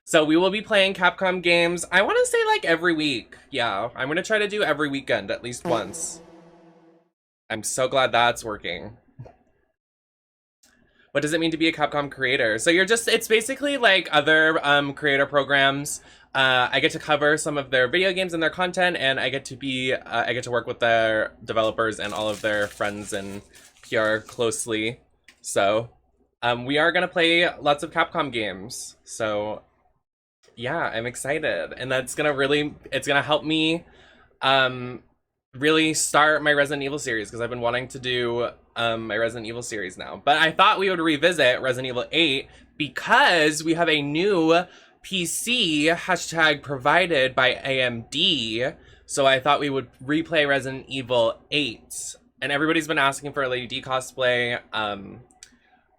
So we will be playing Capcom games, I want to say like every week. Yeah, I'm going to try to do every weekend at least once. I'm so glad that's working. What does it mean to be a Capcom creator? So it's basically like other creator programs. I get to cover some of their video games and their content, and I get to work with their developers and all of their friends and PR closely. So we are gonna play lots of Capcom games. So yeah, I'm excited, and it's gonna help me um really start my Resident Evil series, because I've been wanting to do my Resident Evil series now. But I thought we would revisit Resident Evil 8 because we have a new PC hashtag provided by AMD. So I thought we would replay Resident Evil 8. And everybody's been asking for a Lady D cosplay.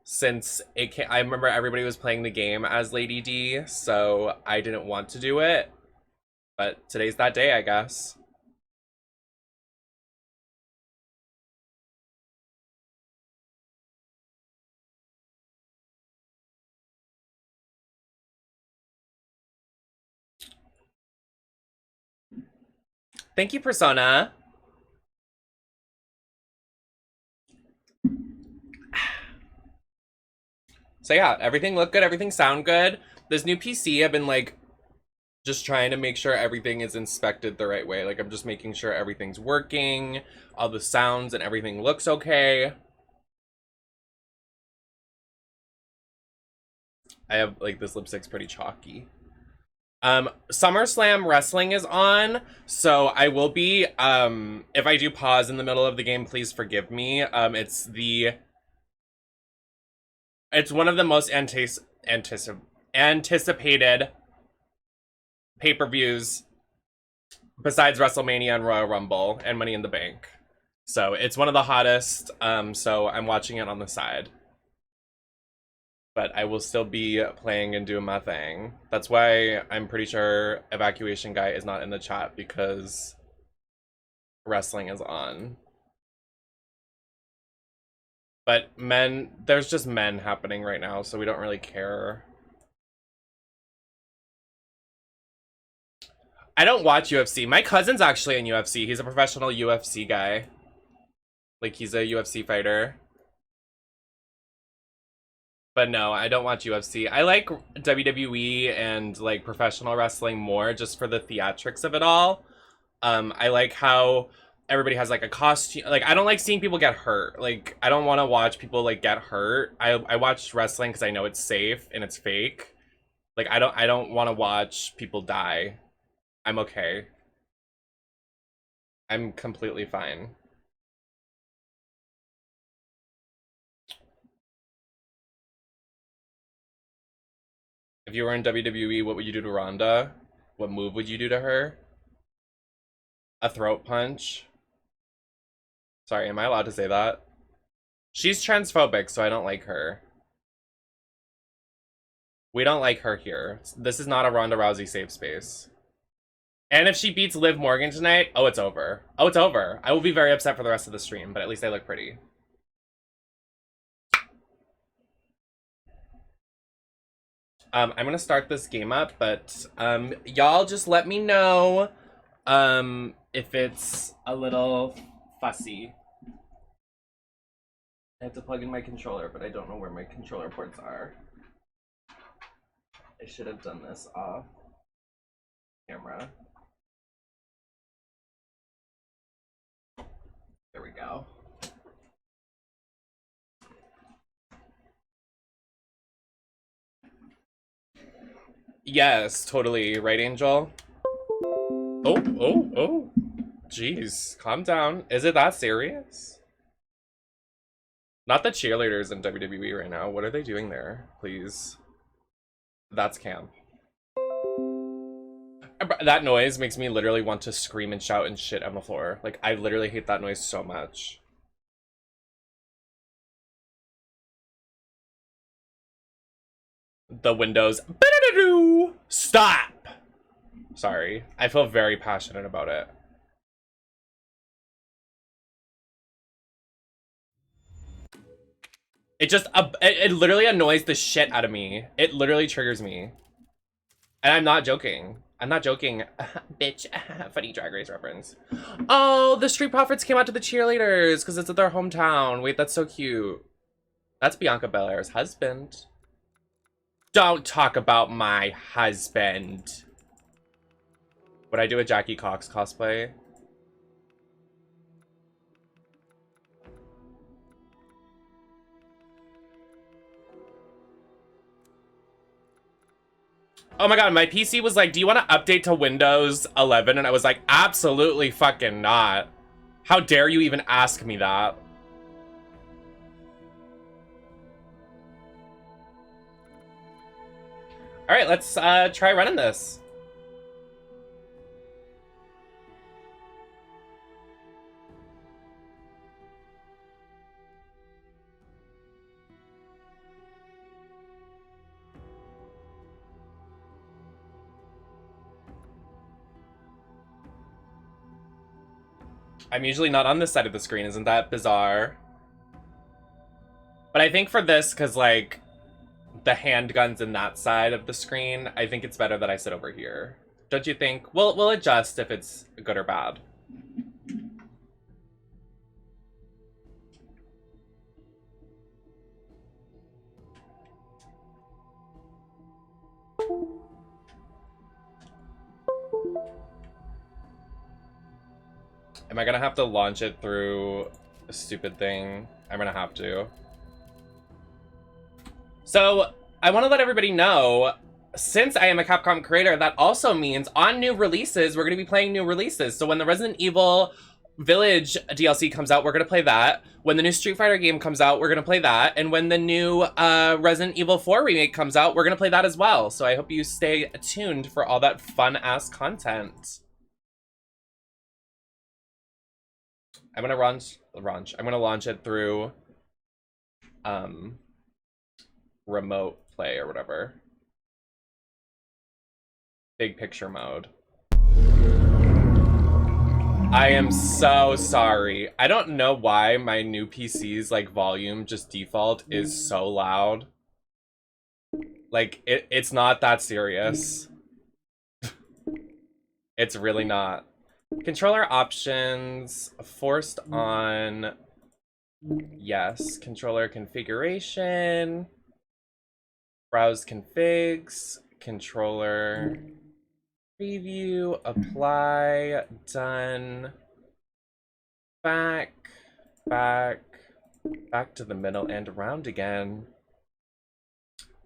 Since I remember everybody was playing the game as Lady D, so I didn't want to do it. But today's that day, I guess. Thank you, Persona. So yeah, everything looked good, everything sound good. This new PC, I've been like just trying to make sure everything is inspected the right way. Like I'm just making sure everything's working, all the sounds and everything looks okay. I have like this lipstick's pretty chalky. SummerSlam wrestling is on, so I will be if I do pause in the middle of the game, please forgive me. It's one of the most anticipated pay-per-views besides WrestleMania and Royal Rumble and Money in the Bank. So it's one of the hottest, so I'm watching it on the side. But I will still be playing and doing my thing. That's why I'm pretty sure Evacuation Guy is not in the chat, because wrestling is on. But there's just men happening right now, so we don't really care. I don't watch UFC. My cousin's actually in UFC. He's a professional UFC guy. Like, he's a UFC fighter. But no, I don't watch UFC. I like WWE and like professional wrestling more just for the theatrics of it all. I like how everybody has like a costume. Like, I don't like seeing people get hurt. Like, I don't want to watch people like get hurt. I watch wrestling because I know it's safe and it's fake. Like, I don't want to watch people die. I'm okay. I'm completely fine. If you were in WWE, what would you do to Ronda? What move would you do to her? A throat punch? Sorry, am I allowed to say that? She's transphobic, so I don't like her. We don't like her here. This is not a Ronda Rousey safe space. And if she beats Liv Morgan tonight, oh, it's over. Oh, it's over. I will be very upset for the rest of the stream, but at least I look pretty. I'm gonna start this game up, but y'all just let me know if it's a little fussy. I have to plug in my controller, but I don't know where my controller ports are. I should have done this off camera. There we go. Yes, totally. Right, Angel? Oh. Jeez, calm down. Is it that serious? Not the cheerleaders in WWE right now. What are they doing there? Please. That's camp. That noise makes me literally want to scream and shout and shit on the floor. Like, I literally hate that noise so much. The windows. Stop! Sorry. I feel very passionate about it. It just, it literally annoys the shit out of me. It literally triggers me. And I'm not joking. I'm not joking. Bitch. Funny Drag Race reference. Oh, the Street Profits came out to the cheerleaders because it's at their hometown. Wait, that's so cute. That's Bianca Belair's husband. Don't talk about my husband. Would I do a Jackie Cox cosplay? Oh my god, my PC was like, do you want to update to Windows 11? And I was like, absolutely fucking not. How dare you even ask me that? All right, let's try running this. I'm usually not on this side of the screen. Isn't that bizarre? But I think for this, because, like, the handgun's in that side of the screen, I think it's better that I sit over here. Don't you think? We'll adjust if it's good or bad. Am I gonna have to launch it through a stupid thing? I'm gonna have to. So, I want to let everybody know, since I am a Capcom creator, that also means on new releases, we're going to be playing new releases. So when the Resident Evil Village DLC comes out, we're going to play that. When the new Street Fighter game comes out, we're going to play that. And when the new Resident Evil 4 remake comes out, we're going to play that as well. So I hope you stay tuned for all that fun-ass content. I'm going to launch it through remote play or whatever. Big picture mode. I am so sorry. I don't know why my new PC's like volume just default is so loud. Like it's not that serious. It's really not. Controller options, forced on. Yes, controller configuration. Browse configs, controller, preview, apply, done, back to the middle and around again.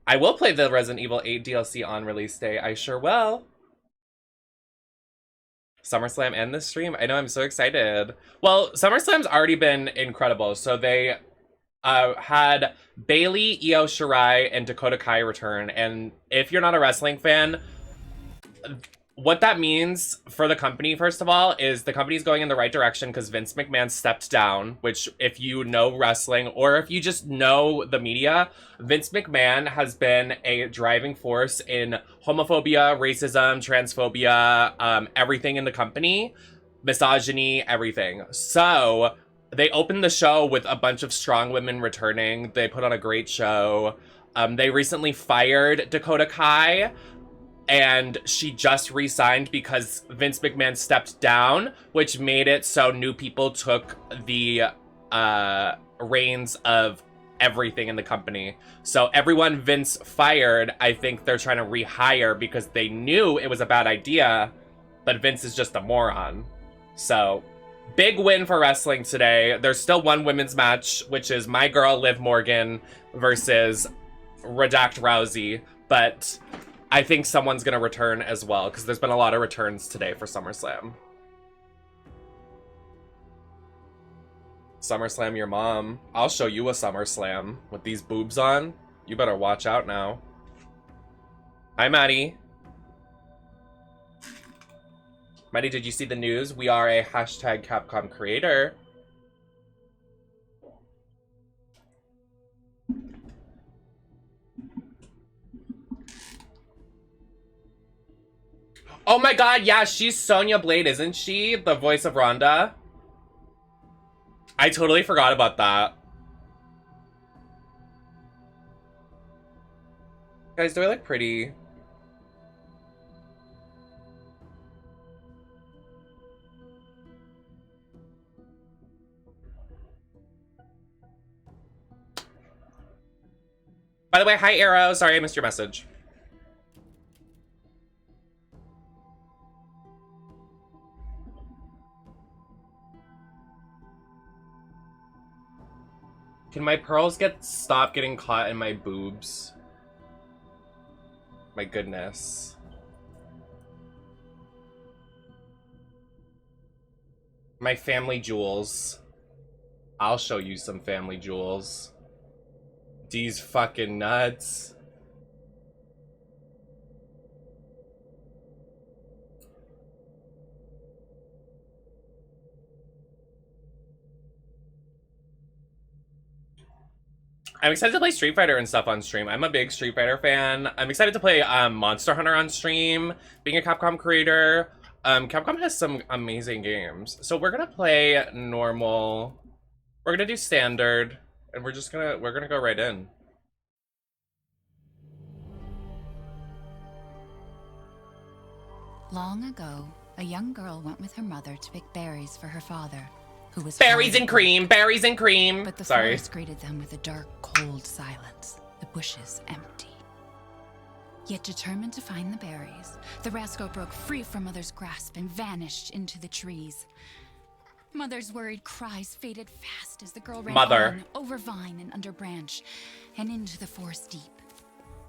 I will play the Resident Evil 8 DLC on release day. I sure will. SummerSlam and this stream. I know, I'm so excited. Well, SummerSlam's already been incredible. So they had Bailey, Io Shirai, and Dakota Kai return. And if you're not a wrestling fan, what that means for the company, first of all, is the company's going in the right direction because Vince McMahon stepped down, which if you know wrestling or if you just know the media, Vince McMahon has been a driving force in homophobia, racism, transphobia, everything in the company, misogyny, everything. So they opened the show with a bunch of strong women returning. They put on a great show. They recently fired Dakota Kai, and she just re-signed because Vince McMahon stepped down, which made it so new people took the reins of everything in the company. So everyone Vince fired, I think they're trying to rehire because they knew it was a bad idea, but Vince is just a moron. So big win for wrestling today. There's still one women's match, which is my girl Liv Morgan versus Redact Rousey, but I think someone's gonna return as well, because there's been a lot of returns today for SummerSlam. SummerSlam your mom. I'll show you a SummerSlam with these boobs on. You better watch out now. Hi, Maddie. Maddie, did you see the news? We are a hashtag Capcom creator. Oh my god, yeah, she's Sonya Blade, isn't she? The voice of Rhonda. I totally forgot about that. Guys, do I look pretty? By the way, hi Arrow. Sorry I missed your message. Can my pearls stop getting caught in my boobs? My goodness. My family jewels. I'll show you some family jewels. These fucking nuts. I'm excited to play Street Fighter and stuff on stream. I'm a big Street Fighter fan. I'm excited to play Monster Hunter on stream. Being a Capcom creator, Capcom has some amazing games. So we're gonna play normal. We're gonna do standard, and we're gonna go right in. Long ago, a young girl went with her mother to pick berries for her father, who was berries and cream, berries and cream. But the forest greeted them with a dark, cold silence, the bushes empty. Yet determined to find the berries, the rascal broke free from Mother's grasp and vanished into the trees. Mother's worried cries faded fast as the girl ran on, over vine and under branch, and into the forest deep.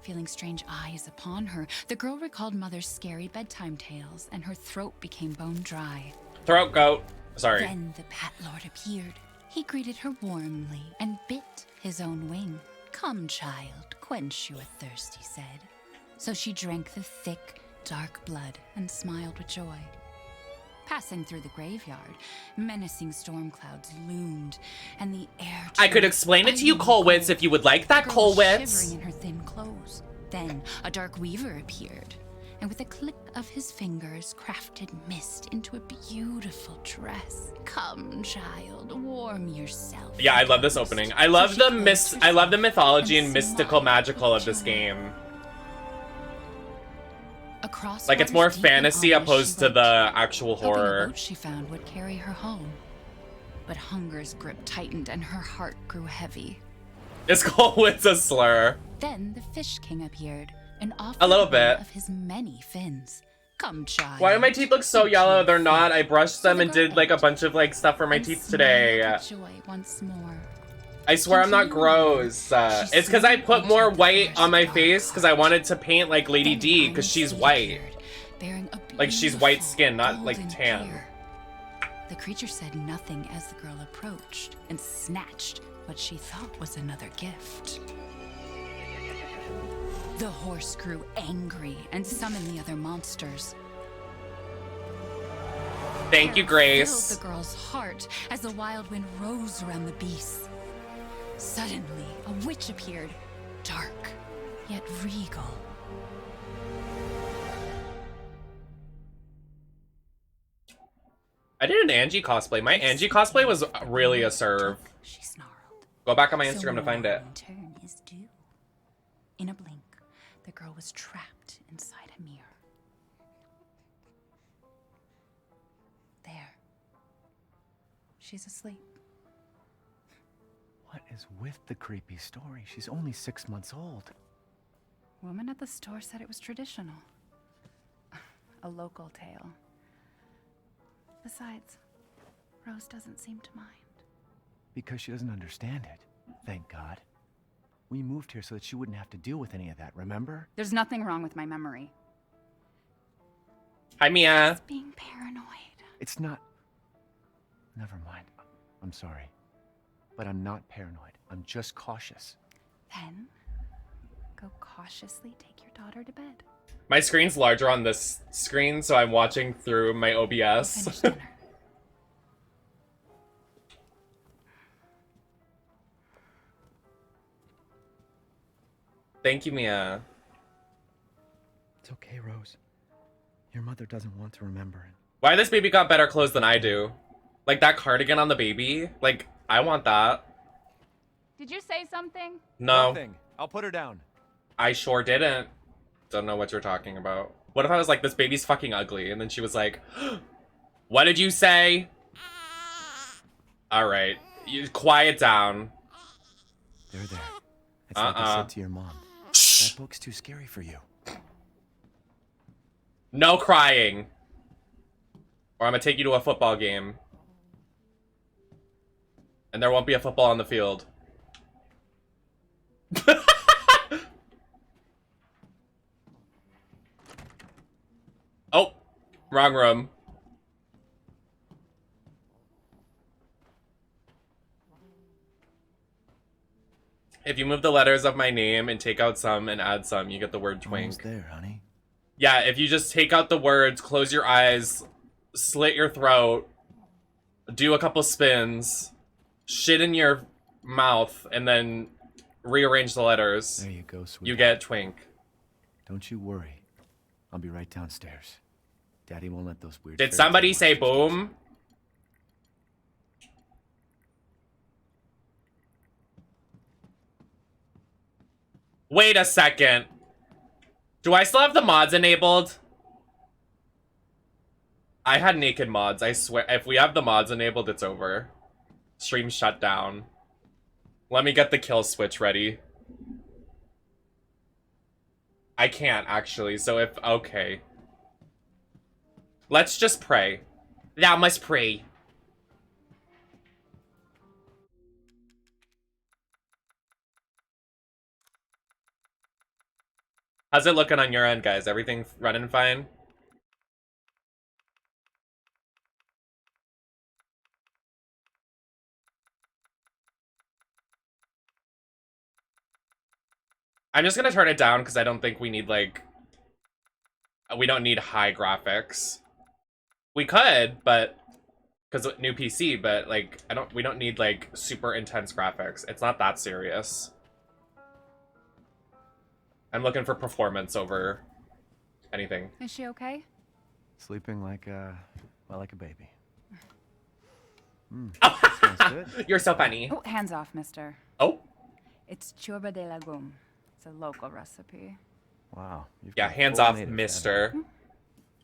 Feeling strange eyes upon her, the girl recalled Mother's scary bedtime tales, and her throat became bone dry. Throat goat. Sorry. Then the Bat Lord appeared. He greeted her warmly and bit his own wing. "Come, child, quench your thirst," he said. So she drank the thick, dark blood and smiled with joy. Passing through the graveyard, menacing storm clouds loomed, and the air... I could explain it to you, Colwitz, if you would like that, Colwitz. Shivering in her thin clothes. Then a dark weaver appeared, and with a click of his fingers, crafted mist into a beautiful dress. "Come, child, warm yourself." Yeah, I love this opening. I love the mythology and mystical magical of this game. Across like it's more fantasy opposed to the actual horror. The boat she found would carry her home, but hunger's grip tightened and her heart grew heavy. Is Colwitz a slur? Then the Fish King appeared and offered a little bit of his many fins. "Come, child." Why do my teeth look so yellow? They're not. I brushed them and did like a bunch of like stuff for my teeth today. Joy once more. I swear I'm not gross. It's because I put more white on my face because I wanted to paint like Lady D because she's white. Like she's white skin, not like tan. The creature said nothing as the girl approached and snatched what she thought was another gift. The horse grew angry and summoned the other monsters. Thank you, Grace. Filled the girl's heart as the wild wind rose around the beast. Suddenly, a witch appeared, dark, yet regal. I did an Angie cosplay. My Angie cosplay was really a serve. She snarled. Go back on my Instagram to find it. Turn is due. In a blink, the girl was trapped inside a mirror. There. She's asleep. What is with the creepy story? She's only 6 months old. Woman at the store said it was traditional. A local tale. Besides, Rose doesn't seem to mind. Because she doesn't understand it. Thank God. We moved here so that she wouldn't have to deal with any of that, remember? There's nothing wrong with my memory. Hi, Mia. It's being paranoid. It's not... Never mind. I'm sorry. But I'm not paranoid. I'm just cautious. Then, go cautiously take your daughter to bed. My screen's larger on this screen, so I'm watching through my OBS. Finish dinner. Thank you, Mia. It's okay, Rose. Your mother doesn't want to remember it. Why this baby got better clothes than I do? Like that cardigan on the baby? Like, I want that. Did you say something? No. Nothing. I'll put her down. I sure didn't. Don't know what you're talking about. What if I was like, this baby's fucking ugly, and then she was like, what did you say? Alright. You quiet down. They're there. It's like I said to your mom. That book's too scary for you. No crying. Or I'm gonna take you to a football game. And there won't be a football on the field. Oh, wrong room. If you move the letters of my name and take out some and add some, you get the word twink. Almost there, honey. Yeah, if you just take out the words, close your eyes, slit your throat, do a couple spins, shit in your mouth, and then rearrange the letters. There you go, sweetie. You get twink. Don't you worry. I'll be right downstairs. Daddy won't let those weird... Did somebody say boom? Wait a second. Do I still have the mods enabled? I had naked mods, I swear. If we have the mods enabled, it's over. Stream shut down. Let me get the kill switch ready. I can't, actually, so if... Okay. Let's just pray. Thou must pray. How's it looking on your end, guys? Everything running fine? I'm just gonna turn it down because I don't think we need, like... We don't need high graphics. We could, but... Because new PC, but, like, we don't need, like, super intense graphics. It's not that serious. I'm looking for performance over anything. Is she okay? Sleeping like a baby. You're so funny. Oh, hands off, mister. Oh? It's churba de legume. It's a local recipe. Wow. Yeah, hands off, mister.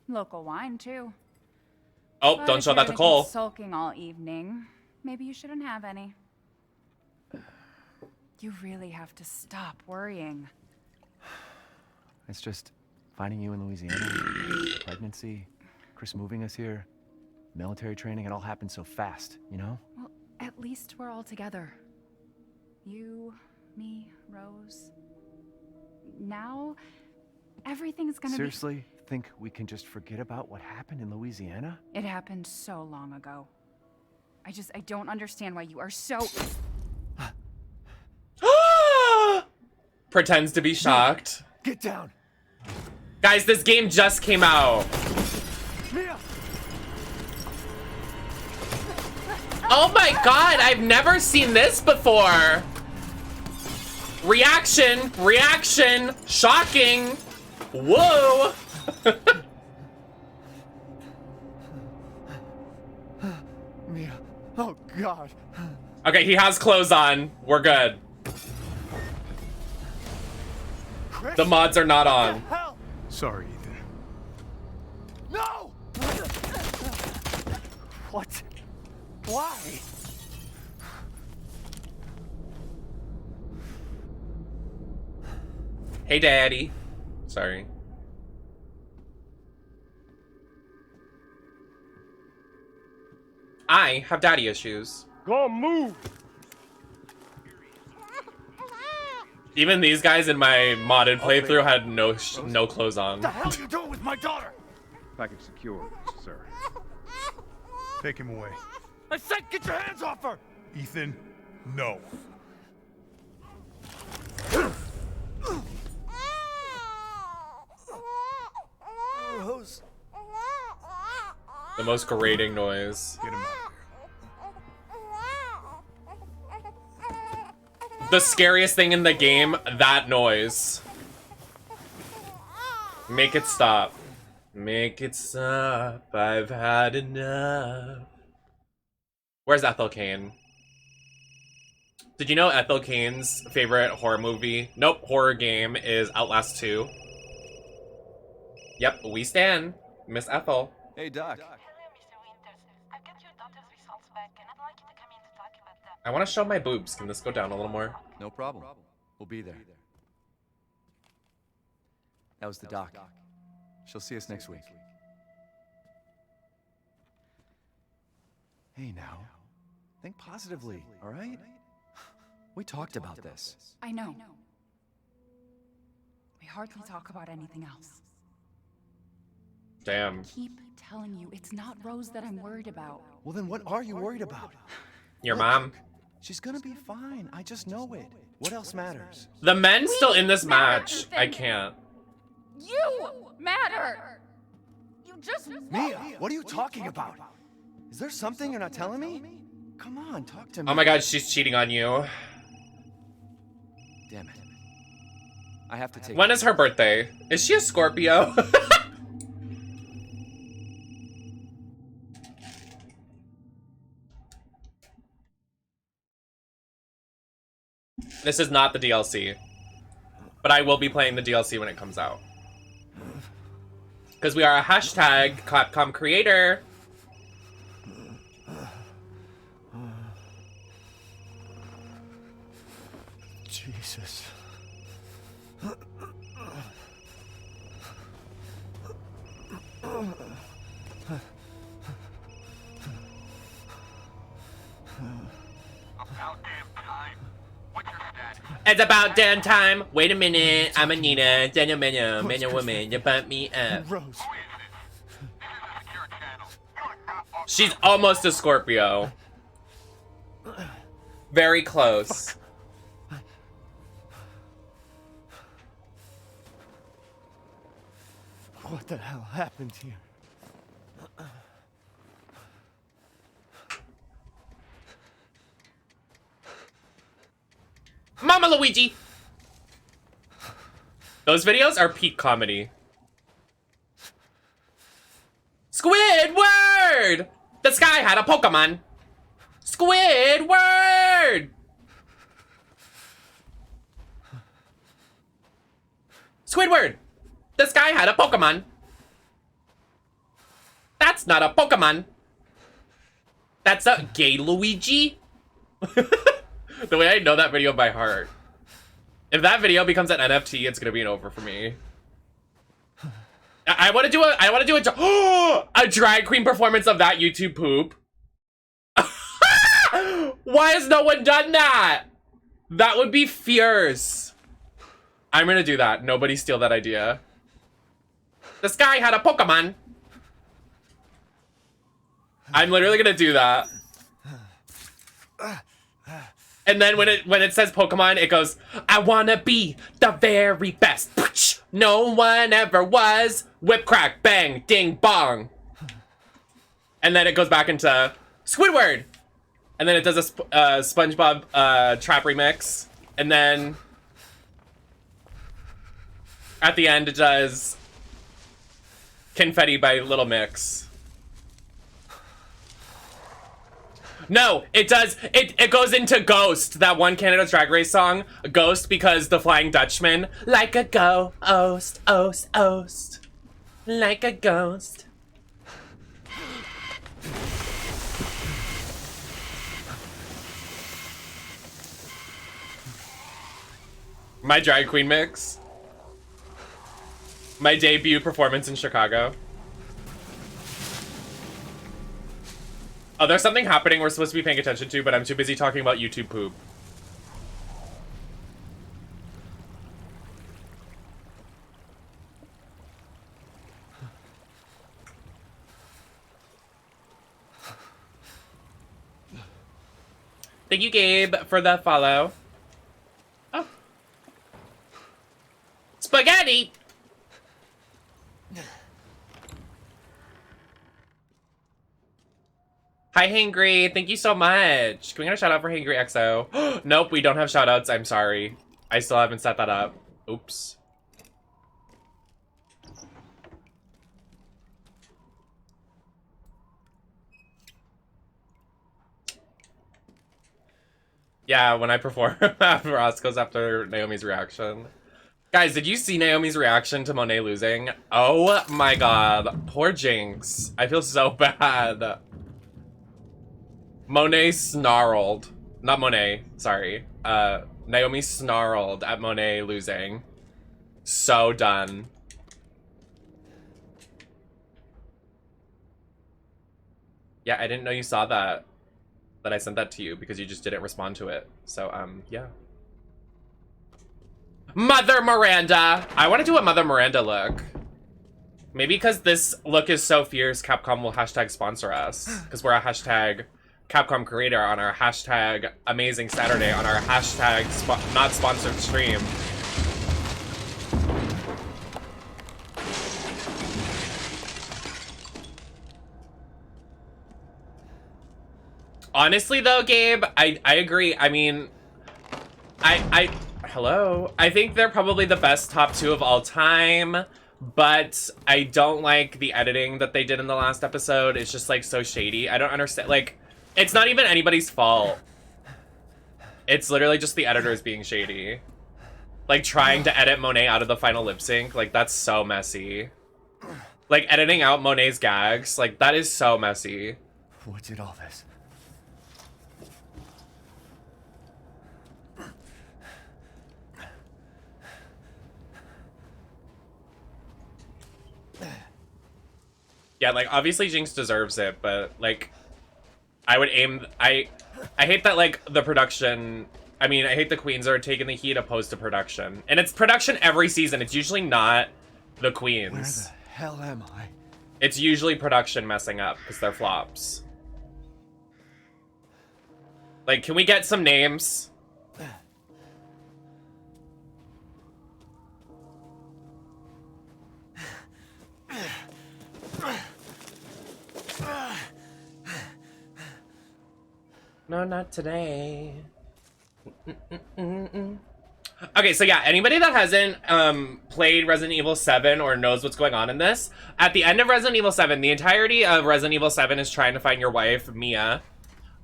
Local wine, too. Oh, But don't if show you're that to gonna Cole. keep sulking all evening, maybe you shouldn't have any. You really have to stop worrying. It's just finding you in Louisiana, pregnancy, Chris moving us here, military training, it all happened so fast, you know? Well, at least we're all together. You, me, Rose. Now, everything's gonna Seriously? Think we can just forget about what happened in Louisiana? It happened so long ago. I don't understand why you are so... Pretends to be shocked. Get down! Guys, this game just came out. Mia! Oh my god, I've never seen this before. Reaction, reaction, shocking. Whoa. Mia, oh god. Okay, he has clothes on. We're good. Chris? The mods are not on. Hell? Sorry, Ethan. No! What? Why? Hey, Daddy. Sorry. I have daddy issues. Go move! Even these guys in my modded playthrough had no clothes on. What the hell are you doing with my daughter? Package secure, sir. Take him away. I said get your hands off her! Ethan, no. Rose. The most grating noise. Get him out. The scariest thing in the game, that noise. Make it stop. Make it stop. I've had enough. Where's Ethel Cain? Did you know Ethel Cain's favorite horror movie? Nope, horror game is Outlast 2. Yep, we stand. Miss Ethel. Hey, Doc. Hello, Mr. Winters. I've got your daughter's results back, and I'd like you to come in to talk about them. I want to show my boobs. Can this go down a little more? No problem. We'll be there. That was the doc. She'll see us next week. Hey now, think positively, all right? We talked about this. I know. We hardly talk about anything else. Damn. Keep telling you, it's not Rose that I'm worried about. Well then what are you worried about? Your mom. She's gonna be fine, I just know it. What else matters? The men still in this matter, match. Ethan. I can't. You matter! You just Mia, what are you talking about? Is there something you're not telling me? Come on, talk to me. Oh my god, she's cheating on you. Damn it. I have to take... When is her birthday? Is she a Scorpio? This is not the DLC. But I will be playing the DLC when it comes out. Because we are a hashtag Capcom creator. Jesus. It's about damn time. Wait a minute. I'm Anita. Daniel Menu woman. You bump me up. Rose. She's almost a Scorpio. Very close. What the hell happened here? Mama Luigi! Those videos are peak comedy. Squidward! The sky had a Pokemon. Squidward! Squidward! The sky had a Pokemon. That's not a Pokemon. That's a gay Luigi. The way I know that video by heart. If that video becomes an NFT, it's gonna be an over for me. I want to do a drag queen performance of that YouTube poop. Why has no one done that? That would be fierce. I'm gonna do that. Nobody steal that idea. The sky had a Pokemon. I'm literally gonna do that. And then when it says Pokemon, it goes, I wanna be the very best. No one ever was. Whip crack, bang, ding, bong. And then it goes back into Squidward. And then it does a SpongeBob trap remix. And then at the end it does Confetti by Little Mix. No, it does. It goes into Ghost, that one Canada Drag Race song, Ghost, because the Flying Dutchman, like a ghost, oast, like a ghost. My drag queen mix. My debut performance in Chicago. Oh, there's something happening we're supposed to be paying attention to, but I'm too busy talking about YouTube poop. Thank you, Gabe, for the follow. Oh. Spaghetti! Hi, Hangry. Thank you so much. Can we get a shout out for Hangry XO? Nope, we don't have shout outs. I'm sorry. I still haven't set that up. Oops. Yeah, when I perform after Roscoe's after Naomi's reaction. Guys, did you see Naomi's reaction to Monet losing? Oh my god. Poor Jinx. I feel so bad. Monet snarled. Not Monet, sorry. Naomi snarled at Monet losing. So done. Yeah, I didn't know you saw that I sent that to you because you just didn't respond to it. So, yeah. Mother Miranda! I want to do a Mother Miranda look. Maybe because this look is so fierce, Capcom will hashtag sponsor us. Because we're a hashtag Capcom creator on our hashtag Amazing Saturday on our hashtag not sponsored stream. Honestly though, Gabe, I agree. I mean, hello. I think they're probably the best top 2 of all time, but I don't like the editing that they did in the last episode. It's just like so shady. I don't understand. Like, it's not even anybody's fault. It's literally just the editors being shady. Like trying to edit Monet out of the final lip sync. Like, that's so messy. Like editing out Monet's gags. Like, that is so messy. What did all this? Yeah, like, obviously Jinx deserves it, but, like, I would aim... I hate that, like, the production... I mean, I hate the queens are taking the heat opposed to production. And it's production every season. It's usually not the queens. Where the hell am I? It's usually production messing up, because they're flops. Like, can we get some names? No, not today. Okay, so yeah, anybody that hasn't played Resident Evil 7 or knows what's going on in this, at the end of Resident Evil 7, the entirety of Resident Evil 7 is trying to find your wife, Mia.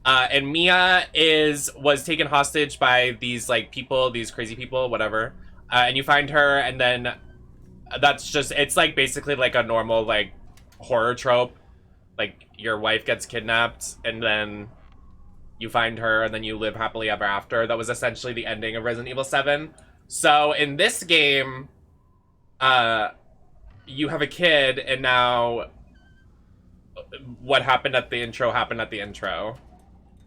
And Mia was taken hostage by these, like, people, these crazy people, whatever. And you find her, and then that's just, it's, like, basically, like, a normal, like, horror trope. Like, your wife gets kidnapped, and then you find her, and then you live happily ever after. That was essentially the ending of Resident Evil 7. So, in this game, you have a kid, and now what happened at the intro happened at the intro.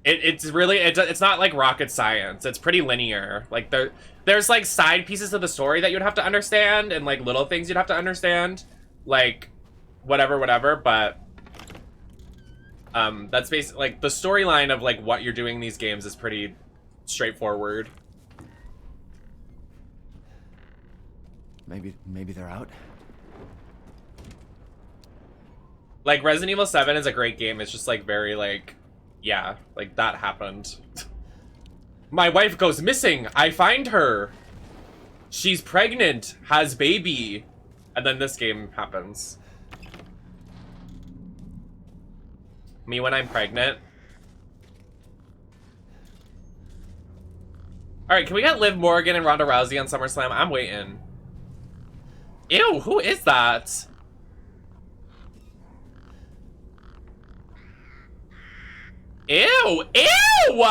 It's really, it's not like rocket science. It's pretty linear. Like, there's like side pieces of the story that you'd have to understand, and like little things you'd have to understand, like whatever, but that's basically, like, the storyline of like what you're doing in these games is pretty straightforward. Maybe they're out. Like, Resident Evil 7 is a great game. It's just like very like, yeah, like that happened. My wife goes missing. I find her. She's pregnant, has baby. And then this game happens. Me when I'm pregnant. Alright, can we get Liv Morgan and Ronda Rousey on SummerSlam? I'm waiting. Ew, who is that? Ew! Ew!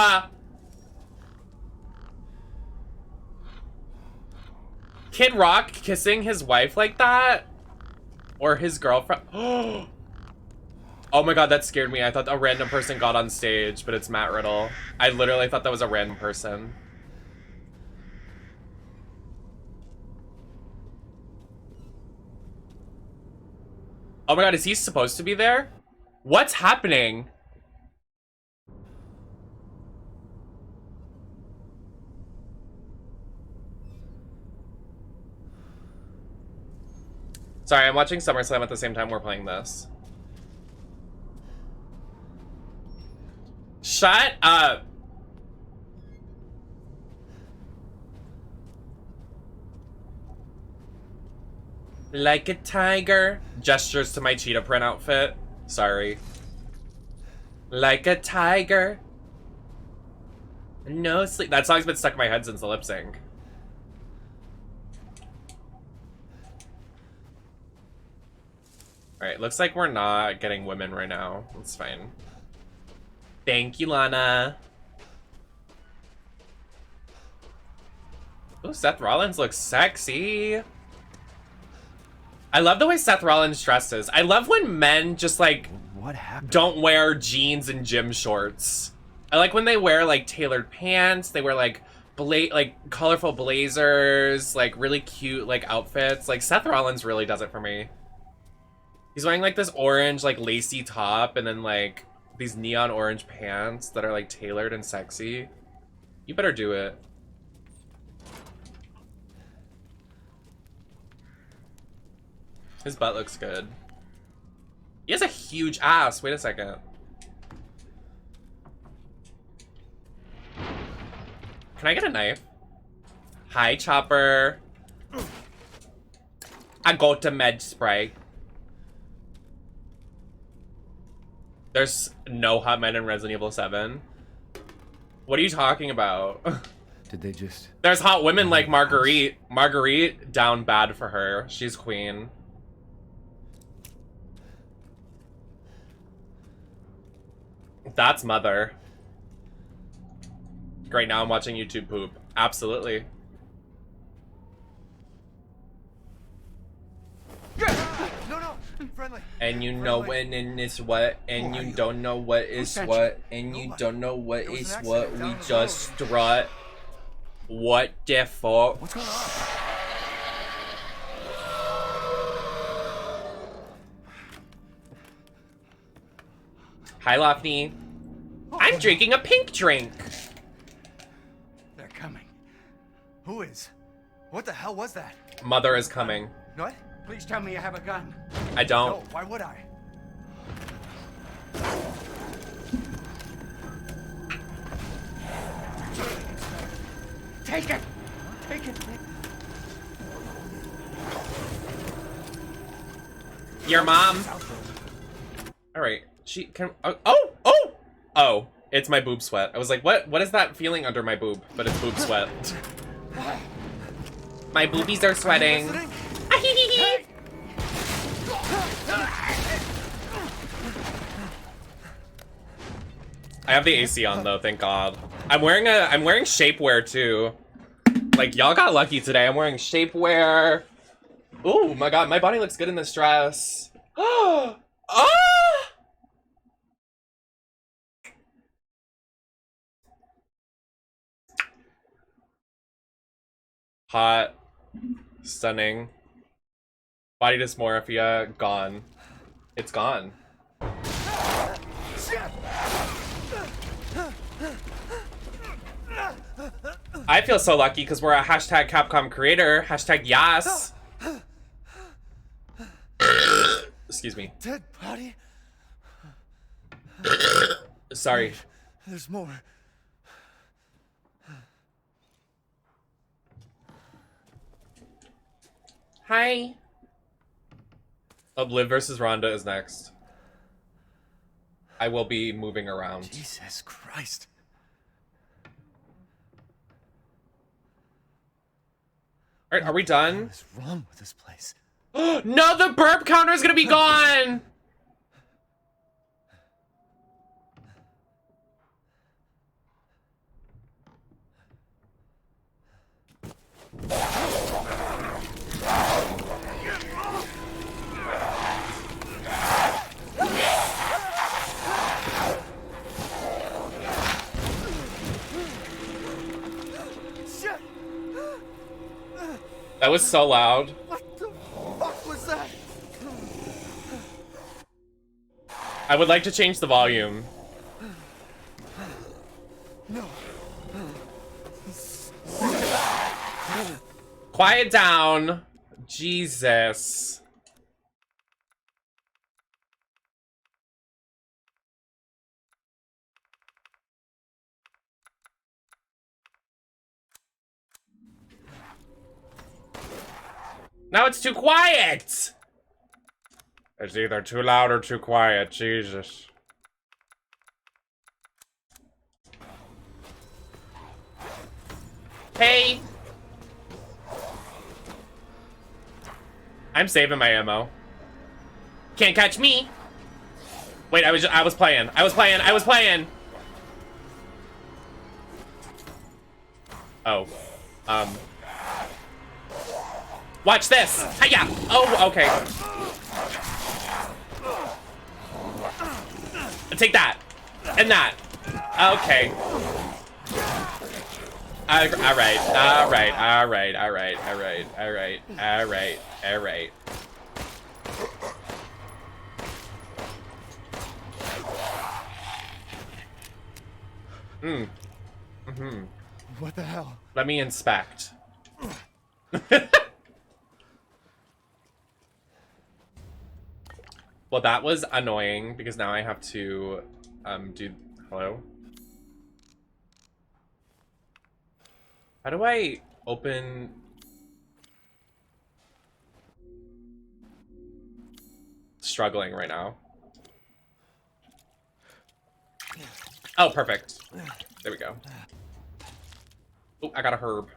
Kid Rock kissing his wife like that? Or his girlfriend? Oh my god, that scared me. I thought a random person got on stage, but it's Matt Riddle. I literally thought that was a random person. Oh my god, is he supposed to be there? What's happening? Sorry, I'm watching SummerSlam at the same time we're playing this. Shut up! Like a tiger. Gestures to my cheetah print outfit. Sorry. Like a tiger. No sleep. That song's been stuck in my head since the lip sync. Alright, looks like we're not getting women right now. That's fine. Thank you, Lana. Ooh, Seth Rollins looks sexy. I love the way Seth Rollins dresses. I love when men just like What happened? don't wear jeans and gym shorts. I like when they wear like tailored pants. They wear like colorful blazers, like really cute like outfits. Like Seth Rollins really does it for me. He's wearing like this orange like lacy top and then like these neon orange pants that are like tailored and sexy. You better do it. His butt looks good. He has a huge ass. Wait a second. Can I get a knife? Hi, Chopper. I go to med spray. There's no hot men in Resident Evil 7. What are you talking about? Did they just... There's hot women like Marguerite. Marguerite, down bad for her. She's queen. That's Mother. Right now I'm watching YouTube poop. Absolutely. No, friendly. And you know when in this what, and you don't know what is what, and you don't know what is what, we just strut. What the fuck? What's going on? Hi, Lofty. I'm drinking a pink drink. They're coming. Who is? What the hell was that? Mother is coming. What? Please tell me you have a gun. I don't. No, why would I? Take it! Take it! Your mom. All right. She can. Oh! It's my boob sweat. I was like, what is that feeling under my boob? But it's boob sweat. My boobies are sweating. I have the AC on though, thank God. I'm wearing shapewear too. Like y'all got lucky today. I'm wearing shapewear. Oh my God, my body looks good in this dress. Oh! Hot, stunning. Body dysmorphia, gone. It's gone. I feel so lucky because we're a hashtag Capcom creator. Hashtag yas. Excuse me. Dead body? Sorry. There's more. Hi. Liv versus Ronda is next. I will be moving around. Jesus Christ. All right, are we done? What is wrong with this place? No, the burp counter is gonna be gone. That was so loud. What the fuck was that? I would like to change the volume. No. Quiet down. Jesus. Now it's too quiet. It's either too loud or too quiet. Jesus. Hey. I'm saving my ammo. Can't catch me. Wait, I was playing. Oh. Watch this. Hiya. Oh, okay. Take that. And that. Okay. All right. What the hell? Let me inspect. Well, that was annoying because now I have to do hello. How do I open? Struggling right now. Oh, perfect. There we go. Oh, I got a herb.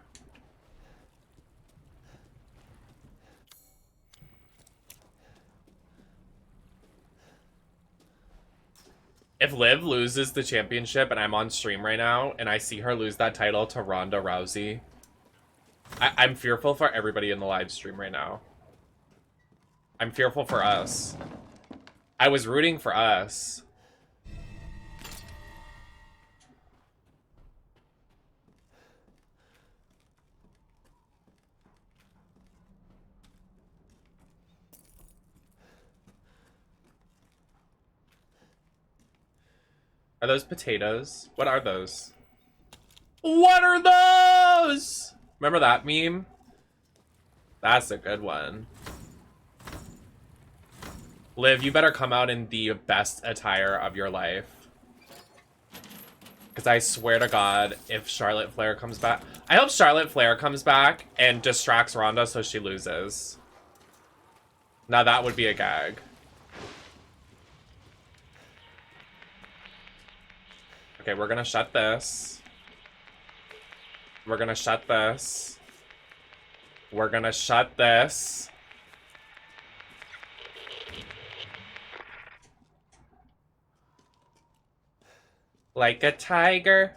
If Liv loses the championship and I'm on stream right now and I see her lose that title to Ronda Rousey, I'm fearful for everybody in the live stream right now. I'm fearful for us. I was rooting for us. Are those potatoes? What are those? What are those? Remember that meme? That's a good one. Liv, you better come out in the best attire of your life. Because I swear to God, if Charlotte Flair comes back... I hope Charlotte Flair comes back and distracts Ronda so she loses. Now that would be a gag. Okay, we're gonna shut this. We're gonna shut this. We're gonna shut this. Like a tiger.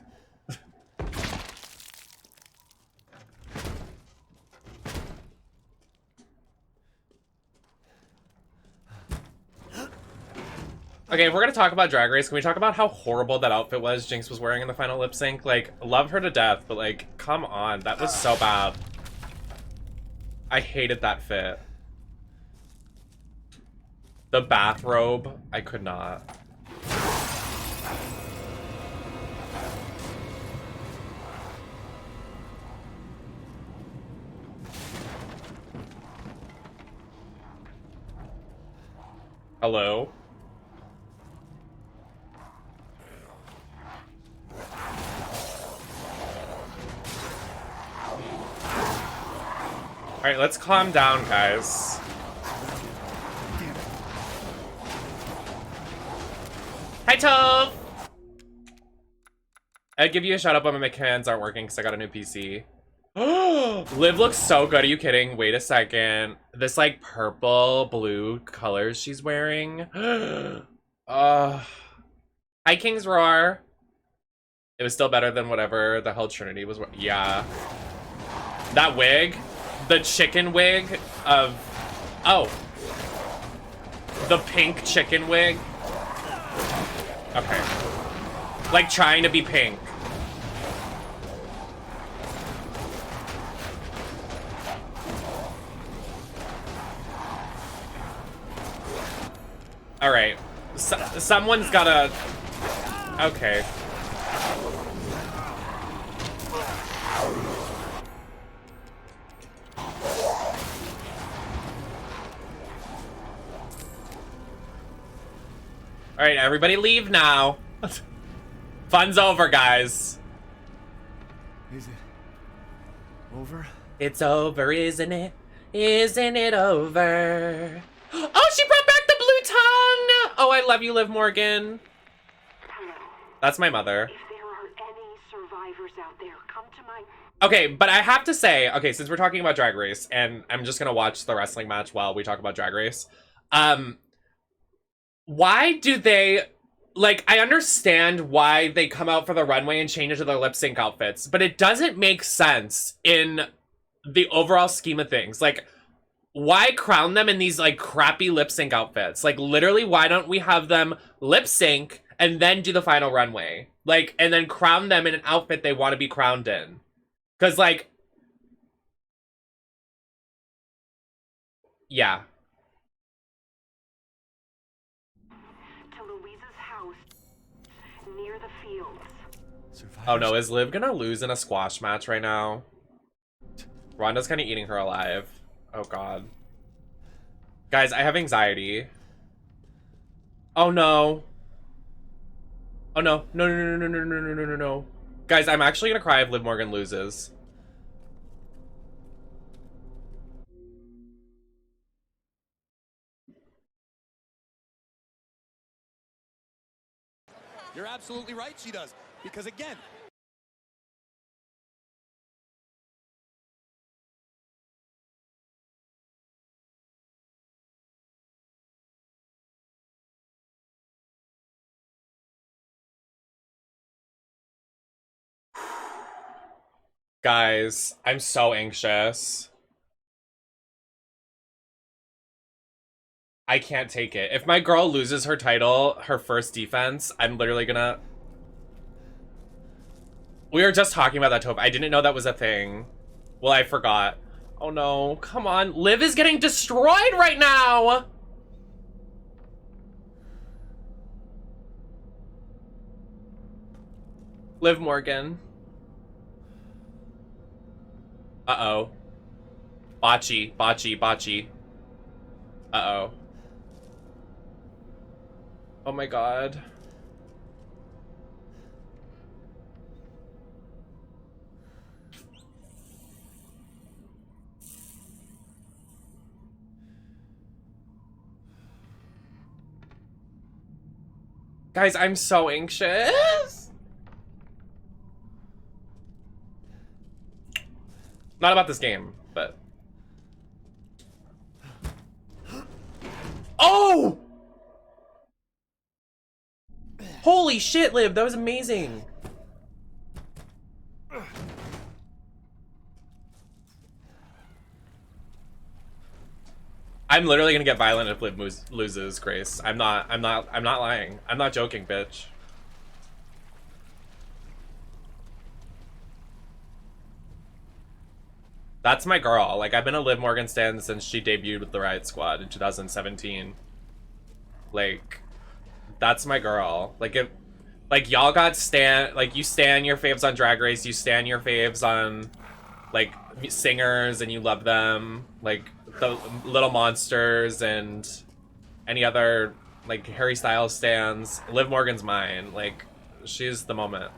Okay, if we're gonna talk about Drag Race, can we talk about how horrible that outfit was Jinx was wearing in the final lip sync? Like, love her to death, but like, come on, that was so bad. I hated that fit. The bathrobe, I could not. Hello? Alright, let's calm down, guys. Hi, Tove! I'd give you a shout out, but my hands aren't working because I got a new PC. Liv looks so good. Are you kidding? Wait a second. This, like, purple, blue colors she's wearing. Hi, King's Roar. It was still better than whatever the hell Trinity was wearing. Yeah. That wig. The chicken wig of... Oh. The pink chicken wig. Okay. Like trying to be pink. Alright. Someone's gotta... Okay. Alright, everybody leave now. Fun's over, guys. Is it over? It's over, isn't it? Isn't it over? Oh, she brought back the blue tongue! Oh, I love you, Liv Morgan. That's my mother. If there are any survivors out there, come to my... Okay, but I have to say, okay, since we're talking about Drag Race, and I'm just gonna watch the wrestling match while we talk about Drag Race, why do they, like, I understand why they come out for the runway and change into their lip sync outfits, but it doesn't make sense in the overall scheme of things. Like, why crown them in these like crappy lip sync outfits? Like literally, why don't we have them lip sync and then do the final runway? Like, and then crown them in an outfit they want to be crowned in. Cause like, yeah. To Louisa's house near the fields. Oh no, is Liv gonna lose in a squash match right now? Rhonda's kind of eating her alive. Oh god. Guys, I have anxiety. Oh no. Oh no. No, no, no, no, no, no, no, no, no, no. Guys, I'm actually gonna cry if Liv Morgan loses. You're absolutely right, she does. Because again, Guys, I'm so anxious. I can't take it. If my girl loses her title, her first defense, I'm literally gonna... We were just talking about that, Toph. I didn't know that was a thing. Well, I forgot. Oh no, come on. Liv is getting destroyed right now! Liv Morgan. Uh-oh. Bocce, bocce, bocce. Uh-oh. Oh my god. Guys, I'm so anxious. Not about this game, but... Oh! Holy shit, Liv, that was amazing. I'm literally gonna get violent if Liv loses, Grace. I'm not lying. I'm not joking, bitch. That's my girl. Like, I've been a Liv Morgan stan since she debuted with the Riot Squad in 2017. Like, that's my girl. Like, if, like, y'all got stan, like, you stan your faves on Drag Race, you stan your faves on, like, singers, and you love them. Like, the Little Monsters and any other, like, Harry Styles stans. Liv Morgan's mine. Like, she's the moment.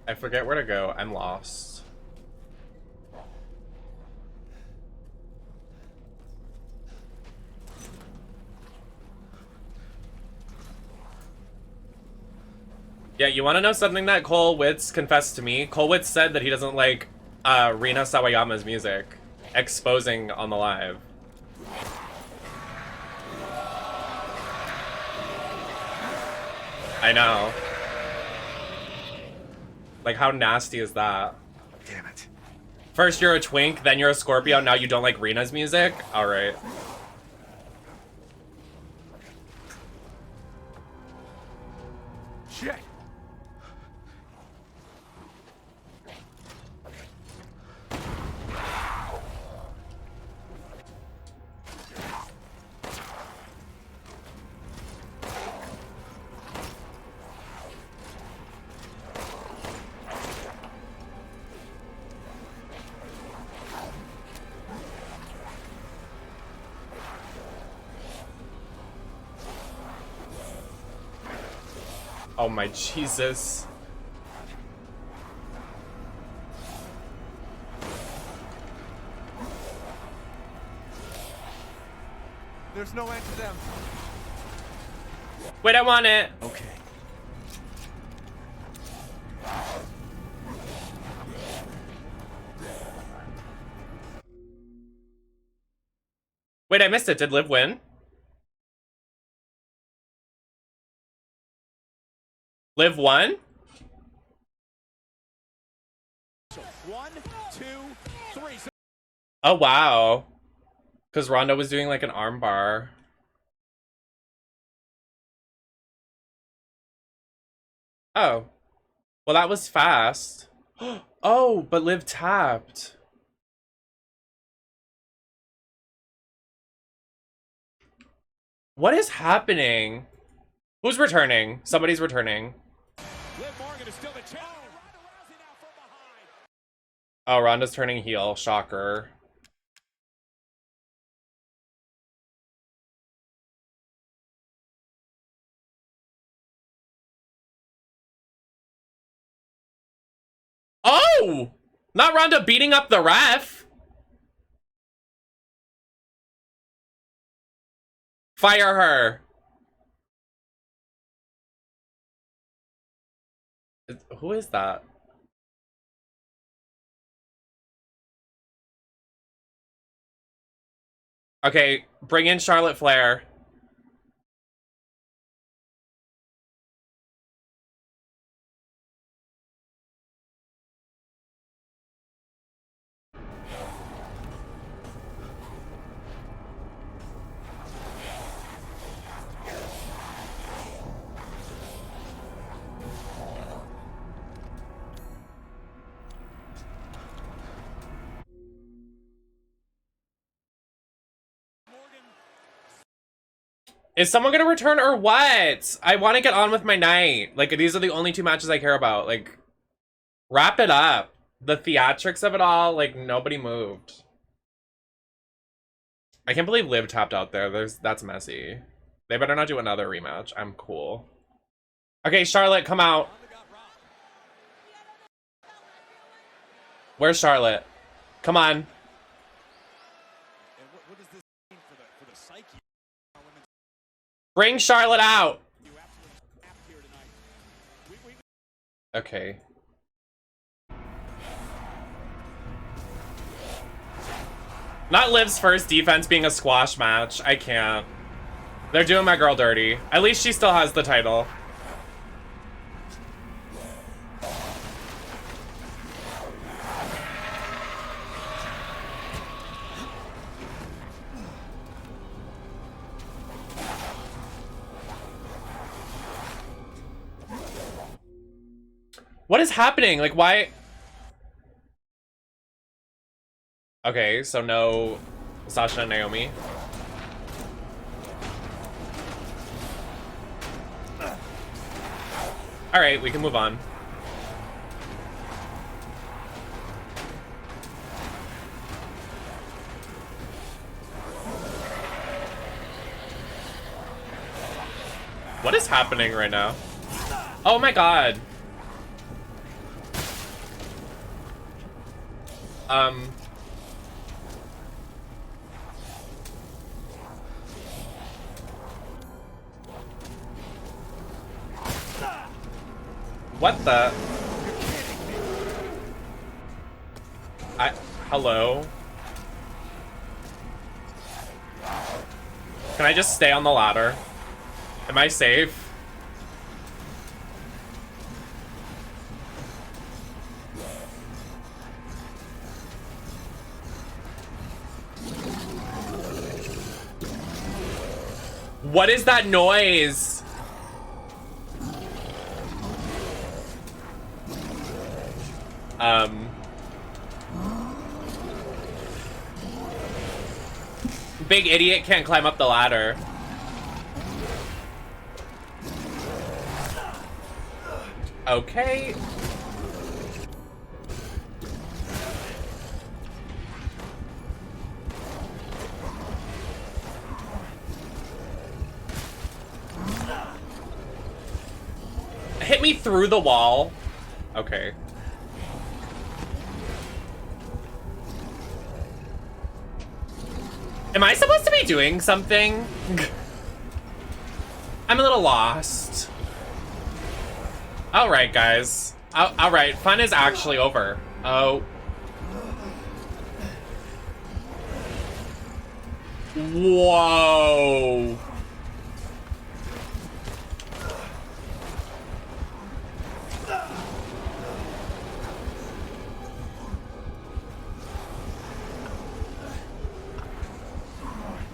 I forget where to go. I'm lost. Yeah, you want to know something that Cole Witz confessed to me? Cole Witz said that he doesn't like Rina Sawayama's music, exposing on the live. I know. Like, how nasty is that? Damn it. First you're a twink, then you're a Scorpio, now you don't like Rina's music? Alright. Shit. Oh my Jesus. There's no end to them. Wait, I want it. Okay. Wait, I missed it. Did Liv win? Liv won? So 1, 2, 3. Oh, wow. Because Ronda was doing like an arm bar. Oh. Well, that was fast. Oh, but Liv tapped. What is happening? Who's returning? Somebody's returning. Liv Morgan is still the champion. Ronda Rousey now from behind. Oh, Ronda's turning heel. Shocker. Oh! Not Ronda beating up the ref. Fire her. Who is that? Okay, bring in Charlotte Flair. Is someone gonna return or what? I want to get on with my night. Like, these are the only two matches I care about. Like, wrap it up. The theatrics of it all, like, nobody moved. I can't believe Liv tapped out there. That's messy. They better not do another rematch. I'm cool. Okay, Charlotte, come out. Where's Charlotte? Come on. And what does this mean for the psyche? Bring Charlotte out. You absolutely snapped here tonight. Okay. Not Liv's first defense being a squash match. I can't. They're doing my girl dirty. At least she still has the title. What is happening? Like, why? Okay, so no Sasha and Naomi. All right, we can move on. What is happening right now? Oh my god. What the? Hello? Can I just stay on the ladder? Am I safe? What is that noise? Big idiot can't climb up the ladder. Okay. Hit me through the wall. Okay. Am I supposed to be doing something? I'm a little lost. Alright, guys. Alright, fun is actually over. Oh. Whoa.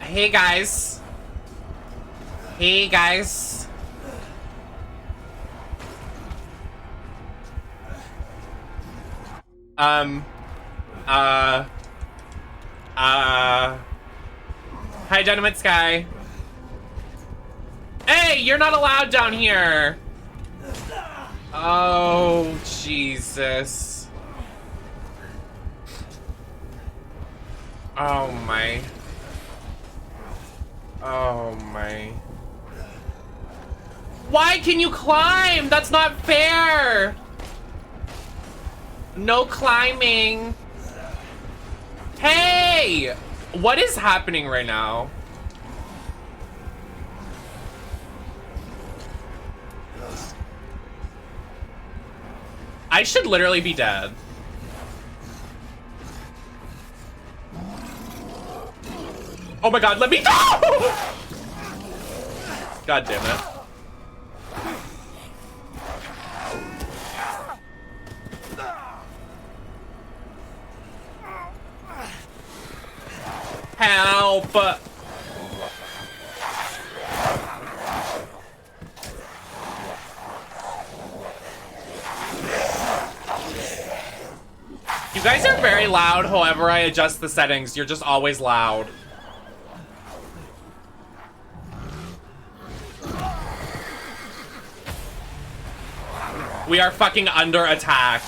Hey guys. Hey guys. Hi, Gentleman Sky. Hey, you're not allowed down here. Oh, Jesus. Oh my. Oh my. Why can you climb? That's not fair. No climbing. Hey! What is happening right now? I should literally be dead. Oh my god, let me go! God damn it. Help! You guys are very loud, however I adjust the settings. You're just always loud. We are fucking under attack.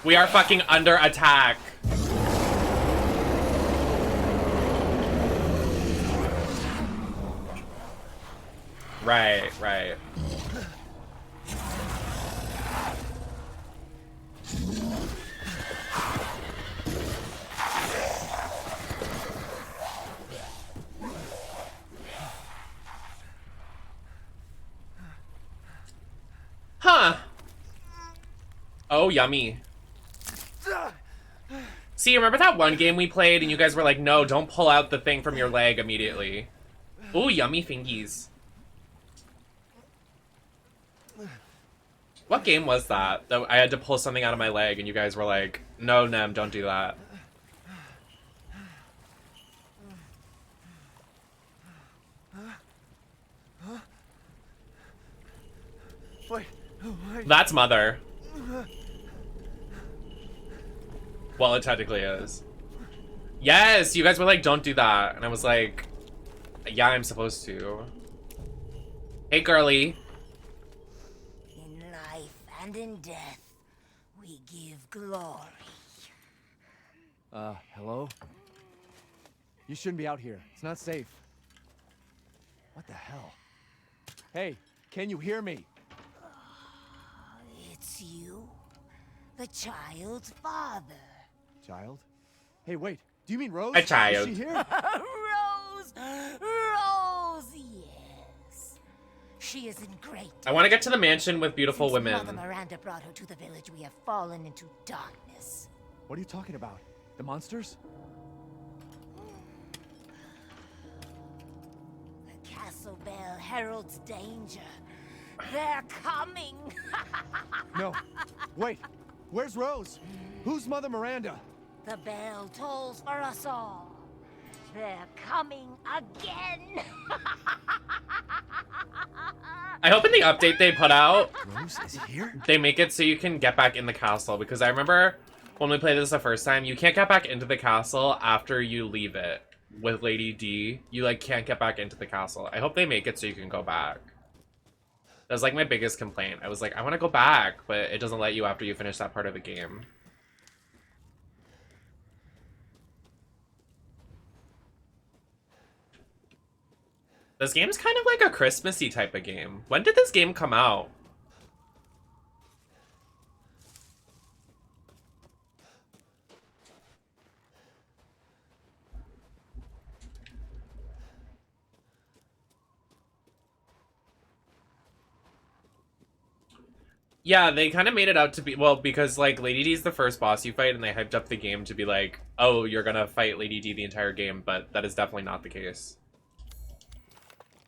We are fucking under attack. Right, right. Huh. Oh, yummy. See, remember that one game we played and you guys were like, no, don't pull out the thing from your leg immediately. Ooh, yummy fingies. What game was that? That I had to pull something out of my leg and you guys were like, no, Nem, don't do that. Wait. That's Mother. Well, it technically is. Yes, you guys were like, don't do that. And I was like, yeah, I'm supposed to. Hey, girly. In life and in death, we give glory. Hello? You shouldn't be out here. It's not safe. What the hell? Hey, can you hear me? It's you, the child's father. Child? Hey, wait. Do you mean Rose? A child. Is she here? Rose! Rose, yes. She is in great. I want to get to the mansion with beautiful Since Mother women. Miranda brought her to the village, we have fallen into darkness. What are you talking about? The monsters? The castle bell heralds danger. They're coming. No. Wait. Where's Rose? Who's Mother Miranda? The bell tolls for us all. They're coming again. I hope in the update they put out, Rose is here? they make it so you can get back in the castle. Because I remember when we played this the first time, you can't get back into the castle after you leave it with Lady D. You like can't get back into the castle. I hope they make it so you can go back. That's like my biggest complaint. I was like, I want to go back, but it doesn't let you after you finish that part of the game. This game's kind of like a Christmassy type of game. When did this game come out? Yeah, they kind of made it out to be, well, because, like, Lady D's the first boss you fight, and they hyped up the game to be like, oh, you're gonna fight Lady D the entire game, but that is definitely not the case.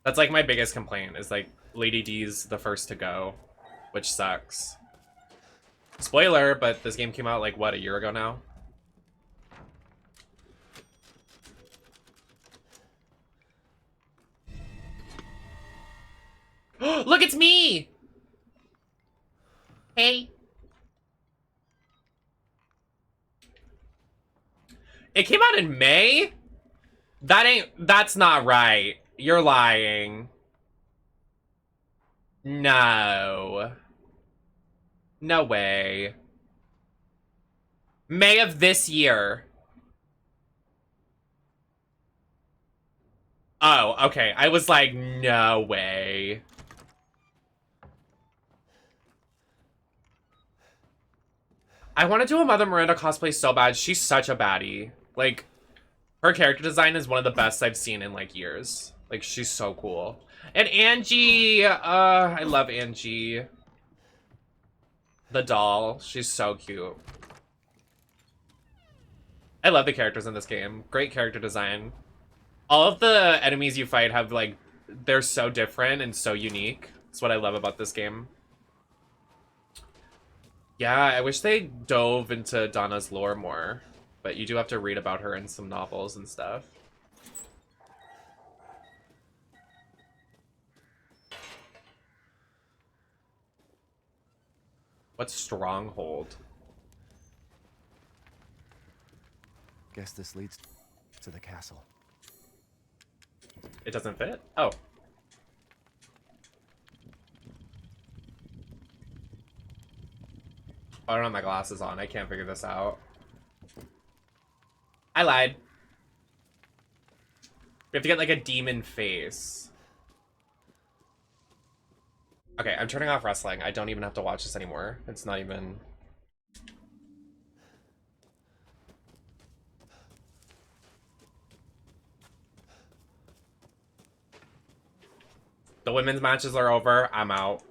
That's, like, my biggest complaint, is, like, Lady D's the first to go, which sucks. Spoiler, but this game came out, like, what, a year ago now? Look, it's me! Hey. It came out in May? That's not right. You're lying. No. No way. May of this year. Oh, okay. I was like, no way. I want to do a Mother Miranda cosplay so bad. She's such a baddie. Like, her character design is one of the best I've seen in, like, years. Like, she's so cool. And Angie, I love Angie. The doll. She's so cute. I love the characters in this game. Great character design. All of the enemies you fight have, like, they're so different and so unique. That's what I love about this game. Yeah, I wish they dove into Donna's lore more, but you do have to read about her in some novels and stuff. What's Stronghold? Guess this leads to the castle. It doesn't fit? Oh. I don't have my glasses on. I can't figure this out. I lied. We have to get, like, a demon face. Okay, I'm turning off wrestling. I don't even have to watch this anymore. It's not even... The women's matches are over. I'm out.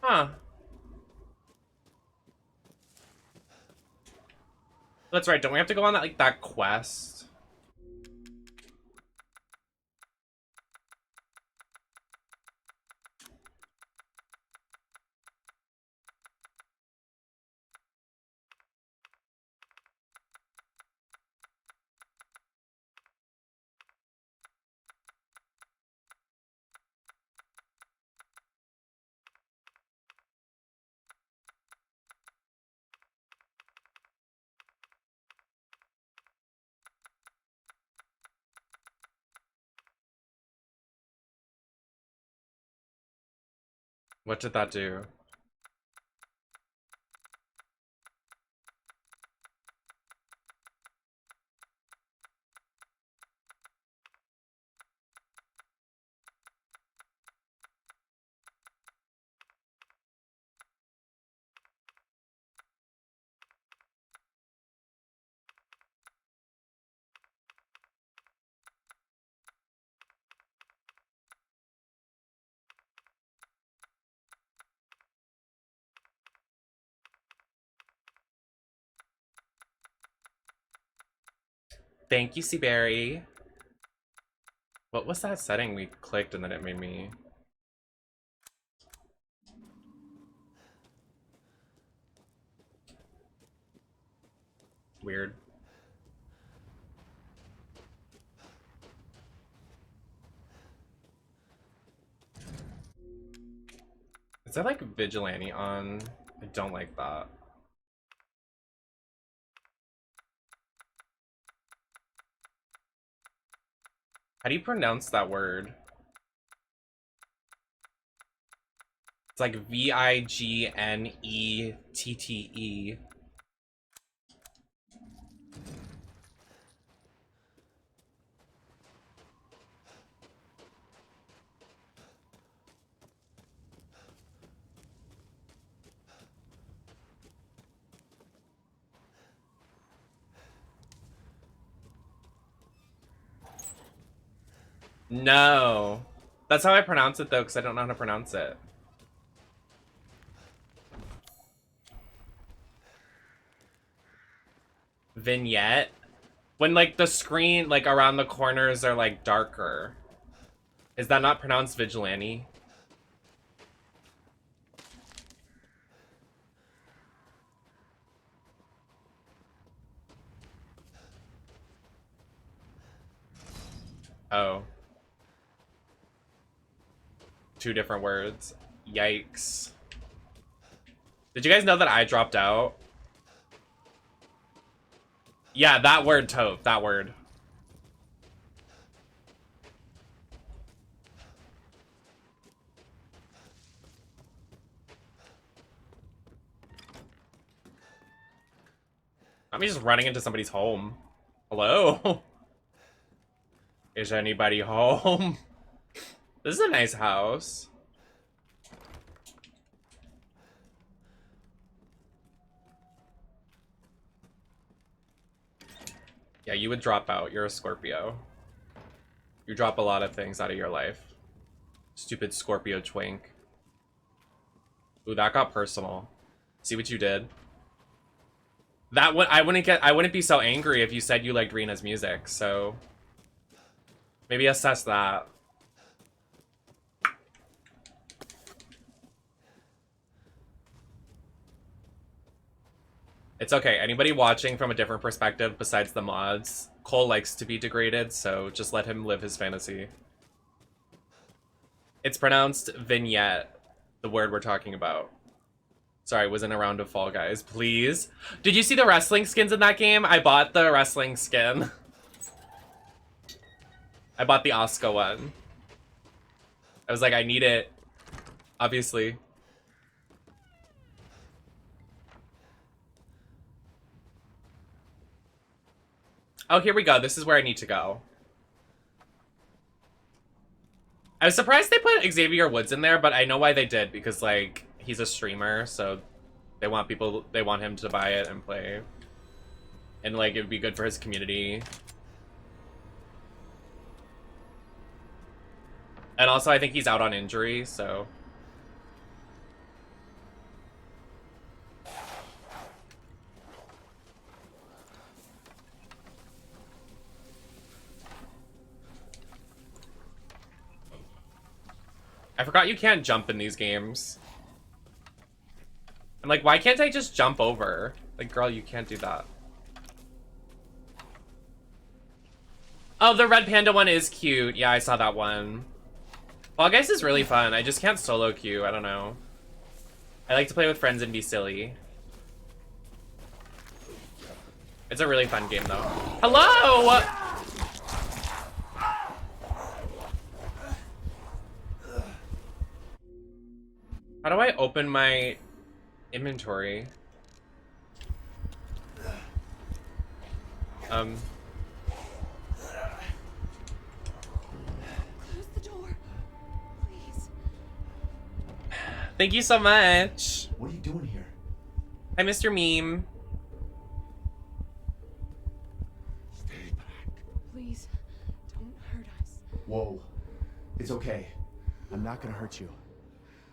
Huh. That's right. Don't we have to go on that, like, that quest? What did that do? Thank you, Seaberry. What was that setting we clicked and then it made me... Weird. Is that, like, Vigilante on? I don't like that. How do you pronounce that word? It's like Vignette. No. That's how I pronounce it, though, because I don't know how to pronounce it. Vignette? When, like, the screen, like, around the corners are, like, darker. Is that not pronounced vigilante? Oh. Two different words. Yikes. Did you guys know that I dropped out? Yeah, that word, Tove. That word. I'm just running into somebody's home. Hello? Is anybody home? This is a nice house. Yeah, you would drop out. You're a Scorpio. You drop a lot of things out of your life. Stupid Scorpio twink. Ooh, that got personal. See what you did? That would I wouldn't be so angry if you said you liked Rena's music, so maybe assess that. It's okay. Anybody watching from a different perspective besides the mods, Cole likes to be degraded, so just let him live his fantasy. It's pronounced vignette, the word we're talking about. Sorry, was in a round of Fall Guys. Please. Did you see the wrestling skins in that game? I bought the wrestling skin. I bought the Asuka one. I was like, I need it. Obviously. Oh, here we go. This is where I need to go. I was surprised they put Xavier Woods in there, but I know why they did, because, like, he's a streamer, so they want him to buy it and play. And, like, it would be good for his community. And also, I think he's out on injury, so... I forgot you can't jump in these games. I'm like, why can't I just jump over? Like, girl, you can't do that. Oh, the Red Panda one is cute. Yeah, I saw that one. Fall Guys is really fun. I just can't solo queue. I don't know. I like to play with friends and be silly. It's a really fun game, though. Hello! How do I open my inventory? Close the door, please. Thank you so much. What are you doing here? Hi, Mr. Meme. Stay back. Please, don't hurt us. Whoa. It's okay. I'm not gonna hurt you.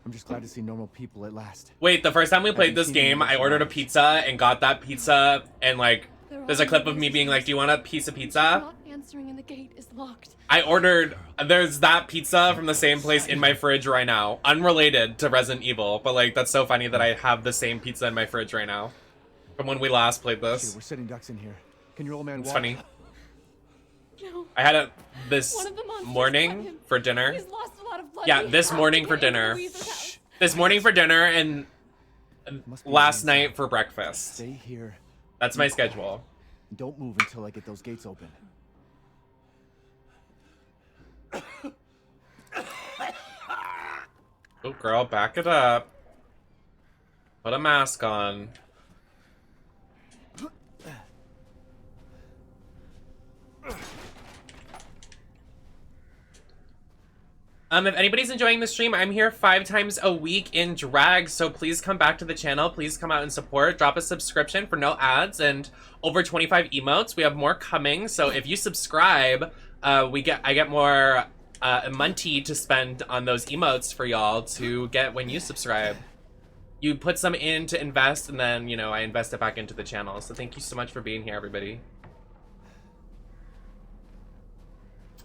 I'm just glad to see normal people at last. Wait, the first time we played this game, I ordered a pizza and got that pizza, and like, there's a clip of me being like, do you want a piece of pizza? Not answering and the gate is locked. I ordered, there's that pizza from the same place in my fridge right now. Unrelated to Resident Evil, but like, that's so funny that I have the same pizza in my fridge right now. From when we last played Shit, this. we're sitting ducks in here. Can your old man It's walk? funny. No. I had it this One of the monsters cut morning him. for dinner. He's lost a lot of blood. Yeah, We this have morning to for get into dinner. Louisa's house. This morning for dinner and Must be last amazing. night for breakfast. Stay here. That's my schedule. And don't move until I get those gates open. Oh, girl, back it up. Put a mask on. If anybody's enjoying the stream, I'm here 5 times a week in drag, so please come back to the channel. Please come out and support. Drop a subscription for no ads and over 25 emotes. We have more coming, so if you subscribe, I get more Munty to spend on those emotes for y'all to get when you subscribe. You put some in to invest, and then, you know, I invest it back into the channel. So thank you so much for being here, everybody.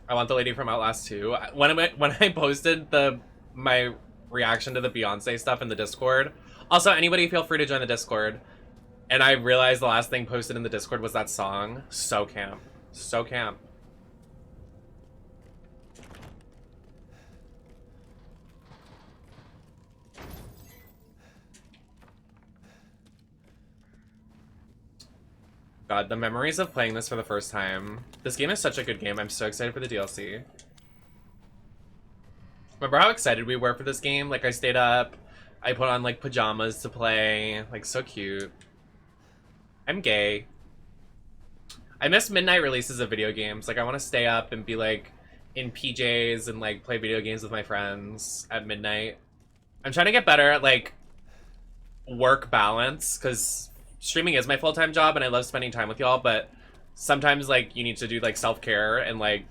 I want the lady from Outlast 2. When I posted my reaction to the Beyonce stuff in the Discord. Also, anybody feel free to join the Discord. And I realized the last thing posted in the Discord was that song. So camp. So camp. God, the memories of playing this for the first time. This game is such a good game. I'm so excited for the DLC. Remember how excited we were for this game? Like, I stayed up. I put on, like, pajamas to play. Like, so cute. I'm gay. I miss midnight releases of video games. Like, I want to stay up and be, like, in PJs and, like, play video games with my friends at midnight. I'm trying to get better at, like, work balance, because streaming is my full-time job and I love spending time with y'all, but sometimes, like, you need to do, like, self-care and, like,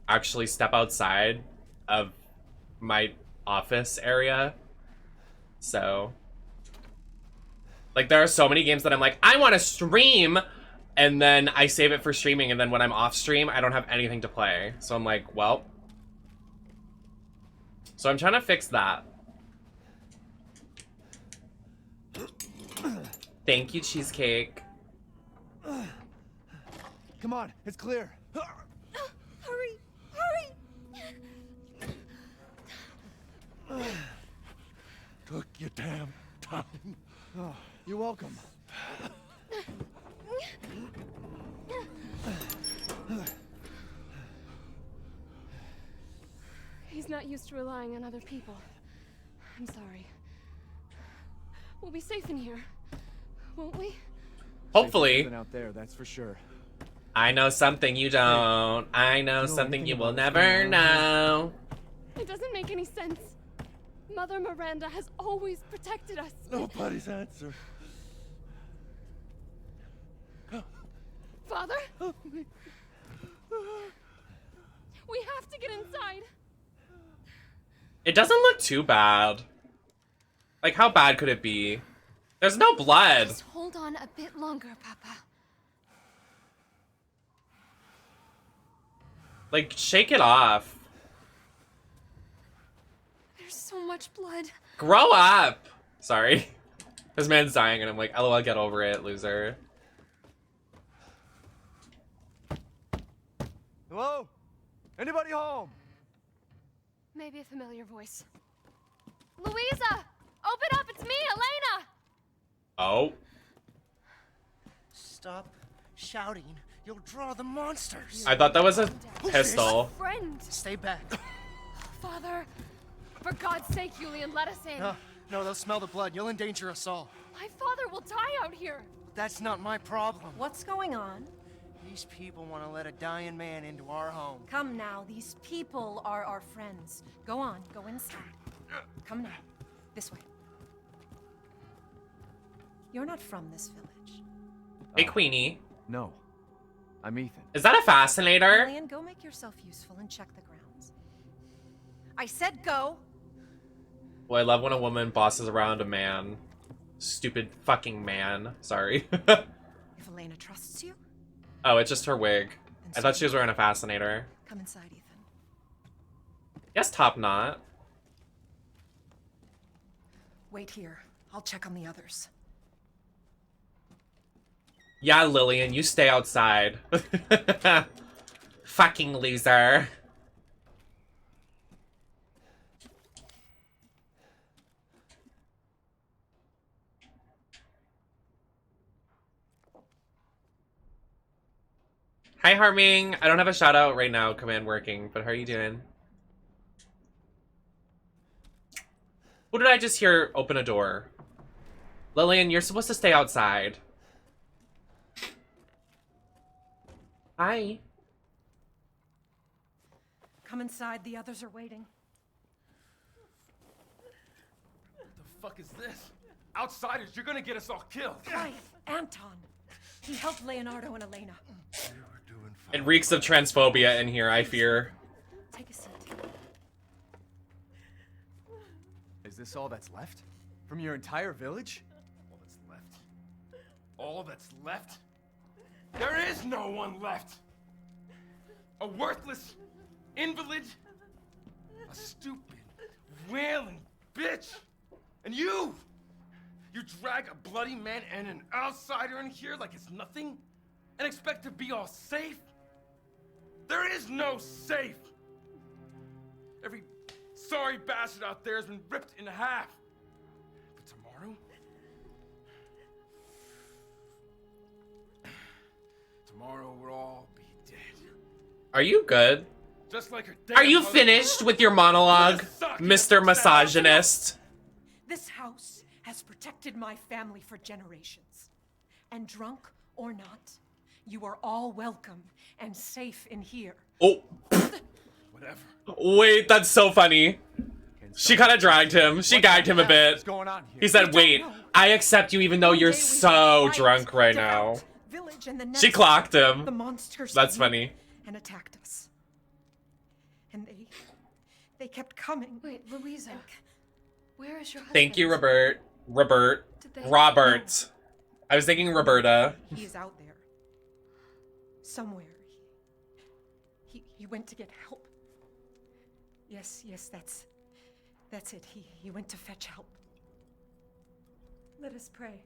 actually step outside of my office area. So, like, there are so many games that I'm like, I want to stream, and then I save it for streaming, and then when I'm off stream, I don't have anything to play. So I'm like, well. So I'm trying to fix that. Thank you, Cheesecake. Come on, it's clear. Hurry! Hurry! Took your damn time. Oh, you're welcome. He's not used to relying on other people. I'm sorry. We'll be safe in here, won't we? Hopefully. Safer than out there, that's for sure. I know something you don't. I know something you will never know. It doesn't make any sense. Mother Miranda has always protected us. Nobody's answer. Father? We have to get inside. It doesn't look too bad. Like, how bad could it be? There's no blood. Just hold on a bit longer, Papa. Like, shake it off. There's so much blood. Grow up! Sorry. This man's dying and I'm like, LOL, get over it, loser. Hello? Anybody home? Maybe a familiar voice. Louisa! Open up! It's me, Elena! Oh. Stop shouting. You'll draw the monsters. I thought that was a pistol. Friend! Stay back. Father! For God's sake, Julian, let us in. No, they'll smell the blood. You'll endanger us all. My father will die out here. That's not my problem. What's going on? These people want to let a dying man into our home. Come now, these people are our friends. Go on, go inside. Come now, this way. You're not from this village. Hey, Queenie. No. I'm Ethan. Is that a fascinator? Julian, go make yourself useful and check the grounds. I said go! Well, I love when a woman bosses around a man. Stupid fucking man. Sorry. If Elena trusts you, Oh, it's just her wig. I thought she was wearing a fascinator. come inside, Ethan. Yes, top knot. Wait here. I'll check on the others. Yeah, Lillian, you stay outside. Fucking loser. Hi, Harming. I don't have a shout out right now, command working, but how are you doing? Who did I just hear open a door? Lillian, you're supposed to stay outside. Hi. Come inside, the others are waiting. What the fuck is this? Outsiders, you're gonna get us all killed. Quiet, Anton. He helped Leonardo and Elena. It reeks of transphobia in here, I fear. Take a seat. all that's left? From your entire village? All that's left. All that's left? There is no one left! A worthless invalid, a stupid, wailing bitch! And you drag a bloody man and an outsider in here like it's nothing? And expect to be all safe? There is no safe! Every sorry bastard out there has been ripped in half. But tomorrow we'll all be dead. Are you good? Just like her Are you damn finished with your monologue, Mr. Misogynist? This house has protected my family for generations. And drunk or not, you are all welcome and safe in here. Oh. Whatever. Wait, that's so funny. She kind of dragged him. She gagged him a bit. What's going on here? He said, wait, I accept you even though you're so drunk right now. She clocked him. The monsters That's came funny. And attacked us. And they kept coming. Wait, Louisa. Where is your husband? Thank you, Robert. Robert. I was thinking Roberta. He is out there. Somewhere. He went to get help. Yes, that's it. He went to fetch help. Let us pray.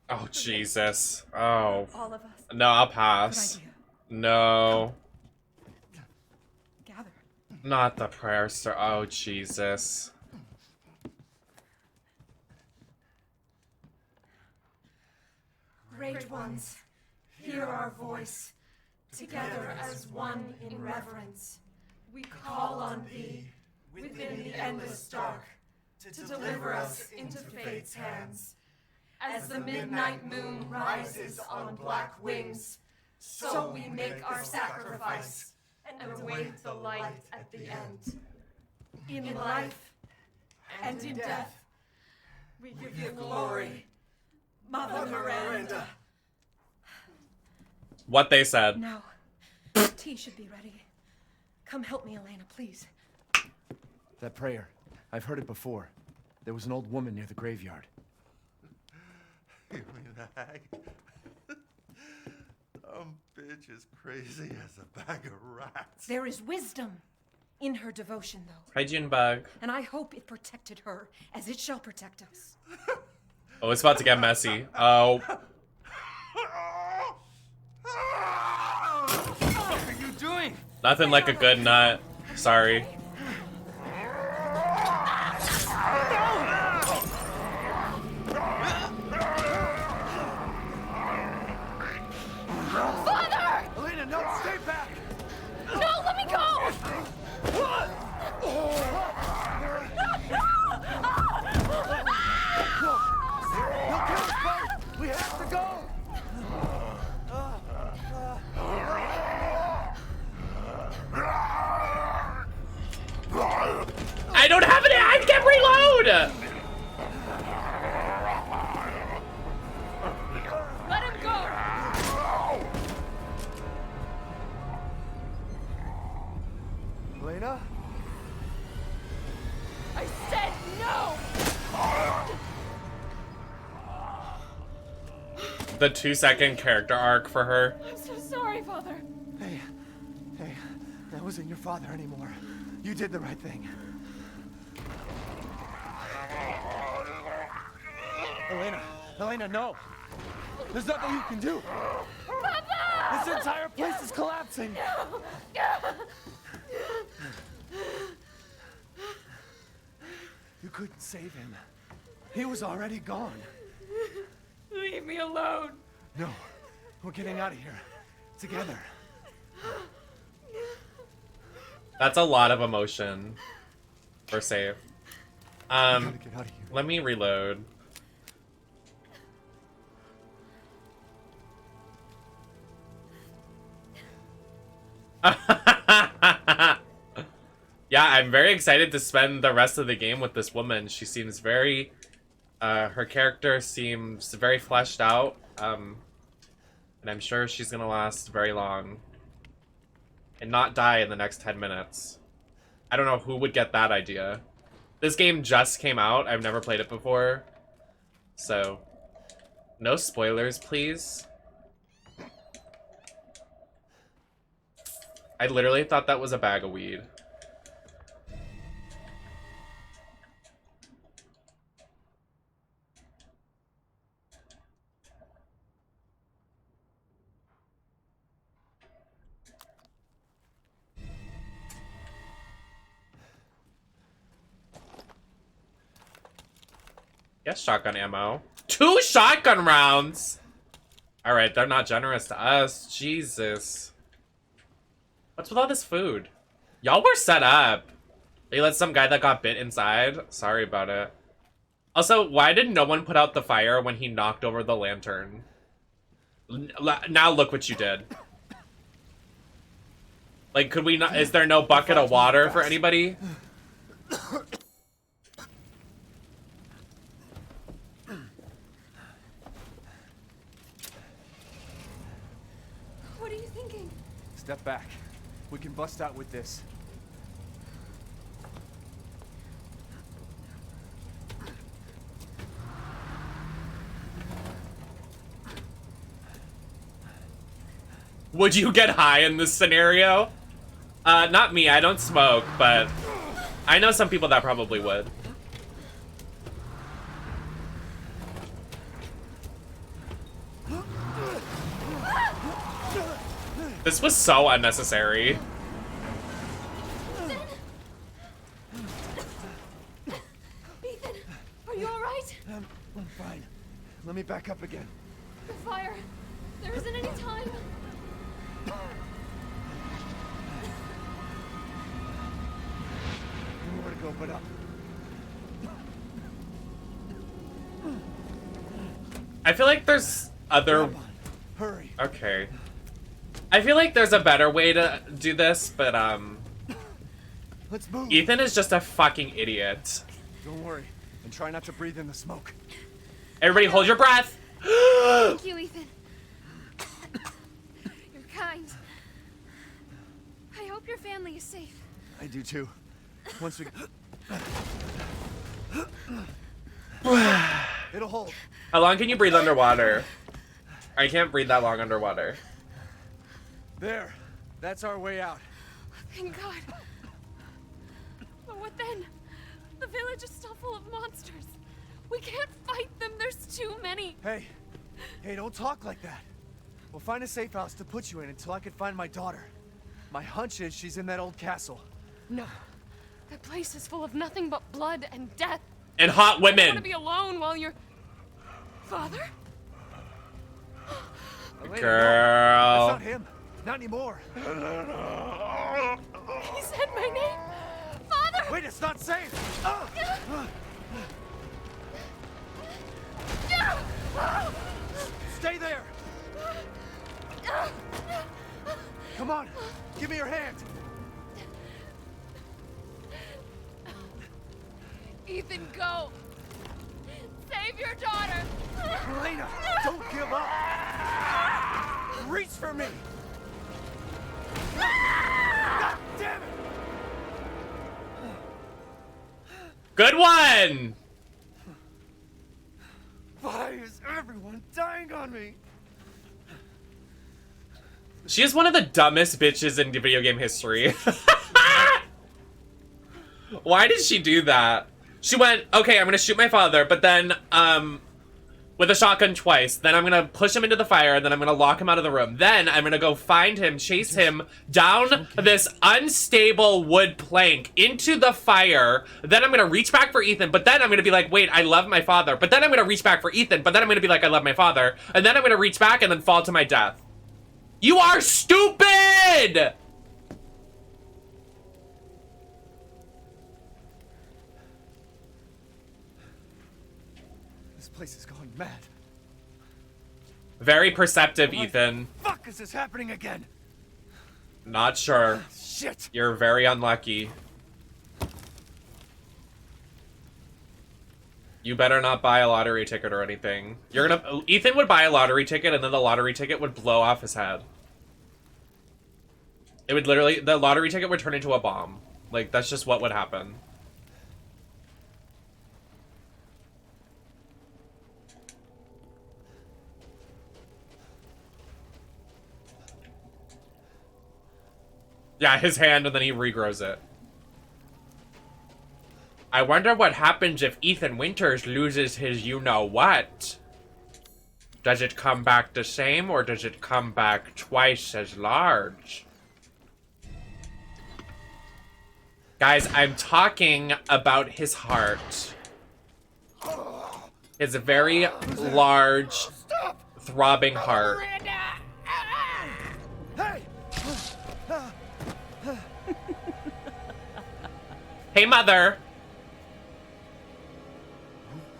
Oh, Jesus. Oh. All of us. No, I'll pass. Good idea. No. Gather. Not the prayer star. Oh, Jesus. Great ones, hear our voice. Together as one in reverence, we call on thee within the endless dark to deliver us into fate's hands. As the midnight moon rises on black wings, so we make our sacrifice and await the light at the end. In life and in death, we give you glory, Mother Miranda. What they said. Now, tea should be ready. Come help me, Elena, please. That prayer. I've heard it before. There was an old woman near the graveyard. Give me the hag. Dumb bitch is crazy as a bag of rats. There is wisdom in her devotion, though. Hi, Junebug. And I hope it protected her as it shall protect us. Oh, it's about to get messy. Oh. What are you doing? Nothing like a good nut. Sorry. Father! Elena, no, stay back! No, let me go! He'll kill us both! We have to go! I don't have it! I can't reload! Let him go! Elena? I said no! The 2-second character arc for her. I'm so sorry, Father. Hey, that wasn't your father anymore. You did the right thing. Elena, no! There's nothing you can do! Papa! This entire place is collapsing! You couldn't save him. He was already gone. Leave me alone. No, we're getting out of here. Together. That's a lot of emotion. For save. Get out of here. Let me reload. Yeah, I'm very excited to spend the rest of the game with this woman. She seems very, her character seems very fleshed out, and I'm sure she's gonna last very long and not die in the next 10 minutes. I don't know who would get that idea. This game just came out. I've never played it before. So, no spoilers, please. I literally thought that was a bag of weed. Yes, shotgun ammo. 2 shotgun rounds! Alright, they're not generous to us. Jesus. What's with all this food? Y'all were set up. They let some guy that got bit inside. Sorry about it. Also, why did no one put out the fire when he knocked over the lantern? Now look what you did. Like, could we not... Is there no bucket of water for anybody? What are you thinking? Step back. We can bust out with this. Would you get high in this scenario? Not me, I don't smoke, but I know some people that probably would. This was so unnecessary. Ethan, are you alright? I'm fine. Let me back up again. The fire. There isn't any time. Nowhere to go but up. I feel like there's other... Hurry. Okay. I feel like there's a better way to do this, but Let's move. Ethan is just a fucking idiot. Don't worry, and try not to breathe in the smoke. Everybody hold your breath. Thank you, Ethan. You're kind. I hope your family is safe. I do too. Once we... It'll hold. How long can you breathe underwater? I can't breathe that long underwater. There. That's our way out. Thank God. But what then? The village is still full of monsters. We can't fight them. There's too many. Hey. Hey, don't talk like that. We'll find a safe house to put you in until I can find my daughter. My hunch is she's in that old castle. No. That place is full of nothing but blood and death. And hot I don't want to women. be alone while you're... Father? Elena, Girl. No, that's not him. Not anymore. He said my name. Father! Wait, it's not safe. Stay there. Come on. Give me your hand. Ethan, go. Save your daughter. Elena, don't give up. Reach for me. God damn it. Good one. Why is everyone dying on me? She is one of the dumbest bitches in video game history. Why did she do that? She went, okay, I'm gonna shoot my father, but then, with a shotgun twice. Then I'm gonna push him into the fire, and then I'm gonna lock him out of the room. Then I'm gonna go find him, chase him down this unstable wood plank into the fire. Then I'm gonna reach back for Ethan, but then I'm gonna be like, wait, I love my father. But then I'm gonna reach back for Ethan, but then I'm gonna be like, I love my father. And then I'm gonna reach back and then fall to my death. You are stupid! This place is going mad. Very perceptive, Ethan. Fuck, is this happening again? Not sure. Shit. You're very unlucky. You better not buy a lottery ticket or anything. You're gonna... Ethan would buy a lottery ticket and then the lottery ticket would blow off his head. It would literally... The lottery ticket would turn into a bomb. Like, that's just what would happen. Yeah, his hand, and then he regrows it. I wonder what happens if Ethan Winters loses his you-know-what. Does it come back the same, or does it come back twice as large? Guys, I'm talking about his heart. His very large, throbbing heart. Hey! Hey, Mother!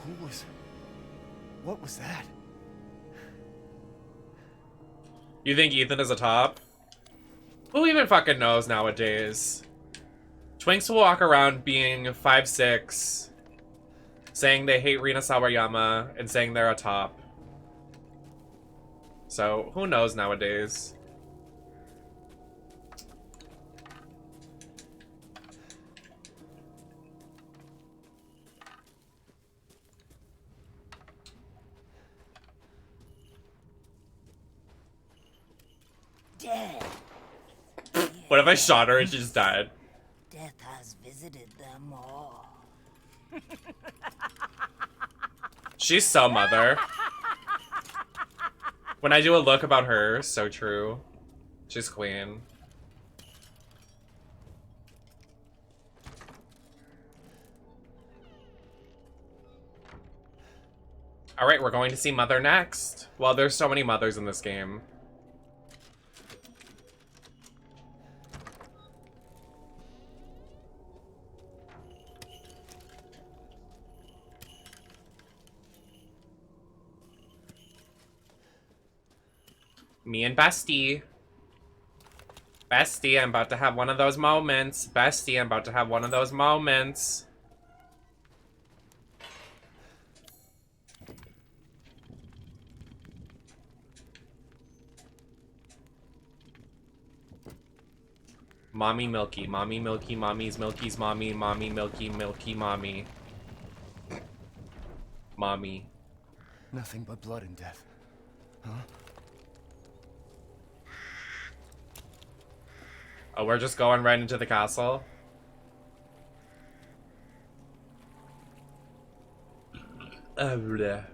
Who was... What was that? You think Ethan is a top? Who even fucking knows nowadays? Twinks will walk around being 5'6", saying they hate Rina Sawayama, and saying they're a top. So, who knows nowadays? Dead. What if I shot her and she just died? Death has visited them all. She's so Mother. When I do a look about her, so true. She's queen. Alright, we're going to see Mother next. Well, there's so many mothers in this game. Me and Bestie. Bestie, I'm about to have one of those moments. Bestie, I'm about to have one of those moments. Mommy Milky, Mommy Milky, Mommy's Milky's Mommy, Mommy Milky, Milky Mommy. Mommy. Nothing but blood and death. Huh? Oh, we're just going right into the castle? Bleh.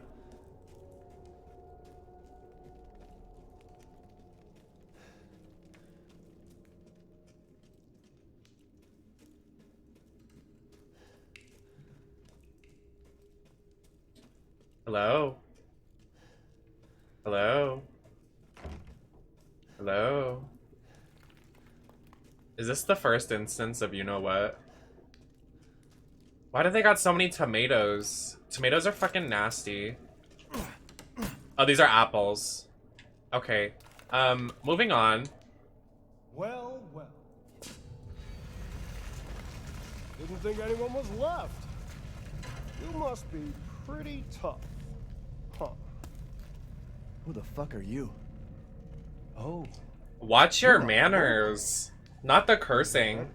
Hello? Hello? Hello? Is this the first instance of you-know-what? Why do they got so many tomatoes? Tomatoes are fucking nasty. Oh, these are apples. Okay. Moving on. Well, well. Didn't think anyone was left. You must be pretty tough. Huh. Who the fuck are you? Oh. Watch your manners. Not the cursing.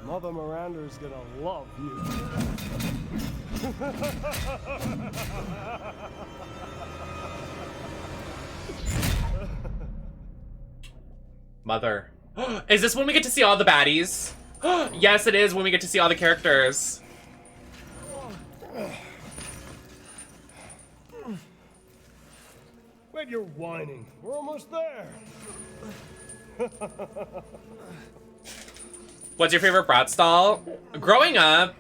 Mother Miranda's gonna love you. Mother. Is this when we get to see all the baddies? Yes, it is when we get to see all the characters. Wait, you're whining. We're almost there. What's your favorite Bratz doll? Growing up,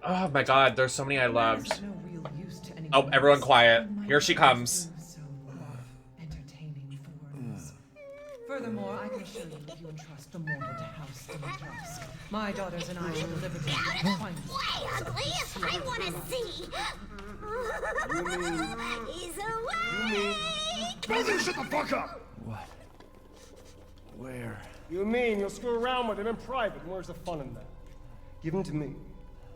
oh my god, there's so many I loved. Oh, everyone quiet. Here she comes. Furthermore, I can assure you if you entrust the mortal to House Dimitrescu, my daughters and I shall deliver to you the finest. Wait, please, I want to see. He's awake. Both of you shut the fuck up! What? Where? You mean you'll screw around with him in private, and where's the fun in that? Give him to me,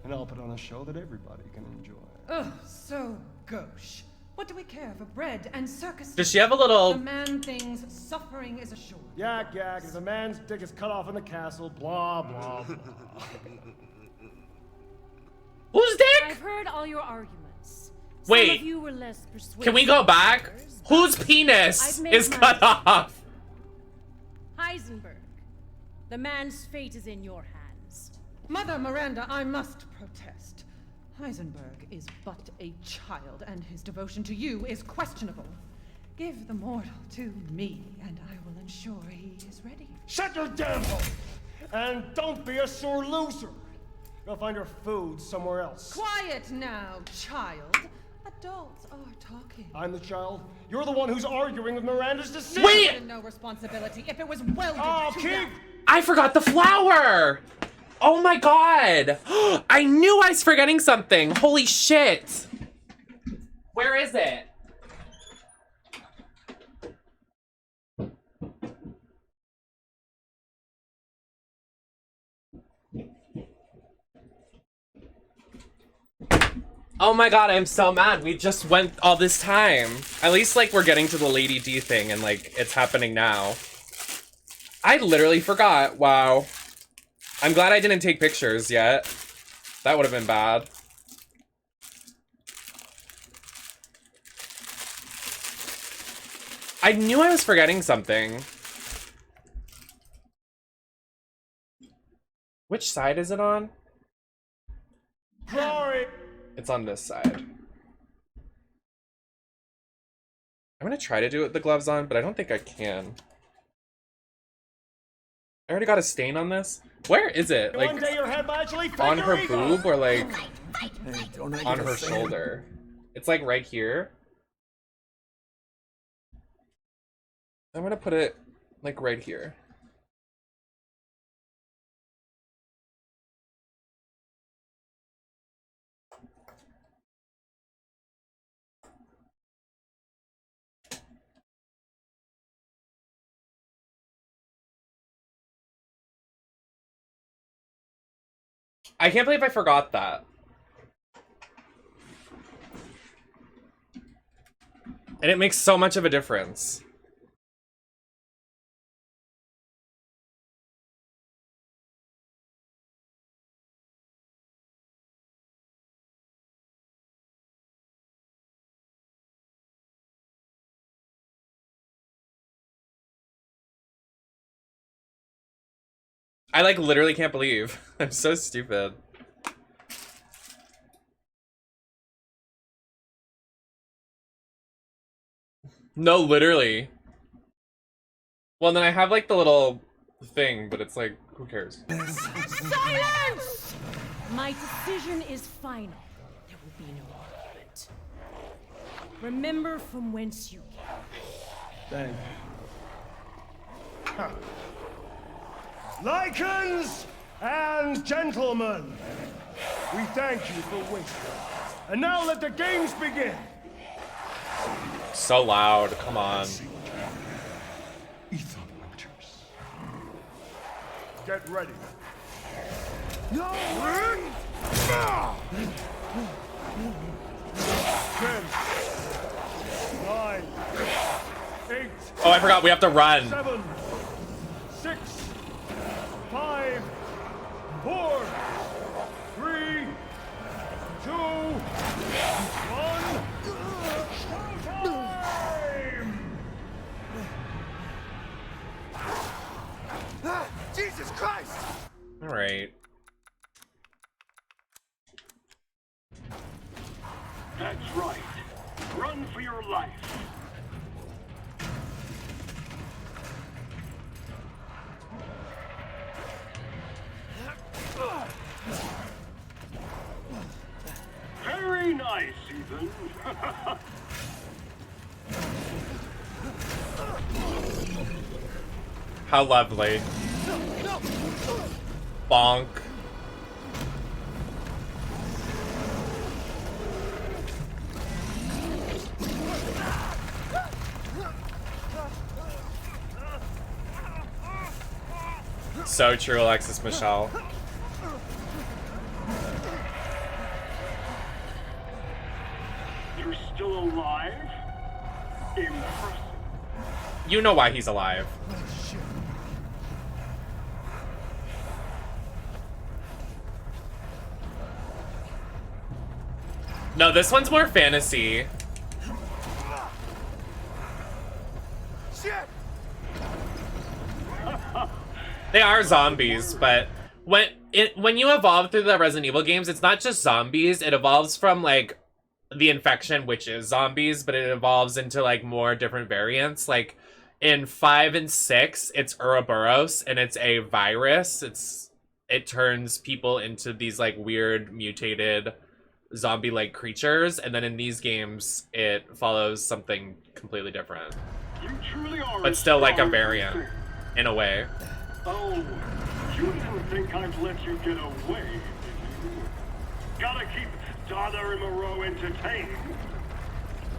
and I'll put on a show that everybody can enjoy. Ugh, so gauche. What do we care for bread and circus? Does she have a little... The man thinks suffering is assured. Yak, yak, as a man's dick is cut off in the castle, blah, blah, blah. Whose dick? heard all your arguments. Wait. Some of you were less persuasive Can we go back? than others, Whose but penis I've made is my cut decision. off? Heisenberg, the man's fate is in your hands. Mother Miranda, I must protest. Heisenberg is but a child, and his devotion to you is questionable. Give the mortal to me, and I will ensure he is ready. Shut your damn hole! And don't be a sore loser. Go find your food somewhere else. Quiet now, child. Adults are talking. I'm the child. You're the one who's arguing with Miranda's decision. Wait! No responsibility if it was welded Oh, to King! them. I forgot the flower! Oh my god! I knew I was forgetting something! Holy shit! Where is it? Oh my god, I'm so mad. We just went all this time. At least, like, we're getting to the Lady D thing and, like, it's happening now. I literally forgot. Wow. I'm glad I didn't take pictures yet. That would have been bad. I knew I was forgetting something. Which side is it on? Sorry. It's on this side. I'm gonna try to do it with the gloves on, but I don't think I can. I already got a stain on this. Where is it? Like, One day your head magically on her boob or like Hey, don't I on get a her fan? shoulder? It's like right here. I'm gonna put it like right here. I can't believe I forgot that. And it makes so much of a difference. I like literally can't believe. I'm so stupid. No, literally. Well, then I have like the little thing, but it's like, who cares? Silence! My decision is final. There will be no argument. Remember from whence you came. Thank you. Lycans and gentlemen, we thank you for waiting. And now let the games begin. So loud, come on. Ethan Winters. Get ready. No! 10, 9, 8. Oh, I forgot we have to run. 7, 6, 5, 4, 3, 2, 1. Jesus Christ! All right. That's right. Run for your life. Very nice, Ethan. How lovely. Bonk. So true, Alexis Michelle. You're still alive? Impressive. You know why he's alive. No, this one's more fantasy. Shit! They are zombies, but when you evolve through the Resident Evil games, it's not just zombies. It evolves from like the infection, which is zombies, but it evolves into like more different variants. Like in 5 and 6, it's Ouroboros, and it's a virus. It turns people into these like weird mutated zombie-like creatures, and then in these games, it follows something completely different. You truly are But still like a variant, in a way. Oh, you didn't think I'd let you get away, did you? Gotta keep Donna and Moreau entertained.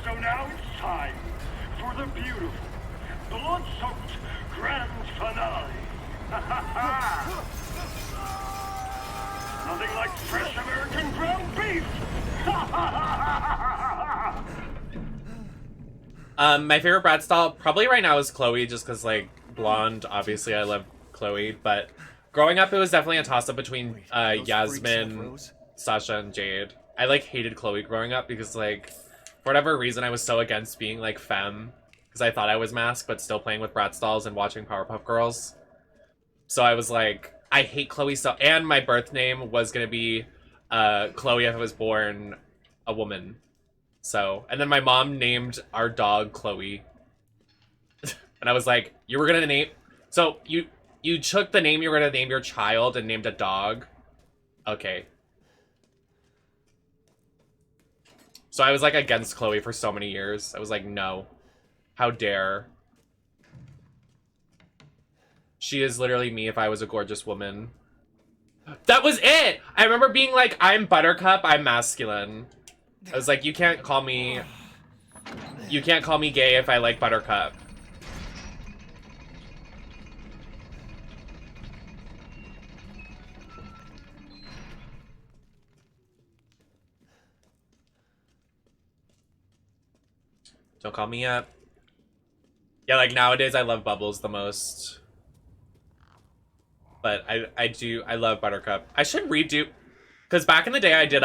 So now it's time for the beautiful, blood-soaked grand finale. Nothing like fresh American ground beef. My favorite Bratz doll probably right now is Chloe, just because like blonde. Obviously, I love Chloe, but growing up, it was definitely a toss-up between Yasmin, Sasha, and Jade. I like hated Chloe growing up because like for whatever reason I was so against being like femme because I thought I was masked, but still playing with Bratz dolls and watching Powerpuff Girls. So I was like, I hate Chloe so. And my birth name was gonna be Chloe if I was born a woman. So, and then my mom named our dog Chloe. And I was like, you were gonna name... So, you took the name you were gonna name your child and named a dog? Okay. So I was like against Chloe for so many years. I was like, no. How dare. She is literally me if I was a gorgeous woman. That was it! I remember being like, I'm Buttercup, I'm masculine. I was like, you can't call me gay if I like Buttercup. Don't call me up. Yeah, like nowadays I love Bubbles the most. But I love Buttercup. I should redo, because back in the day I did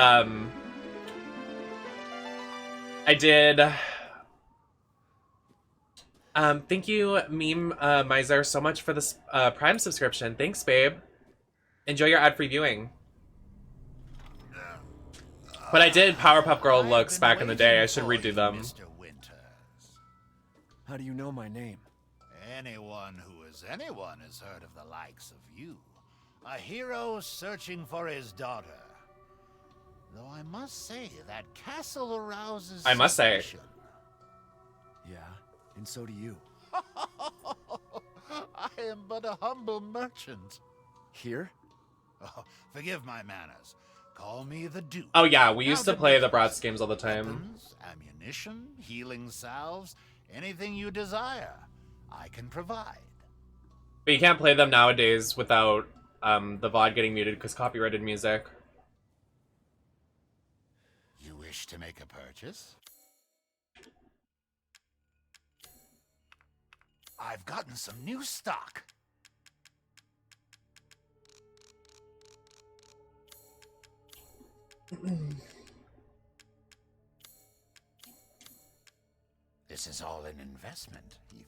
thank you, Meme Miser, so much for this Prime subscription. Thanks, babe. Enjoy your ad-free viewing. But I did Powerpuff Girl looks back in the day. I should redo them. How do you know my name? Anyone who is anyone has heard of the likes of you. A hero searching for his daughter. Though I must say, that castle arouses I must say. suspicion. Yeah, and so do you. I am but a humble merchant. Here? Oh, forgive my manners. Call me the Duke. Oh yeah, we used Now, to play the Dimitrescu, Bratz games all the time. Weapons, ammunition, healing salves, anything you desire, I can provide. But you can't play them nowadays without the VOD getting muted because copyrighted music. You wish to make a purchase? I've gotten some new stock. This is all an investment, even.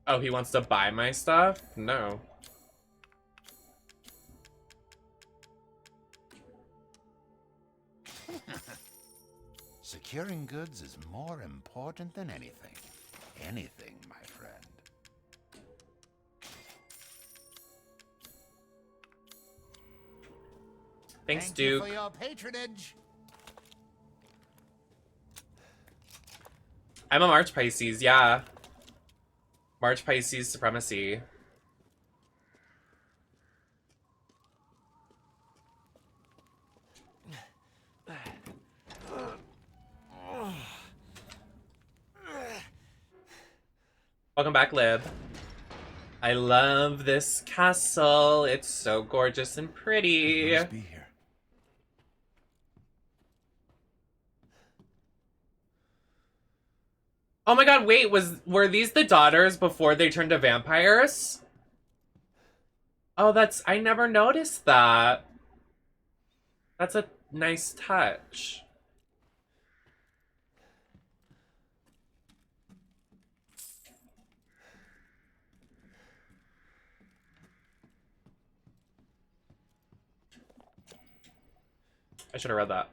Oh, he wants to buy my stuff? No. Securing goods is more important than anything. Anything, my friend. Thanks, Thank you Duke. for your patronage. I'm a March Pisces, yeah. March Pisces supremacy. Welcome back, Lib. I love this castle. It's so gorgeous and pretty. Must be here. Oh my god, wait, were these the daughters before they turned to vampires? Oh, I never noticed that. That's a nice touch. I should have read that.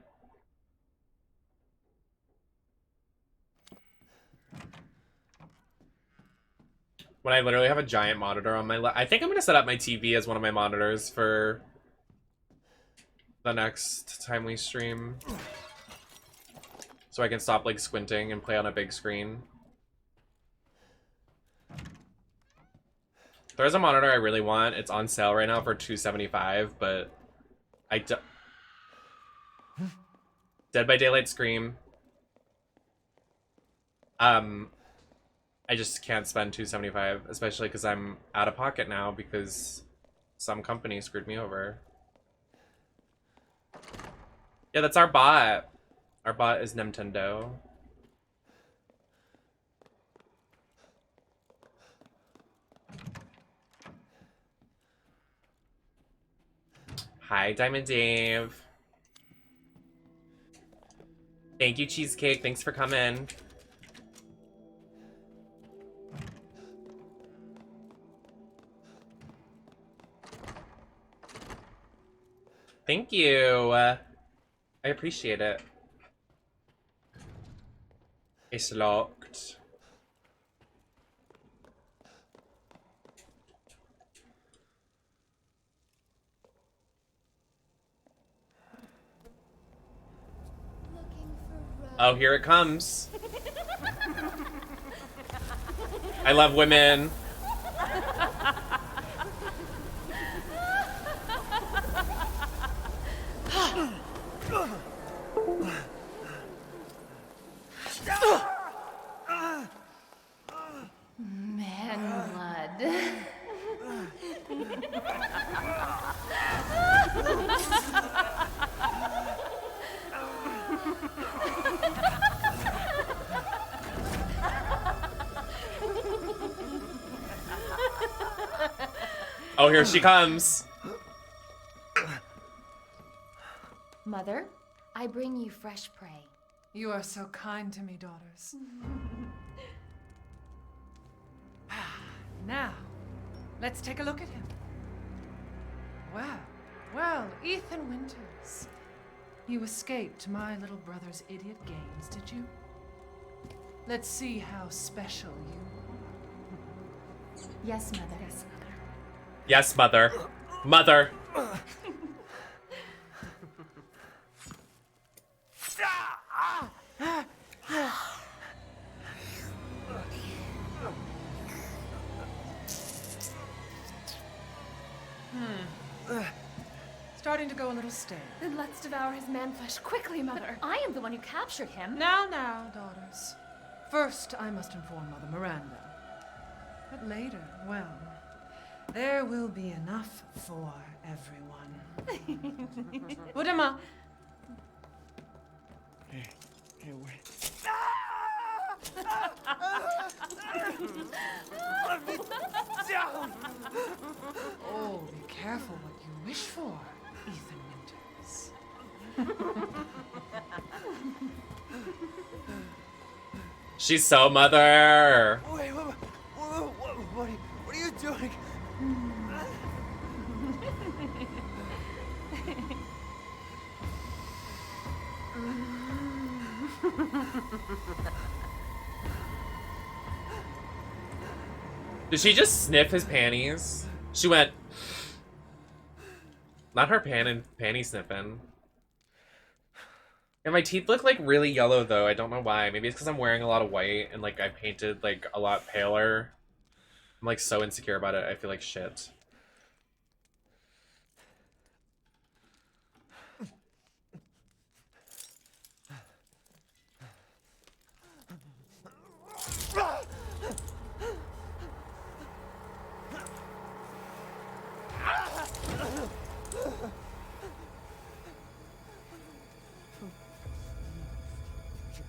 When I literally have a giant monitor on my I think I'm gonna set up my TV as one of my monitors for the next time we stream. So I can stop like squinting and play on a big screen. There's a monitor I really want. It's on sale right now for $275, but Dead by Daylight Scream. I just can't spend $275, especially because I'm out of pocket now because some company screwed me over. Yeah, that's our bot. Our bot is Nintendo. Hi, Diamond Dave. Thank you, Cheesecake. Thanks for coming. Thank you. I appreciate it. It's locked. Oh, here it comes. I love women. Man blood. Oh, here she comes. Mother, I bring you fresh prey. You are so kind to me, daughters. Now, let's take a look at him. Well, Ethan Winters. You escaped my little brother's idiot games, did you? Let's see how special you are. Yes, Mother. Yes, Mother. Mother. Starting to go a little stale. Then let's devour his man flesh quickly, Mother. I am the one who captured him. Now, daughters. First, I must inform Mother Miranda. But later, well, there will be enough for everyone. Put him up. Hey, wait. Let me down! Oh, be careful what you wish for, Ethan Winters. She's so Mother. Wait, what are you doing? Did she just sniff his panties? She went. Not her panty sniffing. And my teeth look like really yellow though. I don't know why. Maybe it's because I'm wearing a lot of white and like I painted like a lot paler. I'm like so insecure about it. I feel like shit.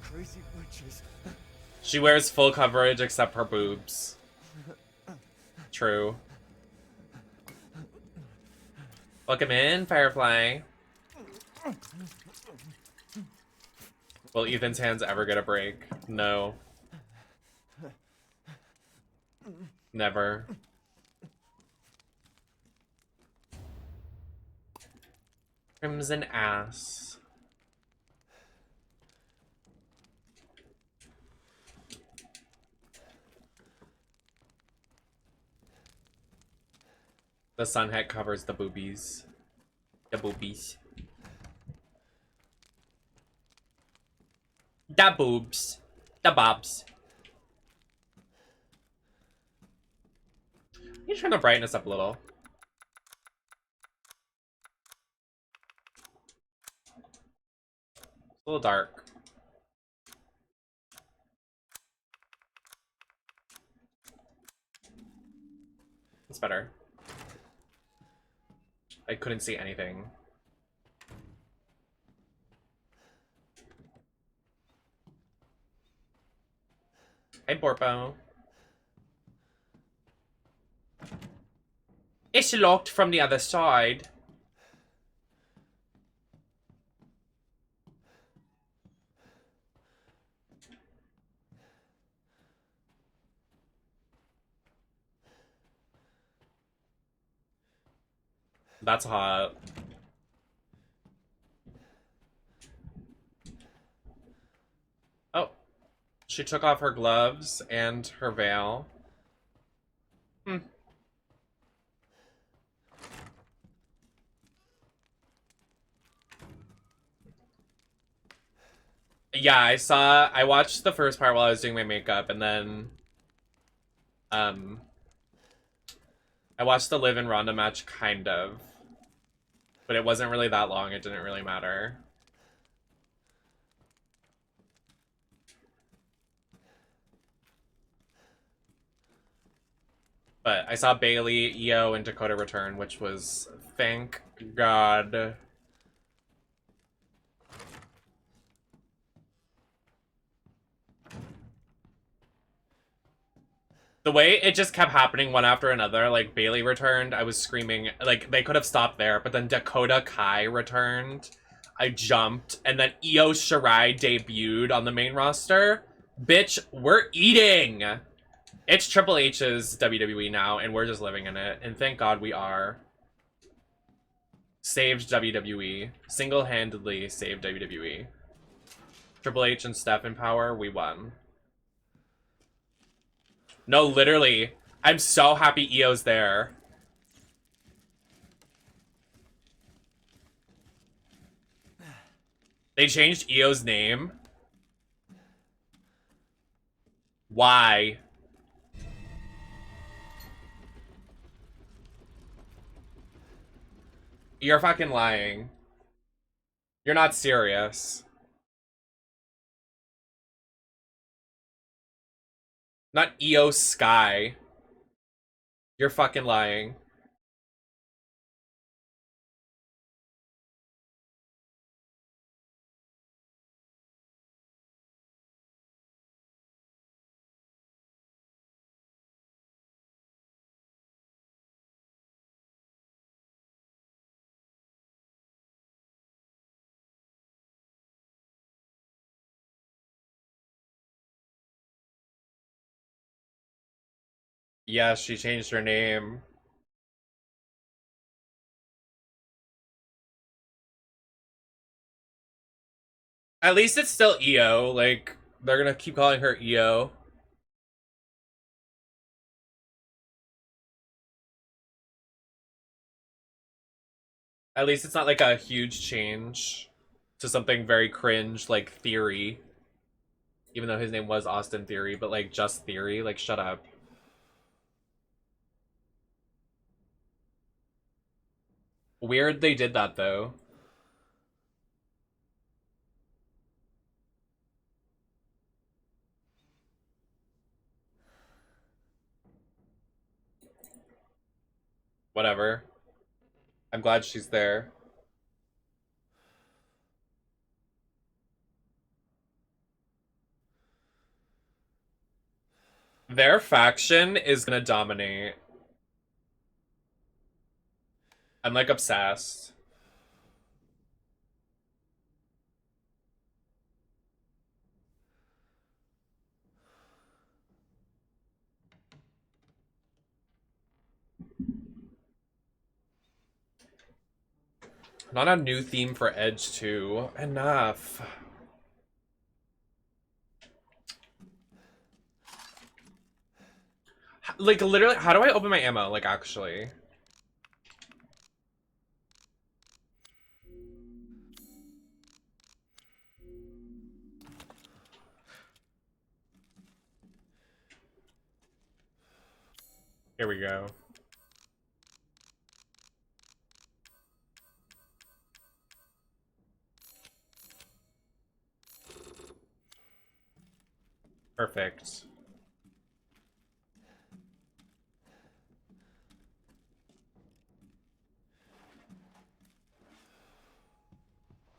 Crazy witches. She wears full coverage except her boobs. True. Welcome in, Firefly. Will Ethan's hands ever get a break? No. Never. Crimson ass. The sun hat covers the boobies. The boobies. The boobs. The bobs. You turn the brightness up a little. It's a little dark. It's better. I couldn't see anything. Hey, Borpo. It's locked from the other side. That's hot. Oh. She took off her gloves and her veil. Hmm. Yeah, I watched the first part while I was doing my makeup, and then, I watched the Liv and Ronda match, kind of. But it wasn't really that long, it didn't really matter. But I saw Bailey, Io, and Dakota return, which was, thank God. The way it just kept happening one after another, like Bailey returned, I was screaming, like they could have stopped there, but then Dakota Kai returned, I jumped, and then Io Shirai debuted on the main roster. Bitch, we're eating! It's Triple H's WWE now, and we're just living in it, and thank God we are. Saved WWE. Single-handedly saved WWE. Triple H and Steph in power, we won. No, literally. I'm so happy Io's there. They changed Io's name. Why? You're fucking lying. You're not serious. Not Io Sky. You're fucking lying. Yeah, she changed her name. At least it's still Io. Like, they're gonna keep calling her Io. At least it's not like a huge change to something very cringe like Theory. Even though his name was Austin Theory, but like just Theory, like shut up. Weird they did that though. Whatever. I'm glad she's there. Their faction is gonna dominate. I'm like obsessed. Not a new theme for Edge 2. Enough. Like, literally, how do I open my ammo? Like, actually. Here we go. Perfect.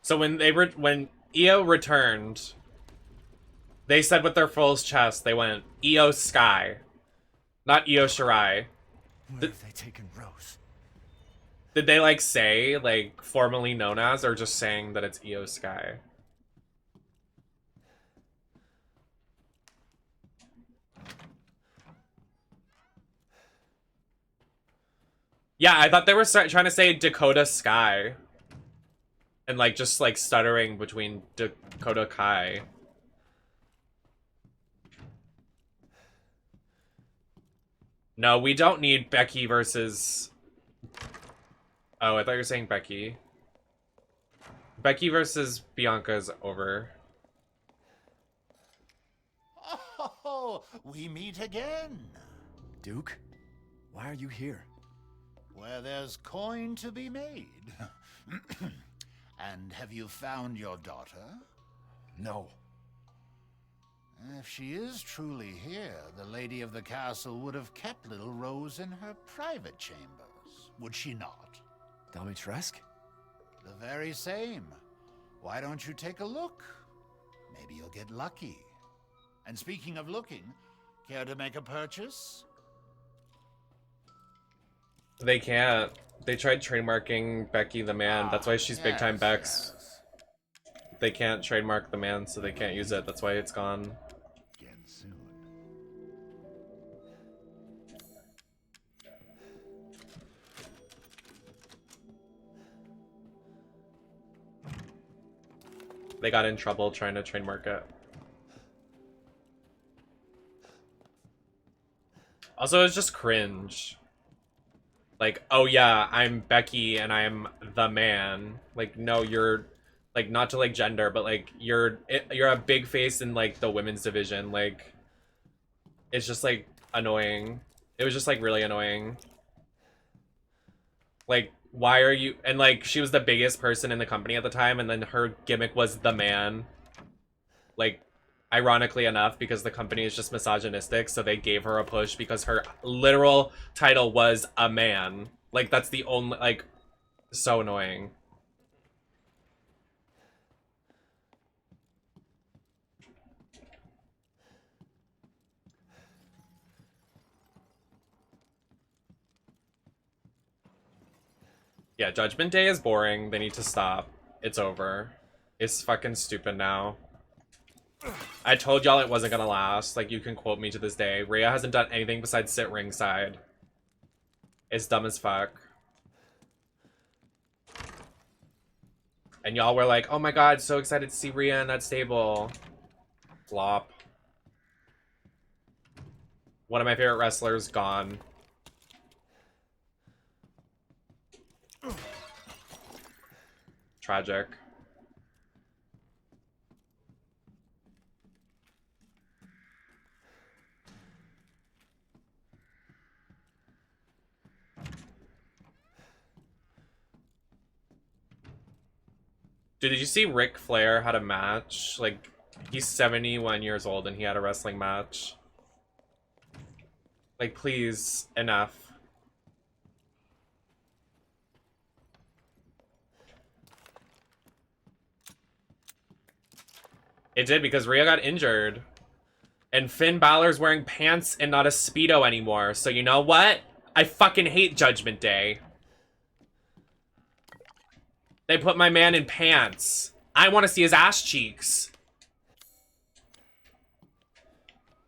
So when when EO returned, they said with their full chest, they went EO Sky, not EO Shirai. Where have they taken Rose? Did they like say like formally known as, or just saying that it's EO Sky? Yeah, I thought they were trying to say Dakota Sky. And like just like stuttering between Dakota Kai. No, we don't need Becky versus... Oh, I thought you were saying Becky. Becky versus Bianca is over. Oh, we meet again. Duke, why are you here? Where there's coin to be made. And have you found your daughter? No. If she is truly here, the lady of the castle would have kept little Rose in her private chambers, would she not? Dimitrescu? The very same. Why don't you take a look? Maybe you'll get lucky. And speaking of looking, care to make a purchase? They can't. They tried trademarking Becky the Man. That's why she's Big Time Bex. Yes. They can't trademark the man, so they can't use it. That's why it's gone. Again soon. They got in trouble trying to trademark it. Also, it's just cringe. Like, oh yeah, I'm Becky and I'm the man. Like, no, you're like, not to like gender, but like you're a big face in like the women's division. Like, it's just like annoying. It was just like really annoying. Like, why are you? And like, she was the biggest person in the company at the time, and then her gimmick was the man. Like, ironically enough, because the company is just misogynistic, so they gave her a push because her literal title was a man. Like, that's the only, like, so annoying. Yeah, Judgment Day is boring. They need to stop. It's over. It's fucking stupid now. I told y'all it wasn't gonna last. Like, you can quote me to this day. Rhea hasn't done anything besides sit ringside. It's dumb as fuck. And y'all were like, oh my god, so excited to see Rhea in that stable. Flop. One of my favorite wrestlers gone. Tragic. Dude, did you see Ric Flair had a match? Like, he's 71 years old and he had a wrestling match. Like, please, enough. It did, because Rhea got injured. And Finn Balor's wearing pants and not a Speedo anymore. So you know what? I fucking hate Judgment Day. They put my man in pants. I want to see his ass cheeks.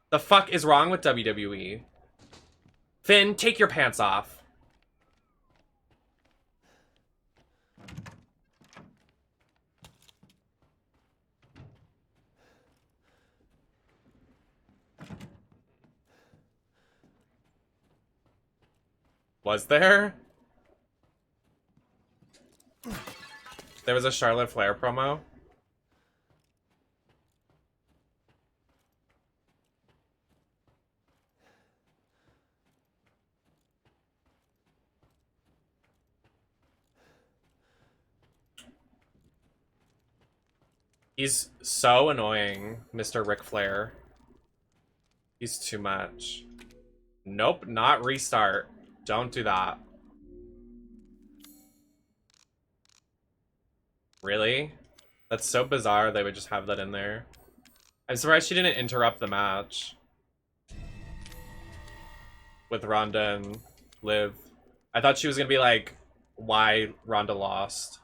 The fuck is wrong with WWE? Finn, take your pants off. Was there? There was a Charlotte Flair promo? He's so annoying, Mr. Ric Flair. He's too much. Nope, not restart. Don't do that. Really? That's so bizarre they would just have that in there. I'm surprised she didn't interrupt the match with Ronda and Liv. I thought she was gonna be like, why Ronda lost.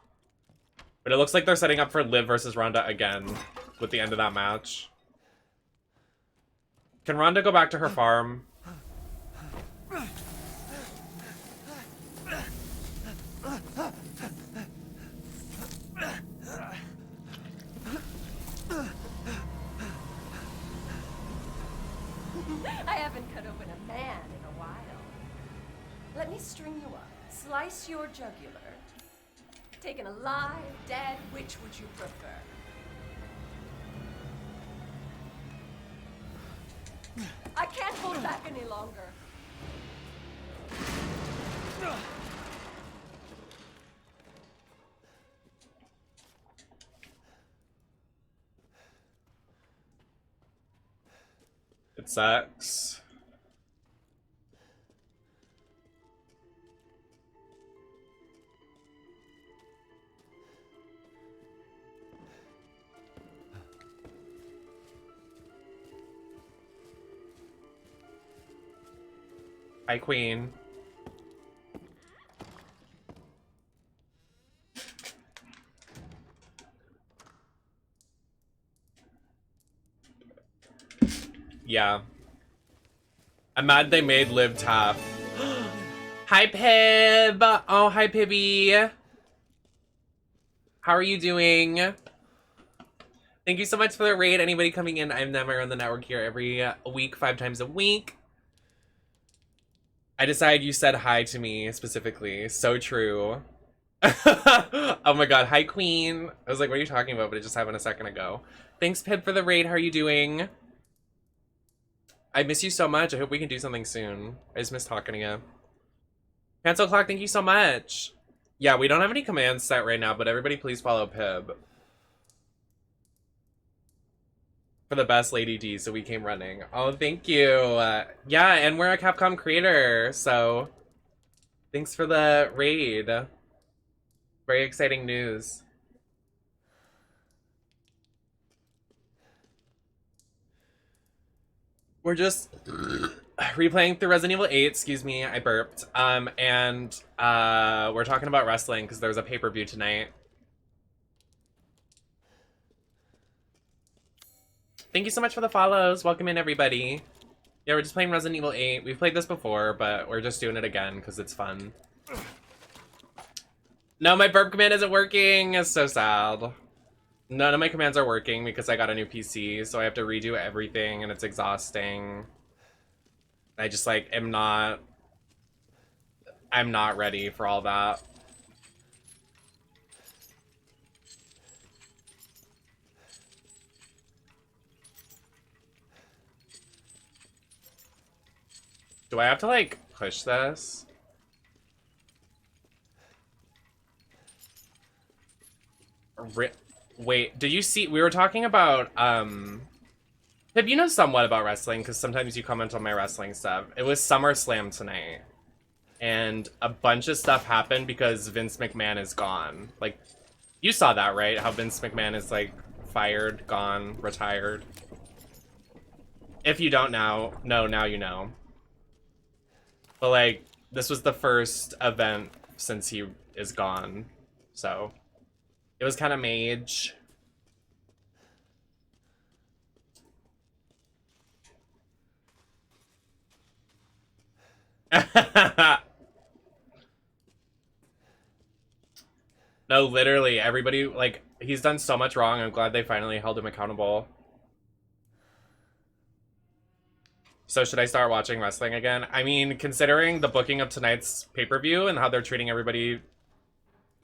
But it looks like they're setting up for Liv versus Ronda again with the end of that match. Can Ronda go back to her farm? I haven't cut open a man in a while. Let me string you up, slice your jugular. Taken alive, dead, which would you prefer? I can't hold back any longer. It sucks. Hi, Queen. Yeah. I'm mad they made Liv tap. Hi, Pib! Oh, hi, Pibby! How are you doing? Thank you so much for the raid. Anybody coming in, I'm Nemer on the network here every week, 5 times a week. I decided you said hi to me specifically. So true. Oh my god, hi, Queen! I was like, what are you talking about? But it just happened a second ago. Thanks, Pib, for the raid. How are you doing? I miss you so much. I hope we can do something soon. I just miss talking to you. Cancel Clock, thank you so much. Yeah, we don't have any commands set right now, but everybody please follow Pib. For the best Lady D, so we came running. Oh, thank you. Yeah, and we're a Capcom creator, so thanks for the raid. Very exciting news. We're just replaying through Resident Evil 8, excuse me, I burped. And we're talking about wrestling because there's a pay-per-view tonight. Thank you so much for the follows. Welcome in, everybody. Yeah, we're just playing Resident Evil 8. We've played this before, but we're just doing it again because it's fun. No, my burp command isn't working. It's so sad. None of my commands are working because I got a new PC, so I have to redo everything, and it's exhausting. I just, like, I'm not ready for all that. Do I have to, like, push this? Wait, did you see, we were talking about, Pip, you know somewhat about wrestling, because sometimes you comment on my wrestling stuff. It was SummerSlam tonight, and a bunch of stuff happened because Vince McMahon is gone. Like, you saw that, right? How Vince McMahon is, like, fired, gone, retired. If you don't know, now you know. But, like, this was the first event since he is gone, so It was kind of mage. No, literally, everybody, like, he's done so much wrong. I'm glad they finally held him accountable. So should I start watching wrestling again? I mean, considering the booking of tonight's pay-per-view and how they're treating everybody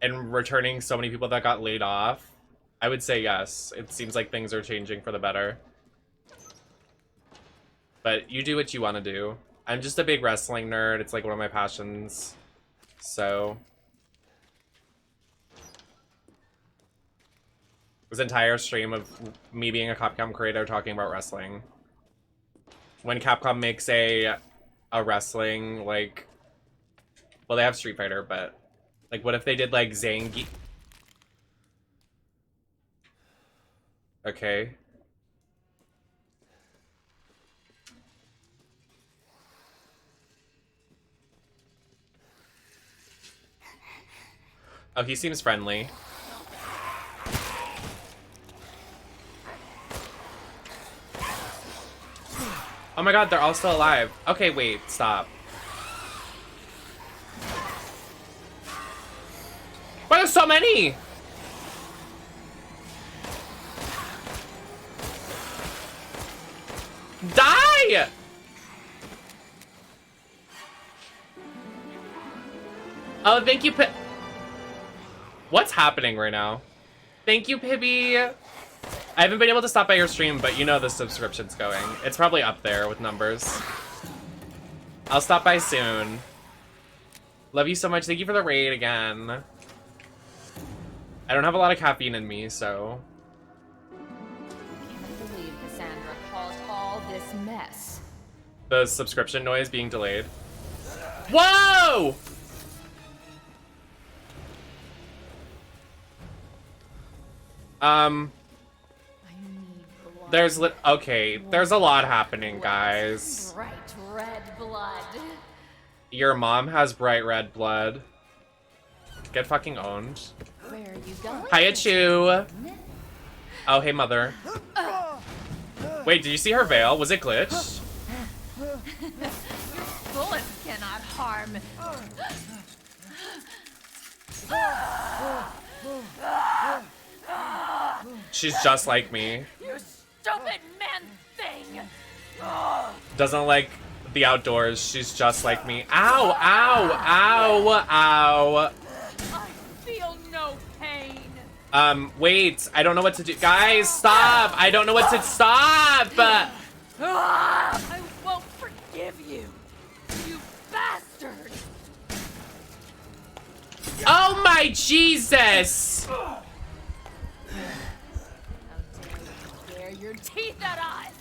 and returning so many people that got laid off, I would say yes. It seems like things are changing for the better. But you do what you want to do. I'm just a big wrestling nerd. It's like one of my passions. So this entire stream of me being a Capcom creator talking about wrestling. When Capcom makes a wrestling, like, well, they have Street Fighter, but like, what if they did like Zangief? Okay. Oh, he seems friendly. Oh my god, they're all still alive. Okay, wait, stop. Why there's so many? Die! Oh, thank you, What's happening right now? Thank you, Pibby. I haven't been able to stop by your stream, but you know the subscription's going. It's probably up there with numbers. I'll stop by soon. Love you so much. Thank you for the raid again. I don't have a lot of caffeine in me, so... Can't believe Cassandra caused all this mess. The subscription noise being delayed. Whoa! There's okay, there's a lot happening, guys. Bright red blood. Your mom has bright red blood. Get fucking owned. Where are you going? Hiya, Chew. Oh, hey, mother. Wait, did you see her veil? Was it glitched? Your bullets cannot harm. She's just like me. You stupid man thing! Doesn't like the outdoors. She's just like me. Ow, ow, ow, ow. I feel no pain. Wait. I don't know what to do. Guys, stop. I don't know what to stop. I won't forgive you, you bastard. Oh my Jesus. How dare you glare your teeth at us?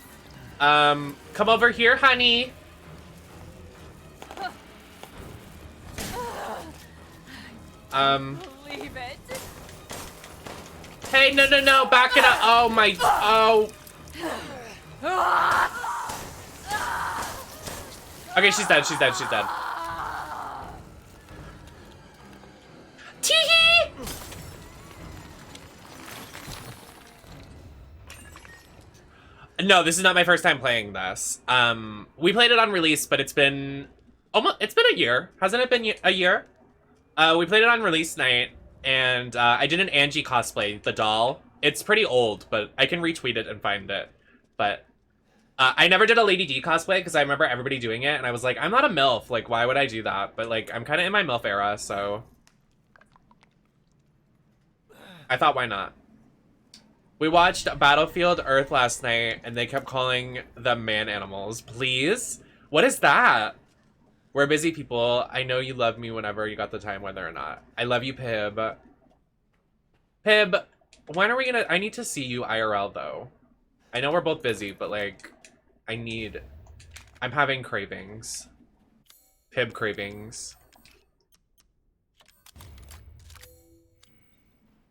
Come over here, honey. Believe it. Hey, no, no, no, back it up. Oh my, oh. Okay, she's dead, she's dead, she's dead. Tee-hee! No, this is not my first time playing this. We played it on release, but it's been a year. Hasn't it been a year? We played it on release night, and I did an Angie cosplay, the doll. It's pretty old, but I can retweet it and find it. But I never did a Lady D cosplay because I remember everybody doing it, and I was like, I'm not a MILF. Like, why would I do that? But like, I'm kind of in my MILF era, so I thought, why not? We watched Battlefield Earth last night, and they kept calling them man animals. Please? What is that? We're busy people. I know you love me whenever you got the time, whether or not. I love you, Pib. Pib, when are we gonna... I need to see you IRL, though. I know we're both busy, but, like, I'm having cravings. Pib cravings.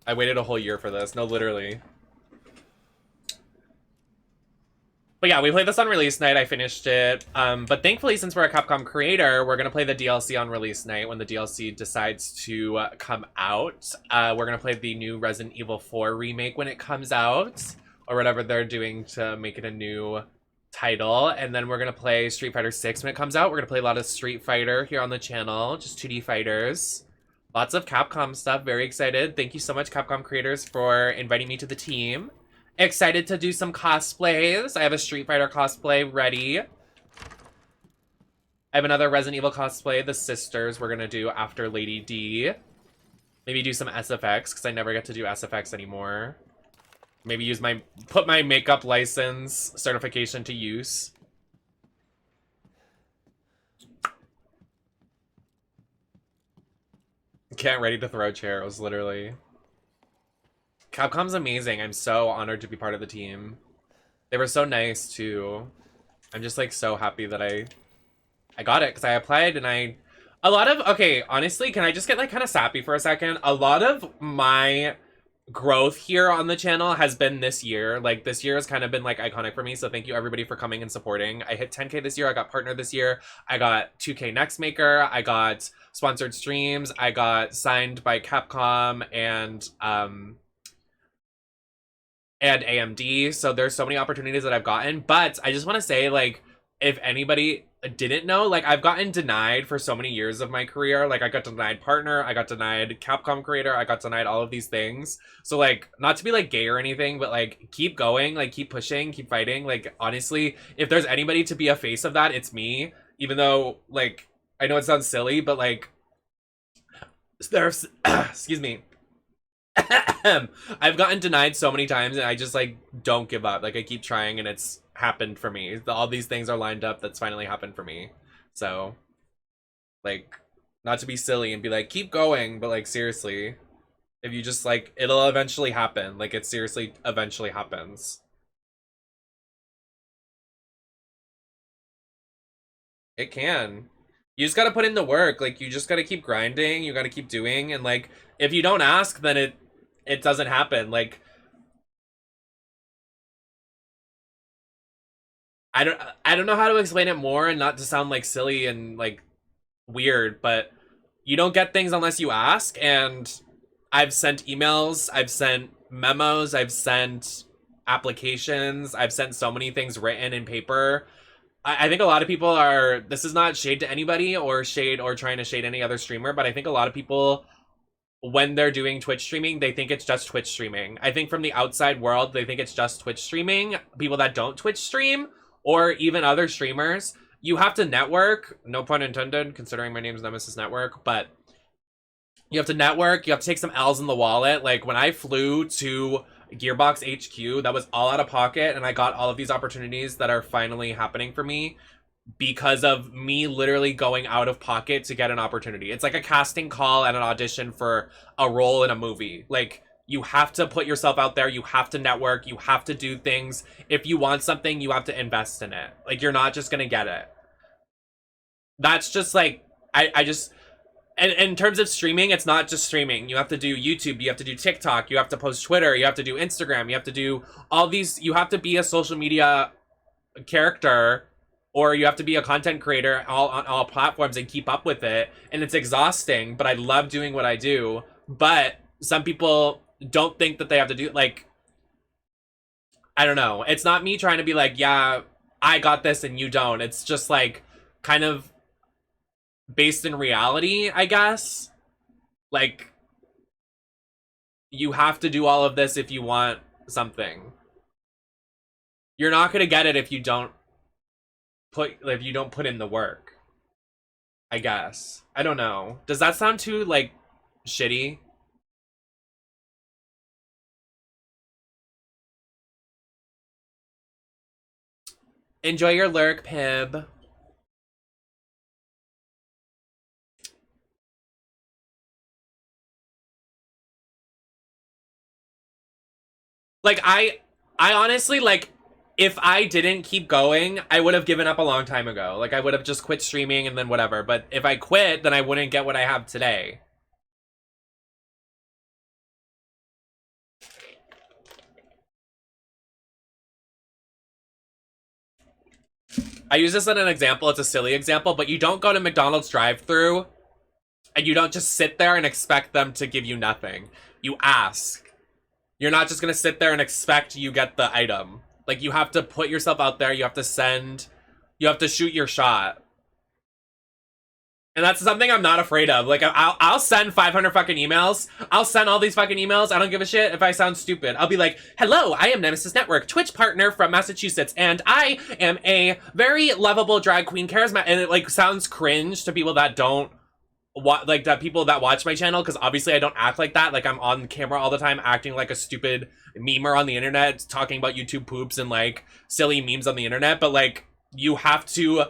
I waited a whole year for this. No, literally. But yeah, we played this on release night. I finished it. But thankfully, since we're a Capcom creator, we're going to play the DLC on release night when the DLC decides to come out. We're going to play the new Resident Evil 4 remake when it comes out, or whatever they're doing to make it a new title. And then we're going to play Street Fighter 6 when it comes out. We're going to play a lot of Street Fighter here on the channel, just 2D fighters. Lots of Capcom stuff. Very excited. Thank you so much, Capcom creators, for inviting me to the team. Excited to do some cosplays. I have a Street Fighter cosplay ready. I have another Resident Evil cosplay, the sisters, we're gonna do after Lady D. Maybe do some SFX, because I never get to do SFX anymore. Maybe use put my makeup license certification to use. Can't ready to throw chairs, literally. Capcom's amazing. I'm so honored to be part of the team. They were so nice too. I'm just like so happy that I got it because I applied and okay, honestly, can I just get like kind of sappy for a second? A lot of my growth here on the channel has been this year. Like this year has kind of been like iconic for me. So thank you everybody for coming and supporting. I hit 10K this year. I got partner this year. I got 2K Next Maker. I got sponsored streams. I got signed by Capcom and AMD. So there's so many opportunities that I've gotten, but I just want to say, like, if anybody didn't know, like, I've gotten denied for so many years of my career. Like, I got denied partner, I got denied Capcom creator, I got denied all of these things. So, like, not to be like gay or anything, but like, keep going, like, keep pushing, keep fighting. Like, honestly, if there's anybody to be a face of that, it's me. Even though, like, I know it sounds silly, but like, there's excuse me, I've gotten denied so many times and I just like don't give up. Like I keep trying and it's happened for me. All these things are lined up that's finally happened for me. So like, not to be silly and be like keep going, but like seriously, if you just like, it'll eventually happen. Like it seriously eventually happens. It can. You just gotta put in the work. Like you just gotta keep grinding, you gotta keep doing, and like if you don't ask, then it doesn't happen. Like I don't know how to explain it more and not to sound like silly and like weird, but you don't get things unless you ask. And I've sent emails, I've sent memos, I've sent applications, I've sent so many things written in paper. I think a lot of people are, this is not shade to anybody or shade or trying to shade any other streamer, but I think a lot of people, when they're doing Twitch streaming, they think it's just Twitch streaming. I think from the outside world, they think it's just Twitch streaming. People that don't Twitch stream, or even other streamers, you have to network. No pun intended, considering my name's Nemesis Network, but you have to network. You have to take some L's in the wallet. Like when I flew to Gearbox HQ, that was all out of pocket, and I got all of these opportunities that are finally happening for me because of me literally going out of pocket to get an opportunity. It's like a casting call and an audition for a role in a movie. Like you have to put yourself out there, you have to network, you have to do things. If you want something, you have to invest in it. Like you're not just gonna get it. That's just like, I just, and in terms of streaming, it's not just streaming. You have to do YouTube, you have to do TikTok, you have to post Twitter, you have to do Instagram, you have to do all these, you have to be a social media character, or you have to be a content creator on all platforms and keep up with it. And it's exhausting, but I love doing what I do. But some people don't think that they have to do, like, I don't know. It's not me trying to be like, yeah, I got this and you don't. It's just like kind of based in reality, I guess. Like, you have to do all of this if you want something. You're not gonna get it if you don't put in the work, I guess. I don't know. Does that sound too like shitty? Enjoy your lurk, Pib. Like, I honestly, like, if I didn't keep going, I would have given up a long time ago. Like, I would have just quit streaming and then whatever. But if I quit, then I wouldn't get what I have today. I use this as an example. It's a silly example, but you don't go to McDonald's drive-thru and you don't just sit there and expect them to give you nothing. You ask. You're not just gonna sit there and expect you get the item. Like, you have to put yourself out there. You have to send. You have to shoot your shot. And that's something I'm not afraid of. Like, I'll send 500 fucking emails. I'll send all these fucking emails. I don't give a shit if I sound stupid. I'll be like, hello, I am Nemesis Network, Twitch partner from Massachusetts, and I am a very lovable drag queen charisma. And it, like, sounds cringe to people that don't like that people that watch my channel, because obviously I don't act like that. Like, I'm on camera all the time acting like a stupid memer on the internet, talking about YouTube poops and, like, silly memes on the internet. But, like, you have to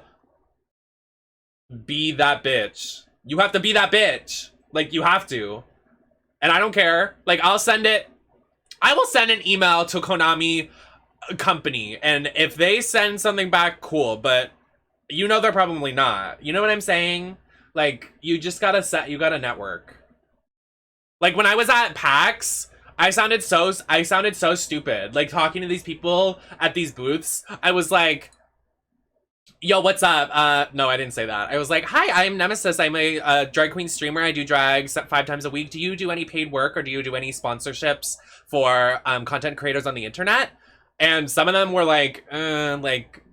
be that bitch. You have to be that bitch. Like, you have to. And I don't care. Like, I'll send it. I will send an email to Konami company, and if they send something back, cool. But you know they're probably not. You know what I'm saying? Like, you just gotta you gotta network. Like, when I was at PAX, I sounded so stupid. Like, talking to these people at these booths, I was like, yo, what's up? No, I didn't say that. I was like, hi, I'm Nemesis. I'm a drag queen streamer. I do drag 5 times a week. Do you do any paid work, or do you do any sponsorships for content creators on the internet? And some of them were like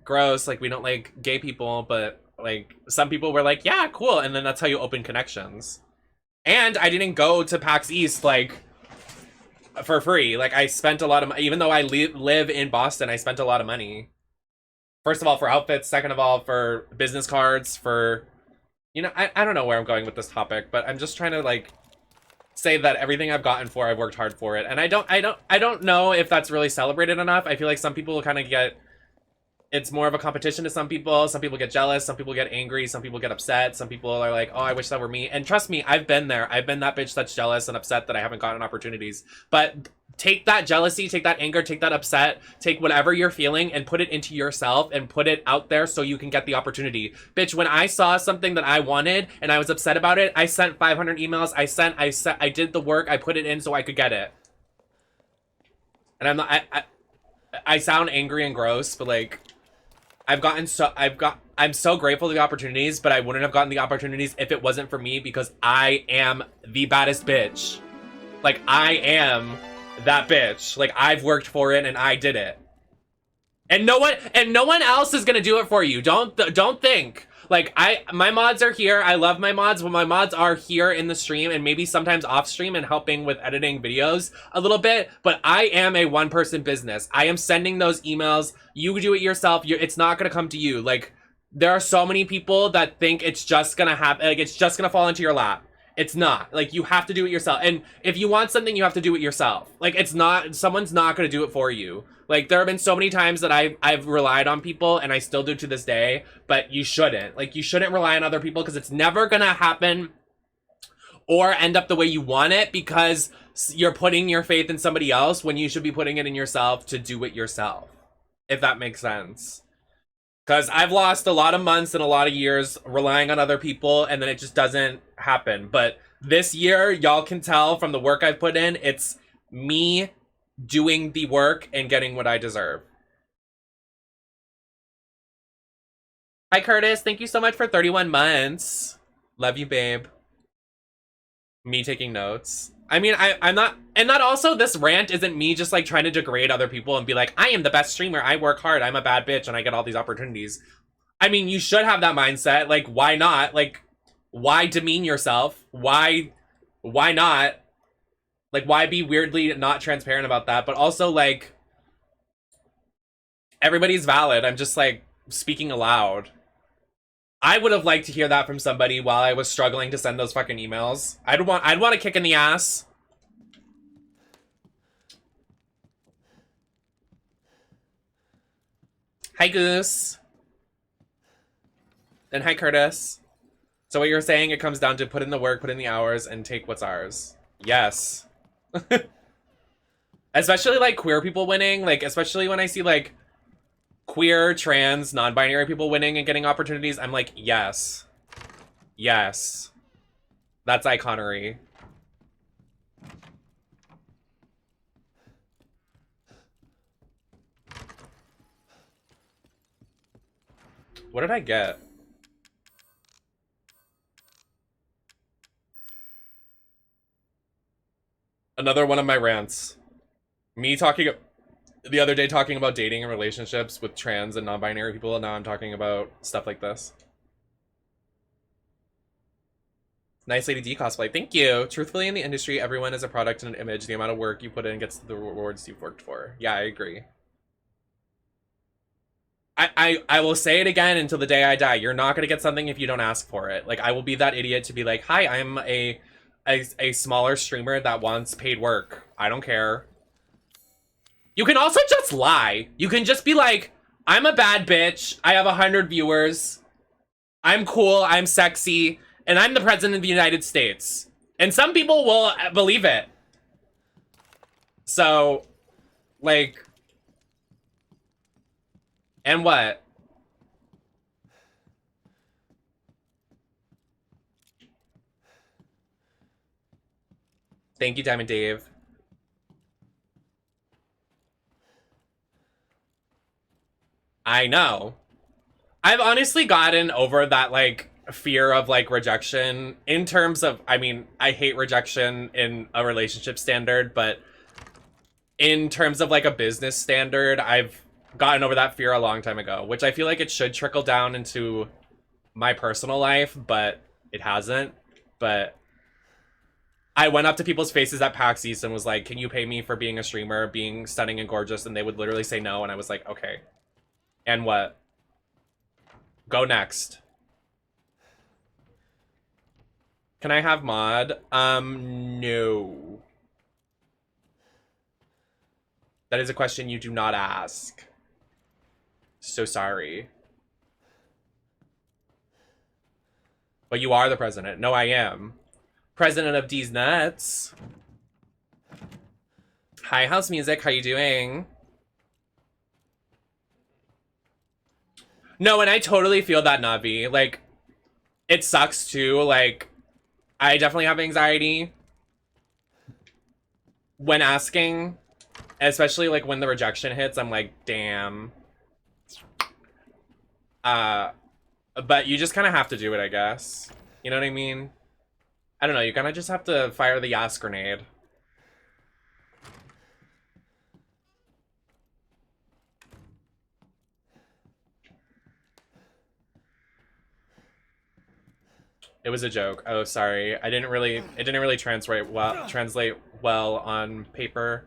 gross. Like, we don't like gay people. But, like, some people were like, yeah, cool. And then that's how you open connections. And I didn't go to PAX East, like, for free. Like, I spent a lot of money. Even though I live in Boston, I spent a lot of money. First of all, for outfits. Second of all, for business cards. For, you know, I don't know where I'm going with this topic, but I'm just trying to, like, say that everything I've gotten for, I've worked hard for it. And I don't know if that's really celebrated enough. I feel like some people kind of get, it's more of a competition to some people. Some people get jealous. Some people get angry. Some people get upset. Some people are like, oh, I wish that were me. And trust me, I've been there. I've been that bitch that's jealous and upset that I haven't gotten opportunities. But take that jealousy, take that anger, take that upset, take whatever you're feeling and put it into yourself and put it out there so you can get the opportunity. Bitch, when I saw something that I wanted and I was upset about it, I sent 500 emails. I did the work. I put it in so I could get it. And I'm not, I sound angry and gross, but, like, I'm so grateful to the opportunities, but I wouldn't have gotten the opportunities if it wasn't for me, because I am the baddest bitch. Like, I am that bitch. Like, I've worked for it and I did it. And no one else is gonna do it for you. Don't think. Like, my mods are here. I love my mods, but my mods are here in the stream and maybe sometimes off stream and helping with editing videos a little bit. But I am a one-person business. I am sending those emails. You do it yourself. It's not gonna come to you. Like, there are so many people that think it's just gonna happen. Like, it's just gonna fall into your lap. It's not. Like, you have to do it yourself. And if you want something, you have to do it yourself. Like, it's not, someone's not gonna do it for you. Like, there have been so many times that I've relied on people, and I still do to this day, but you shouldn't. Like, you shouldn't rely on other people, because it's never gonna happen or end up the way you want it, because you're putting your faith in somebody else when you should be putting it in yourself to do it yourself. If that makes sense. Because I've lost a lot of months and a lot of years relying on other people, and then it just doesn't happen. But this year, y'all can tell from the work I've put in, it's me doing the work and getting what I deserve. Hi, Curtis. Thank you so much for 31 months. Love you, babe. Me taking notes. I mean, I'm not, and that also, this rant isn't me just, like, trying to degrade other people and be like, I am the best streamer, I work hard, I'm a bad bitch, and I get all these opportunities. I mean, you should have that mindset. Like, why not? Like, why demean yourself? Why not? Like, why be weirdly not transparent about that? But also, like, everybody's valid. I'm just, like, speaking aloud. I would have liked to hear that from somebody while I was struggling to send those fucking emails. I'd want a kick in the ass. Hi, Goose. And hi, Curtis. So what you're saying, it comes down to put in the work, put in the hours, and take what's ours. Yes. Especially, like, queer people winning. Like, especially when I see, like, queer, trans, non-binary people winning and getting opportunities, I'm like, yes. Yes. That's iconery. What did I get? Another one of my rants. Me talking the other day talking about dating and relationships with trans and non-binary people, and now I'm talking about stuff like this. Nice Lady D cosplay. Thank you. Truthfully, in the industry, everyone is a product and an image. The amount of work you put in gets the rewards you've worked for. Yeah, I agree. I will say it again until the day I die. You're not gonna get something if you don't ask for it. Like, I will be that idiot to be like, hi, I'm a smaller streamer that wants paid work. I don't care. You can also just lie. You can just be like, I'm a bad bitch. I have 100 viewers. I'm cool. I'm sexy. And I'm the president of the United States. And some people will believe it. So, like... And what? Thank you, Diamond Dave. I know. I've honestly gotten over that, like, fear of, like, rejection in terms of, I mean, I hate rejection in a relationship standard, but in terms of, like, a business standard, I've gotten over that fear a long time ago, which I feel like it should trickle down into my personal life, but it hasn't. But I went up to people's faces at PAX East and was like, can you pay me for being a streamer, being stunning and gorgeous? And they would literally say no, and I was like, okay. And what? Go next. Can I have mod? No. That is a question you do not ask. So sorry. But you are the president. No, I am. President of D's Nuts. Hi, House Music. How you doing? No, and I totally feel that, Navi. Like, it sucks too. Like, I definitely have anxiety when asking, especially like when the rejection hits. I'm like, damn. But you just kind of have to do it, I guess. You know what I mean? I don't know, you kind of just have to fire the Yas grenade. It was a joke. Oh, sorry. It didn't really translate well on paper.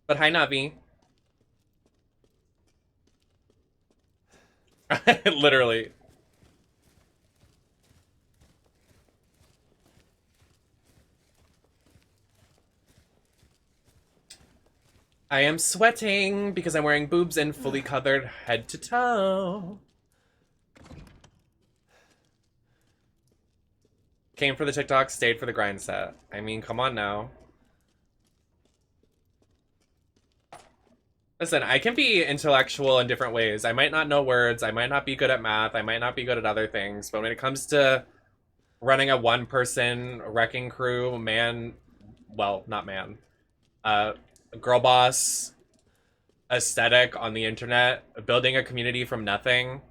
But hi, Navi. Literally. I am sweating because I'm wearing boobs and fully covered head to toe. Came for the TikTok, stayed for the grind set. I mean, come on now. Listen, I can be intellectual in different ways. I might not know words, I might not be good at math, I might not be good at other things, but when it comes to running a one-person wrecking crew, girl boss aesthetic on the internet, building a community from nothing,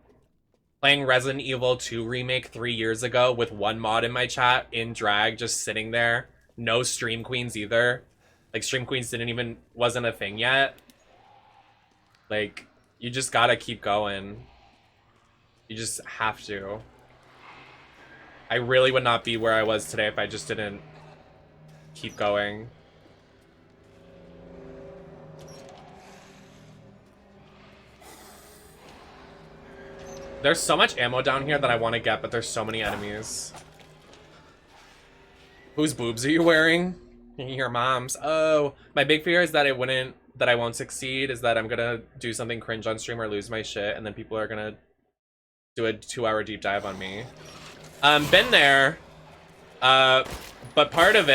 playing Resident Evil 2 Remake 3 years ago with one mod in my chat, in drag, just sitting there. No stream queens either. Like, stream queens wasn't a thing yet. Like, you just gotta keep going. You just have to. I really would not be where I was today if I just didn't keep going. There's so much ammo down here that I want to get, but there's so many enemies. Whose boobs are you wearing? Your mom's. Oh, my big fear is that I won't succeed, is that I'm gonna do something cringe on stream or lose my shit, and then people are gonna do a 2-hour deep dive on me. Been there. But part of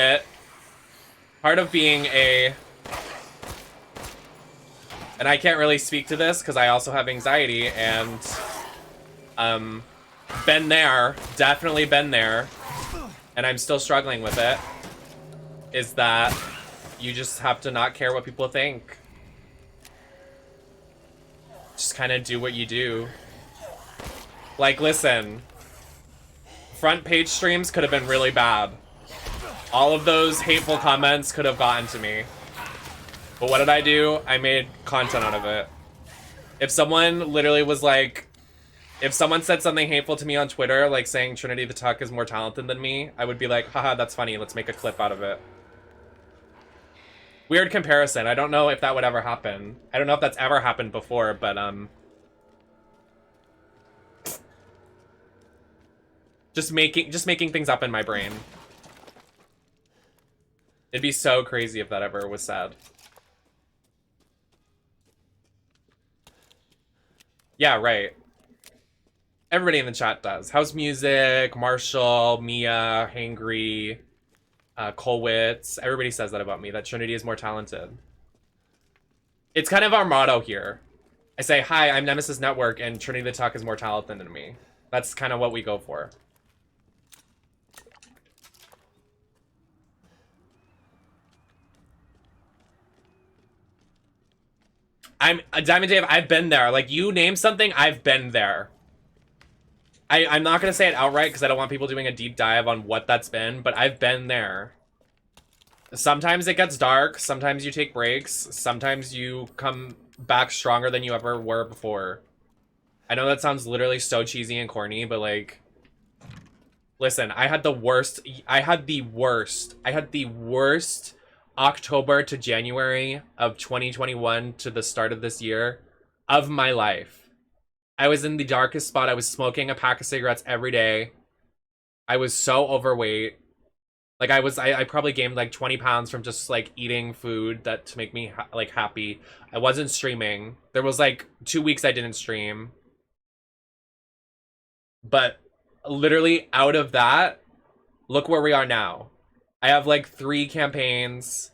being and I can't really speak to this because I also have anxiety, and been there, definitely been there, and I'm still struggling with it, is that You just have to not care what people think. Just kind of do what you do. Like, listen. Front page streams could have been really bad. All of those hateful comments could have gotten to me. But what did I do? I made content out of it. If someone literally was like... If someone said something hateful to me on Twitter, like saying Trinity the Tuck is more talented than me, I would be like, haha, that's funny, let's make a clip out of it. Weird comparison. I don't know if that would ever happen. I don't know if that's ever happened before, but just making things up in my brain. It'd be so crazy if that ever was said. Yeah, right. Everybody in the chat does. House Music, Marshall, Mia, Hangry, Colwitz. Everybody says that about me, that Trinity is more talented. It's kind of our motto here. I say, hi, I'm Nemesis Network, and Trinity the Tuck is more talented than me. That's kind of what we go for. I'm Diamond Dave, I've been there. Like, you name something, I've been there. I'm not going to say it outright because I don't want people doing a deep dive on what that's been, but I've been there. Sometimes it gets dark, sometimes you take breaks, sometimes you come back stronger than you ever were before. I know that sounds literally so cheesy and corny, but like... Listen, I had the worst October to January of 2021 to the start of this year of my life. I was in the darkest spot. I was smoking a pack of cigarettes every day. I was so overweight. Like I probably gained like 20 pounds from just like eating food that to make me like happy. I wasn't streaming. There was like 2 weeks I didn't stream. But literally out of that, look where we are now. I have like 3 campaigns.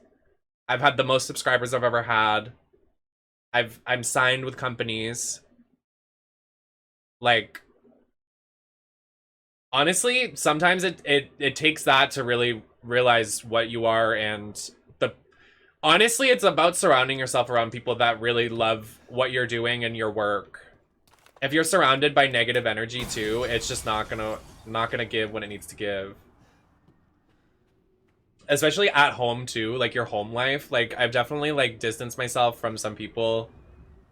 I've had the most subscribers I've ever had. I'm signed with companies. Like, honestly, sometimes it takes that to really realize what you are, and honestly, it's about surrounding yourself around people that really love what you're doing and your work. If you're surrounded by negative energy too, it's just not gonna give when it needs to give. Especially at home too, like your home life. Like, I've definitely like distanced myself from some people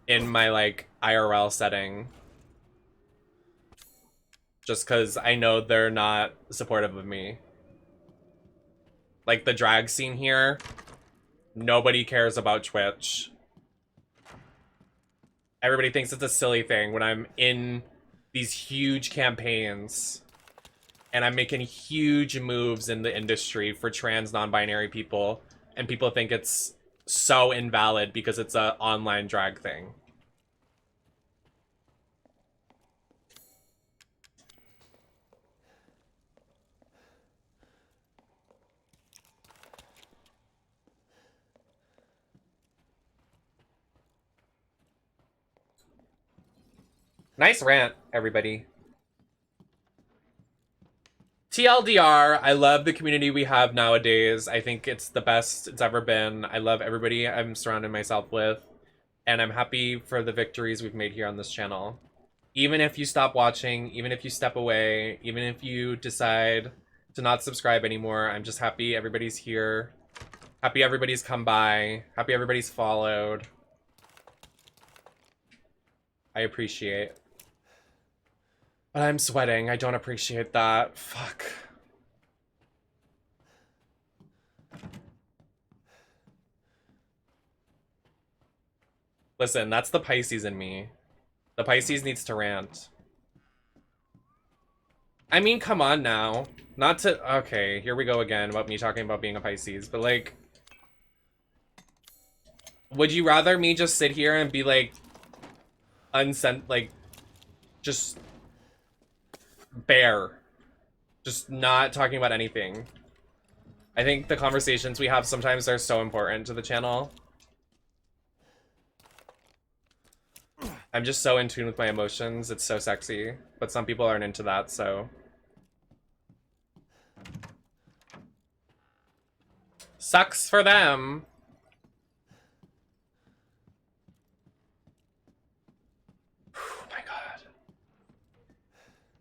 in my like IRL setting. Just because I know they're not supportive of me. Like the drag scene here, nobody cares about Twitch. Everybody thinks it's a silly thing when I'm in these huge campaigns and I'm making huge moves in the industry for trans non-binary people, and people think it's so invalid because it's an online drag thing. Nice rant, everybody. TLDR, I love the community we have nowadays. I think it's the best it's ever been. I love everybody I'm surrounding myself with. And I'm happy for the victories we've made here on this channel. Even if you stop watching, even if you step away, even if you decide to not subscribe anymore, I'm just happy everybody's here. Happy everybody's come by. Happy everybody's followed. I appreciate. But I'm sweating. I don't appreciate that. Fuck. Listen, that's the Pisces in me. The Pisces needs to rant. I mean, come on now. Not to... Okay, here we go again about me talking about being a Pisces. But, like... Would you rather me just sit here and be, like... like... Just... bare. Just not talking about anything. I think the conversations we have sometimes are so important to the channel. I'm just so in tune with my emotions. It's so sexy. But some people aren't into that, so... Sucks for them.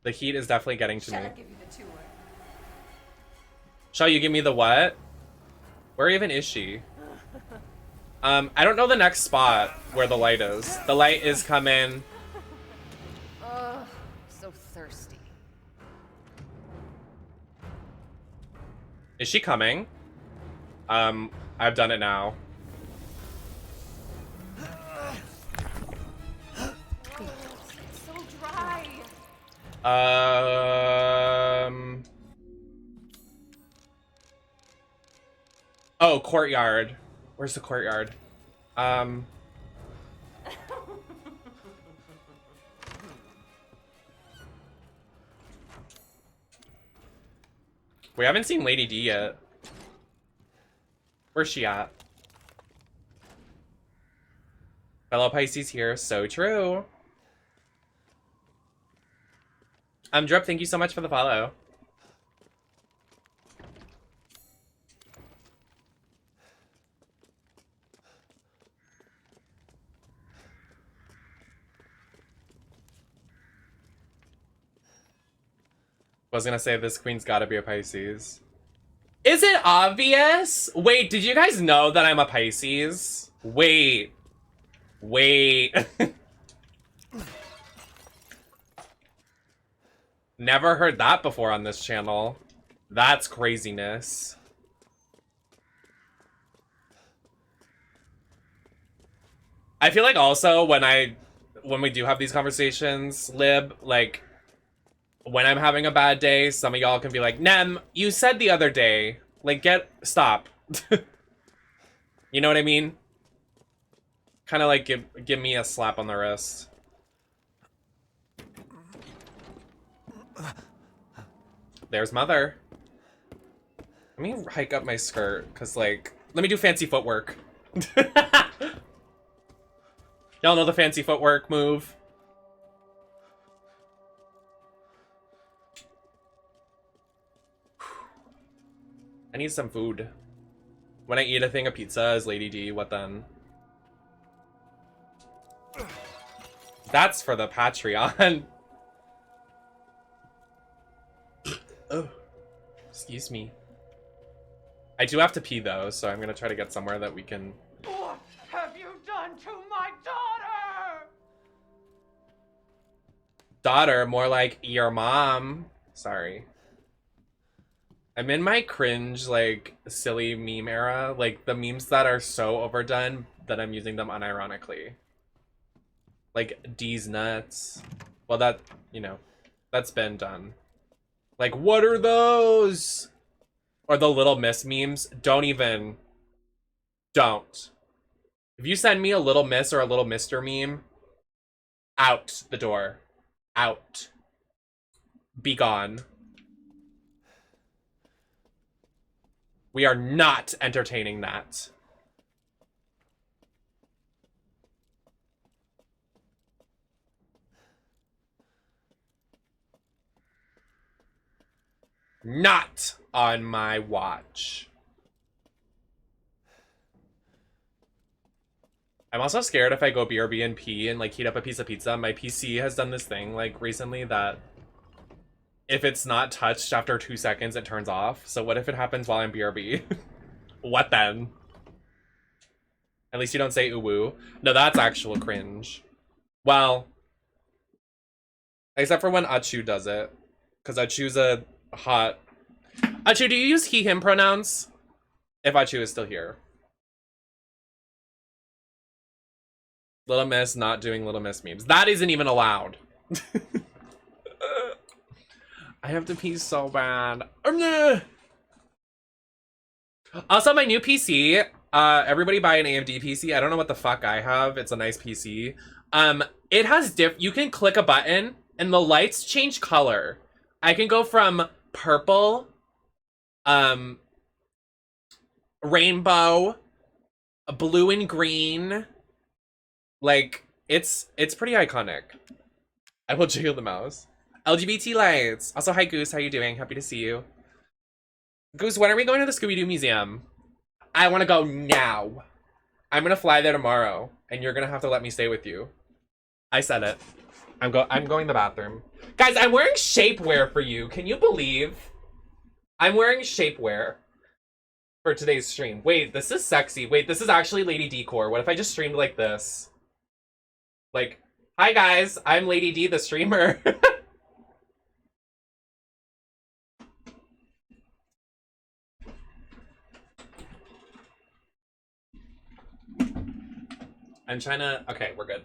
The heat is definitely getting to me. Shall I give you the tour? Shall you give me the what? Where even is she? I don't know the next spot where the light is. The light is coming. Ugh, so thirsty. Is she coming? I've done it now. It's so dry. Oh, courtyard. Where's the courtyard? We haven't seen Lady D yet. Where's she at? Fellow Pisces here. So true. Drip, thank you so much for the follow. I was gonna say this queen's gotta be a Pisces. Is it obvious? Wait, did you guys know that I'm a Pisces? Wait. Never heard that before on this channel. That's craziness. I feel like also when we do have these conversations, Lib, like, when I'm having a bad day, some of y'all can be like, Nem, you said the other day, like, stop. You know what I mean? Kind of like give me a slap on the wrist. There's Mother. Let me hike up my skirt, cause like, let me do fancy footwork. Y'all know the fancy footwork move. I need some food. When I eat a thing of pizza as Lady D, what then? That's for the Patreon. Oh, excuse me. I do have to pee though, so I'm gonna try to get somewhere that we can... What have you done to my daughter? Daughter, more like your mom. Sorry. I'm in my cringe, like, silly meme era. Like, the memes that are so overdone that I'm using them unironically. Like, D's nuts. Well, that, you know, that's been done. Like, what are those? Or the Little Miss memes. Don't. If you send me a Little Miss or a Little Mister meme, out the door. Out. Be gone. We are not entertaining that. Not on my watch. I'm also scared if I go BRB and pee and like heat up a piece of pizza. My PC has done this thing like recently that if it's not touched after 2 seconds, it turns off. So what if it happens while I'm BRB? What then? At least you don't say ooh-woo. No, that's actual cringe. Well, except for when Achu does it. Because Achu's a hot... Achu, do you use he, him pronouns? If Achu is still here. Little Miss not doing Little Miss memes. That isn't even allowed. I have to pee so bad. Also, my new PC. Everybody buy an AMD PC. I don't know what the fuck I have. It's a nice PC. It has you can click a button and the lights change color. I can go from purple, rainbow, blue and green. Like, it's pretty iconic. I will jiggle the mouse. LGBT lights. Also, hi Goose, how you doing? Happy to see you. Goose, when are we going to the Scooby-Doo Museum? I want to go now. I'm gonna fly there tomorrow, and you're gonna have to let me stay with you. I said it. I'm going to the bathroom. Guys, I'm wearing shapewear for you. Can you believe? I'm wearing shapewear for today's stream. Wait, this is sexy. Wait, this is actually Lady Decor. What if I just streamed like this? Like, hi guys, I'm Lady D, the streamer. I'm trying to... Okay, we're good.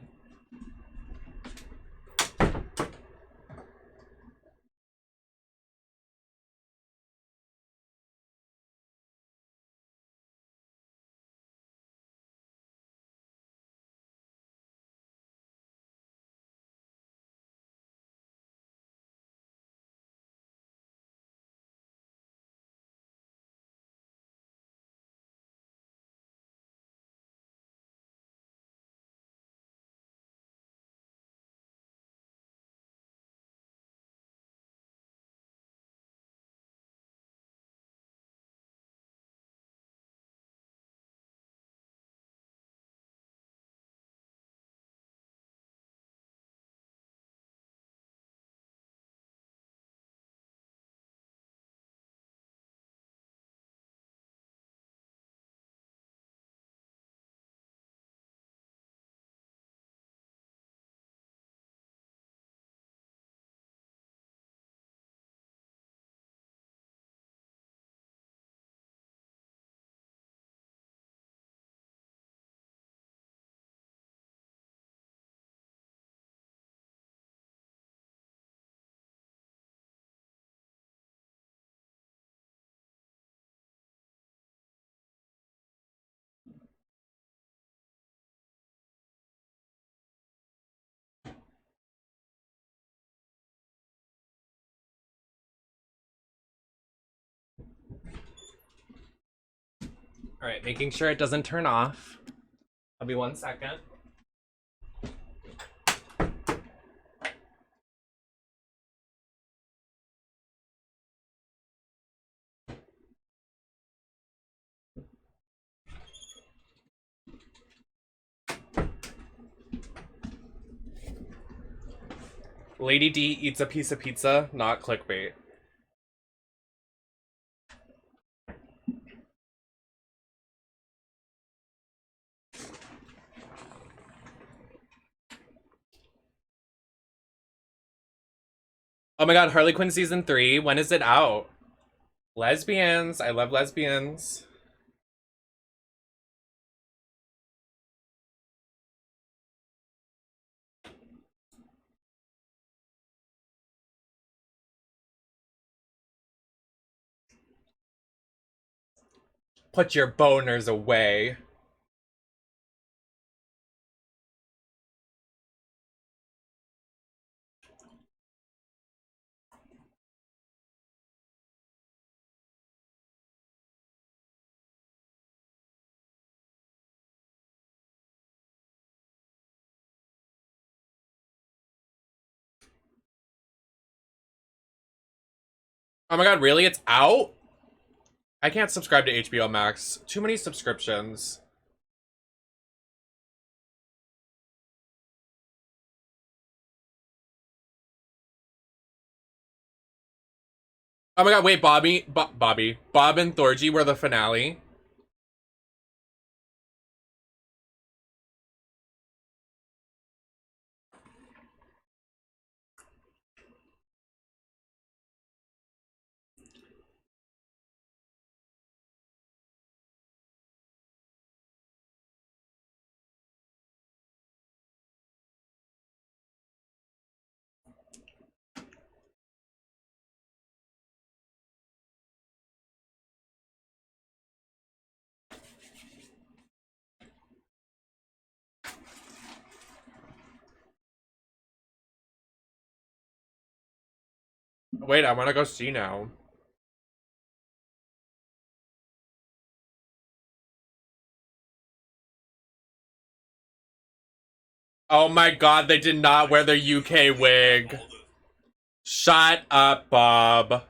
All right, making sure it doesn't turn off. I'll be 1 second. Lady D eats a piece of pizza, not clickbait. Oh my god, Harley Quinn season 3. When is it out? Lesbians. I love lesbians. Put your boners away. Oh my god, really? It's out? I can't subscribe to HBO Max. Too many subscriptions. Oh my god, wait, Bob and Thorgy were the finale. Wait, I wanna go see now. Oh my god, they did not wear their UK wig. Shut up, Bob.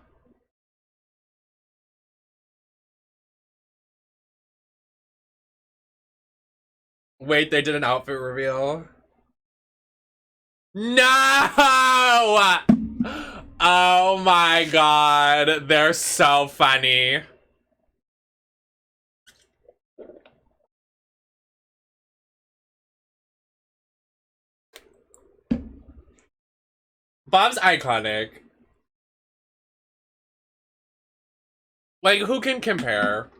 Wait, they did an outfit reveal? No! Oh my god, they're so funny. Bob's iconic. Like, who can compare?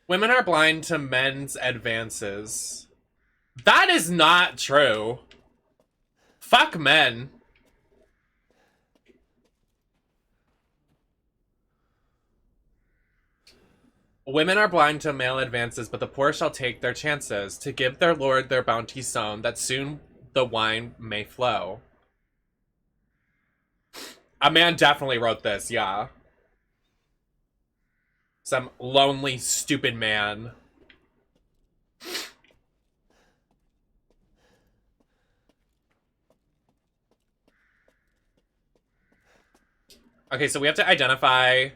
Women are blind to men's advances. That is not true. Fuck men. Women are blind to male advances, but the poor shall take their chances to give their lord their bounty sown, that soon the wine may flow. A man definitely wrote this, yeah. Some lonely, stupid man. Okay, so we have to identify.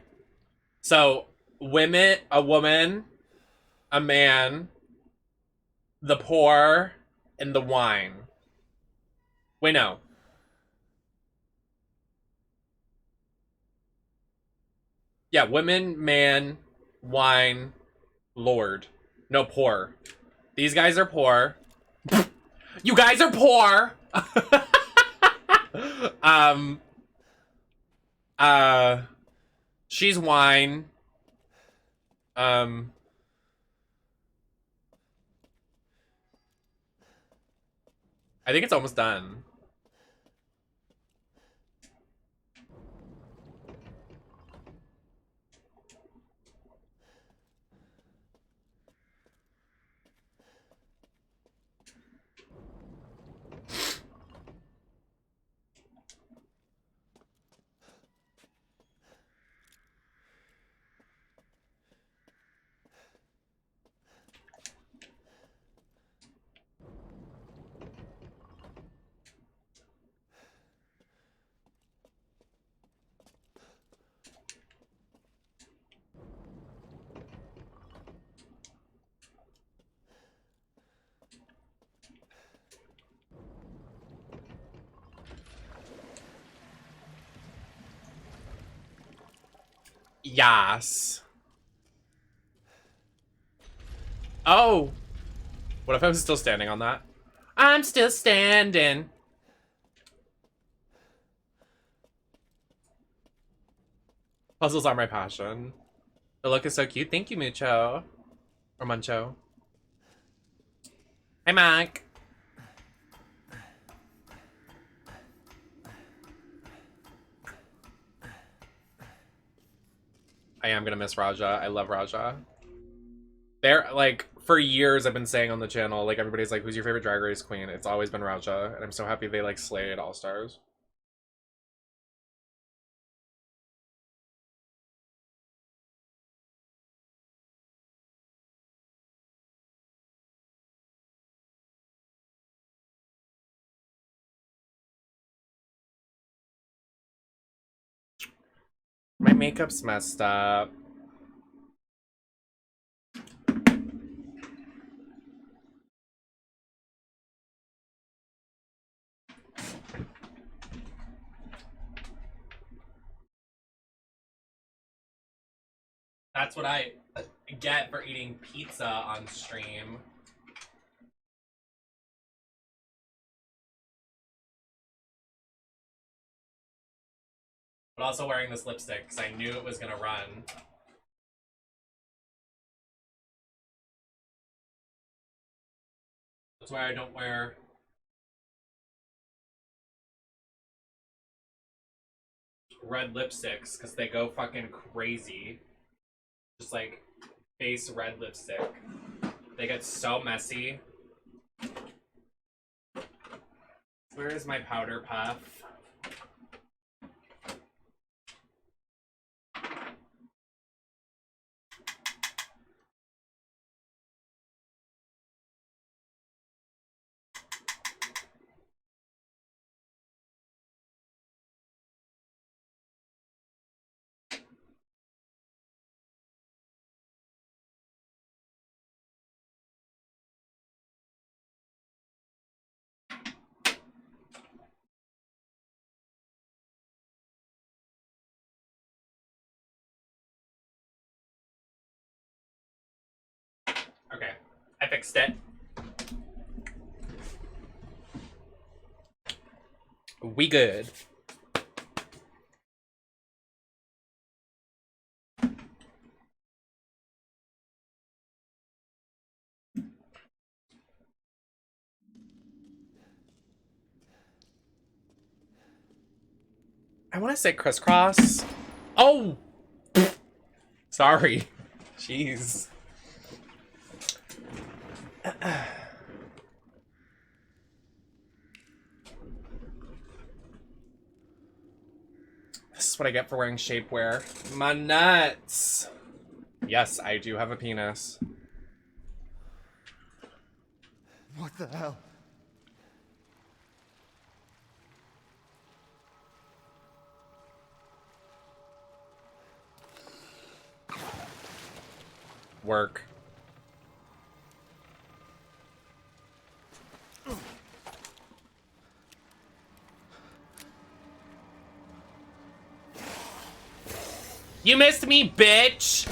So, women, a woman, a man, the poor, and the wine. Wait, no. Yeah, women, man, wine, lord. No, poor. These guys are poor. You guys are poor! She's wine. I think it's almost done. Yes. Oh. What if I was still standing on that? I'm still standing. Puzzles are my passion. The look is so cute. Thank you, Mucho. Or Muncho. Hi, Mac. I am gonna miss Raja. I love Raja. They're, like, for years I've been saying on the channel, like, everybody's like, who's your favorite Drag Race queen? It's always been Raja, and I'm so happy they, like, slayed All Stars. My makeup's messed up. That's what I get for eating pizza on stream. But also wearing this lipstick because I knew it was gonna run. That's why I don't wear red lipsticks, because they go fucking crazy. Just like face red lipstick. They get so messy. Where is my powder puff? Okay, I fixed it. We good. I want to say crisscross. Oh! Sorry. Jeez. This is what I get for wearing shapewear. My nuts! Yes, I do have a penis. What the hell? Work. You missed me, bitch!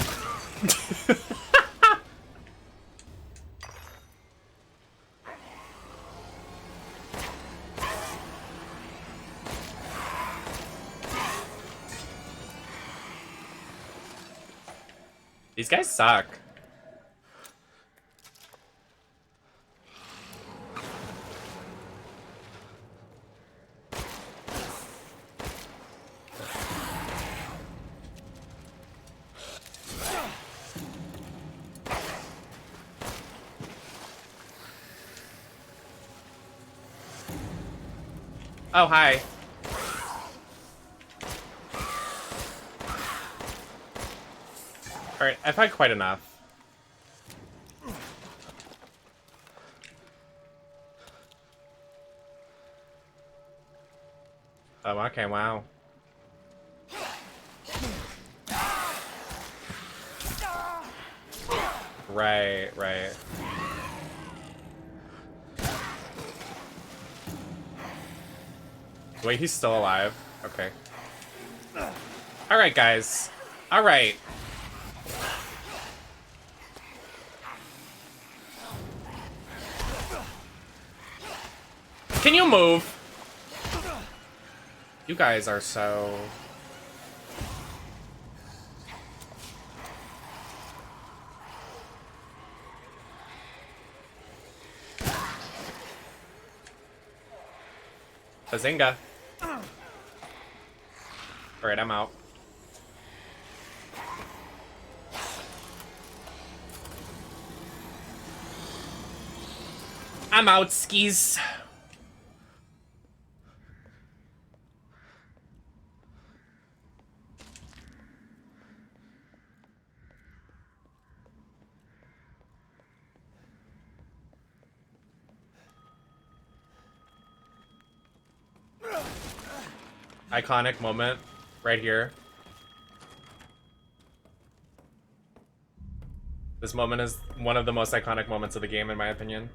These guys suck. Oh, hi. Alright, I've had quite enough. Oh, okay, wow. Right, right. Wait, he's still alive? Okay. Alright, guys. Alright. Can you move? You guys are so... Bazinga. Alright, I'm out. I'm out, skis. Iconic moment right here. This moment is one of the most iconic moments of the game, in my opinion.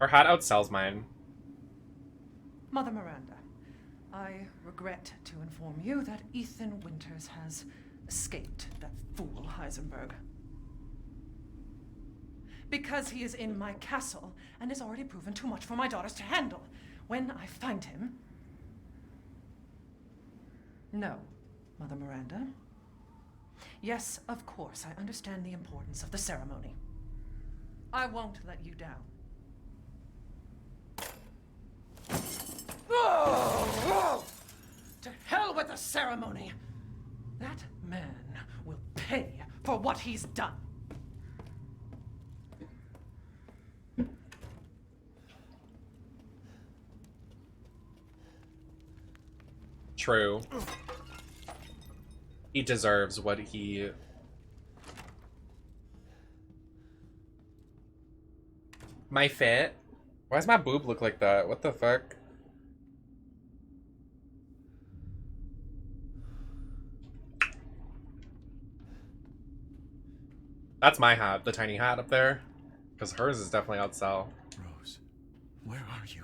Our hat outsells mine. Mother Miranda, I regret to inform you that Ethan Winters has escaped that fool Heisenberg. Because he is in my castle and has already proven too much for my daughters to handle. When I find him... No, Mother Miranda. Yes, of course, I understand the importance of the ceremony. I won't let you down. Oh! To hell with the ceremony! That man will pay for what he's done. True. He deserves what he... My fit? Why does my boob look like that? What the fuck? That's my hat, the tiny hat up there. Because hers is definitely outsell. Rose, where are you?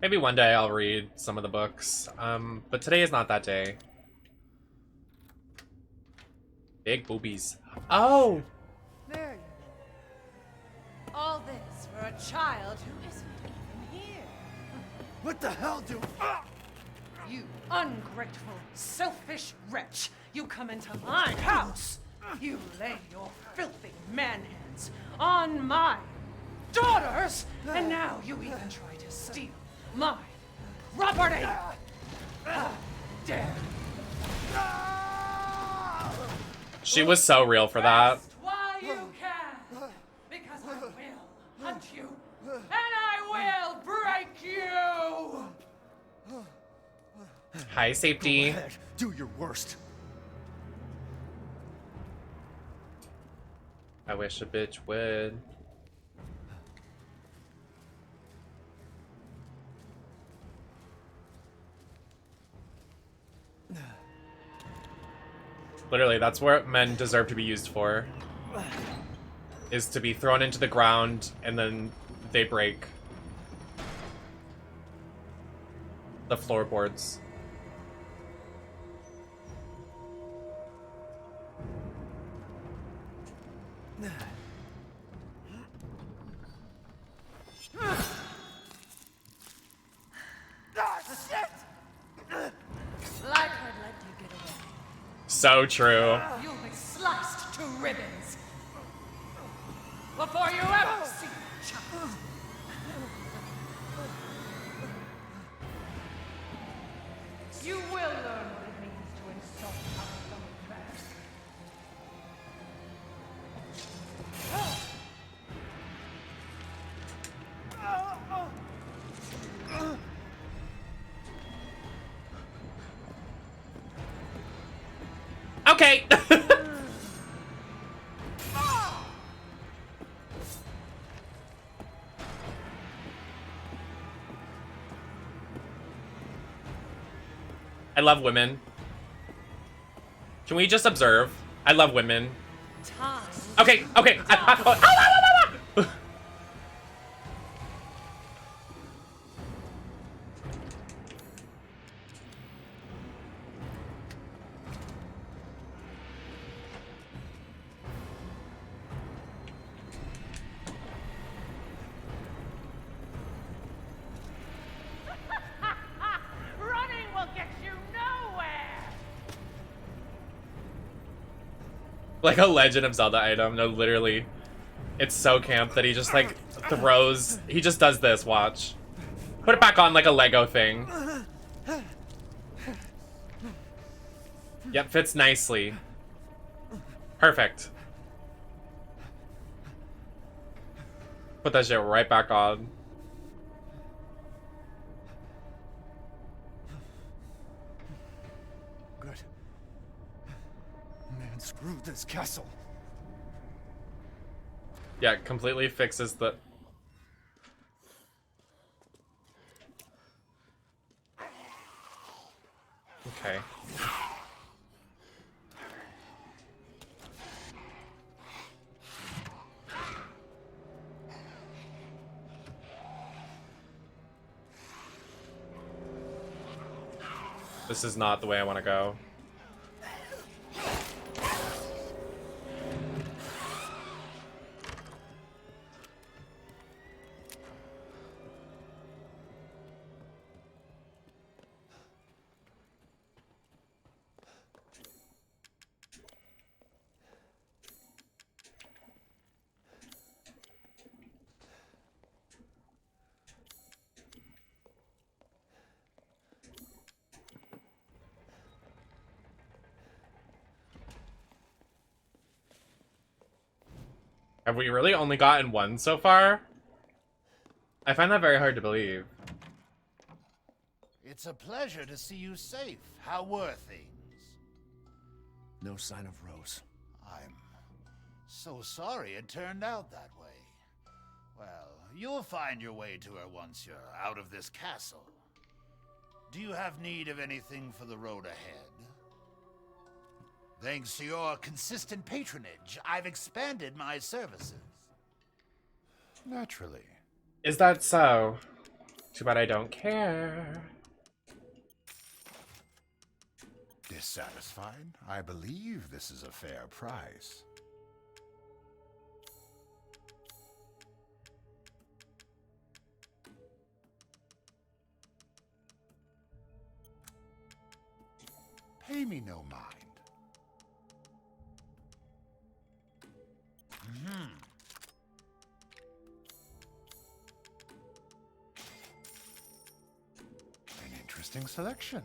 Maybe one day I'll read some of the books. But today is not that day. Big boobies. Oh! There you go. All this for a child who isn't even here. What the hell do... You ungrateful, selfish wretch! You come into my house! You lay your filthy man-hands on my daughters! And now you even try to steal my property! Dare! She was so real for that. While you can! Because I will hunt you! And I will break you! Hi, safety. Go ahead. Do your worst. I wish a bitch would. Literally, that's what men deserve to be used for. Is to be thrown into the ground and then they break the floorboards. Like I'd let you get away. So true. You'll be sliced to ribbons before you ever see a child. You will learn what it means to insult our fellow bears. Okay. I love women. Can we just observe? I love women. Okay, okay. Running will get you nowhere. Like a Legend of Zelda item. No, literally. It's so camp that he just like throws. He just does this, watch. Put it back on like a Lego thing. Yep, fits nicely. Perfect. Put that shit right back on. Good. Man, screw this castle. Yeah, completely fixes the... Okay. This is not the way I want to go. Have we really only gotten one so far? I find that very hard to believe. It's a pleasure to see you safe. How were things? No sign of Rose. I'm so sorry it turned out that way. Well, you'll find your way to her once you're out of this castle. Do you have need of anything for the road ahead? Thanks to your consistent patronage, I've expanded my services. Naturally. Is that so? Too bad I don't care. Dissatisfied? I believe this is a fair price. Pay me no mind. An interesting selection.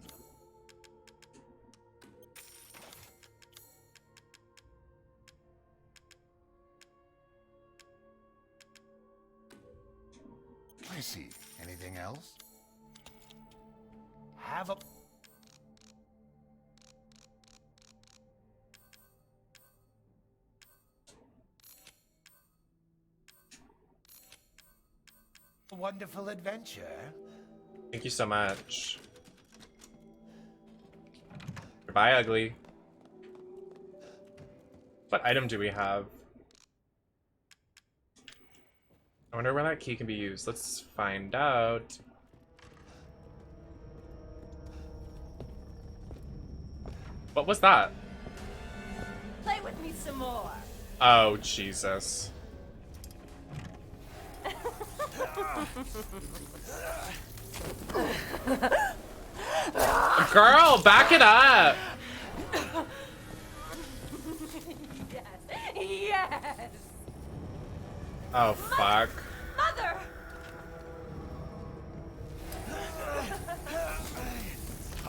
I see. Anything else? Have a... wonderful adventure. Thank you so much. Goodbye, ugly. What item do we have? I wonder where that key can be used. Let's find out. What was that? Play with me some more. Oh, Jesus. Girl, back it up. Yes. Yes. Oh, fuck. Mother.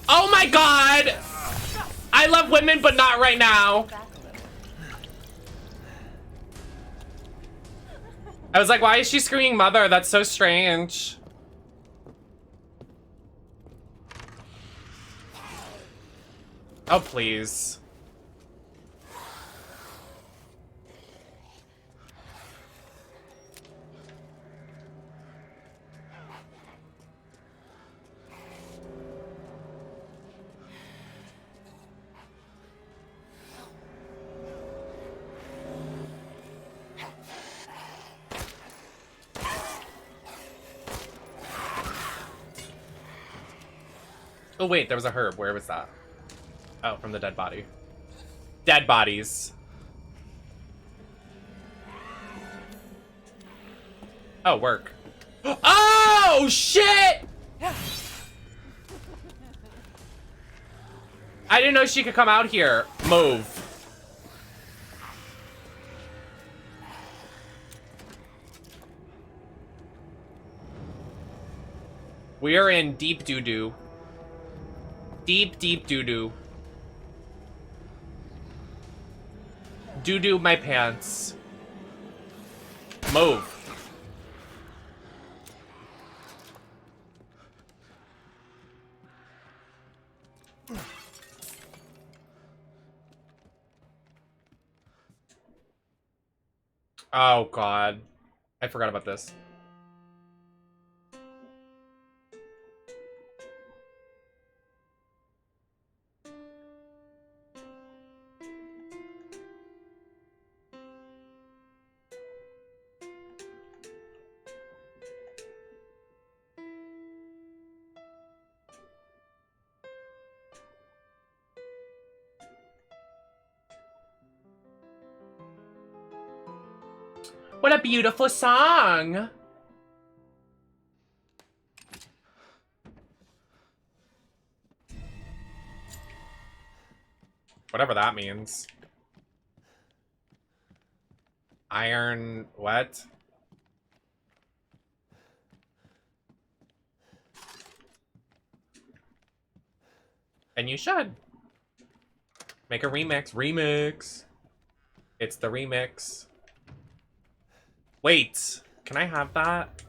Oh my god! I love women, but not right now. I was like, why is she screaming mother? That's so strange. Oh, please. Oh wait, there was a herb. Where was that? Oh, from the dead body. Dead bodies. Oh, work. Oh, shit! I didn't know she could come out here. Move. We are in deep doo-doo. Deep, deep doo-doo. Doo-doo my pants. Move. Oh, God. I forgot about this. What a beautiful song! Whatever that means. Iron... what? And you should. Make a remix. Remix! It's the remix. Wait, can I have that?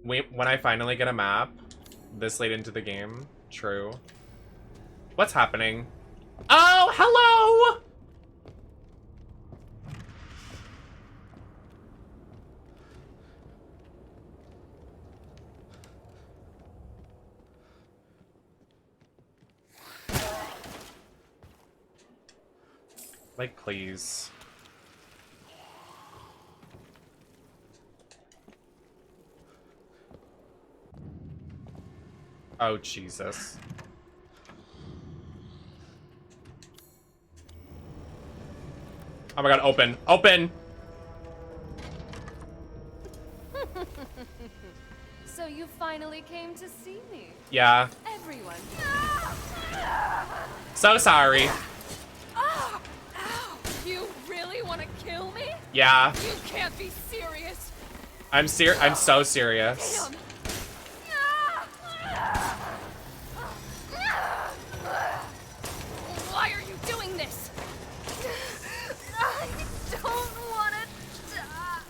Wait, when I finally get a map this late into the game? True. What's happening? Oh, hello! Like, please. Oh, Jesus. Oh my god, open. Open! So you finally came to see me. Yeah. Everyone. So sorry. Oh, ow. You really want to kill me? Yeah. You can't be serious. I'm so serious. Damn. Why are you doing this? I don't want to die.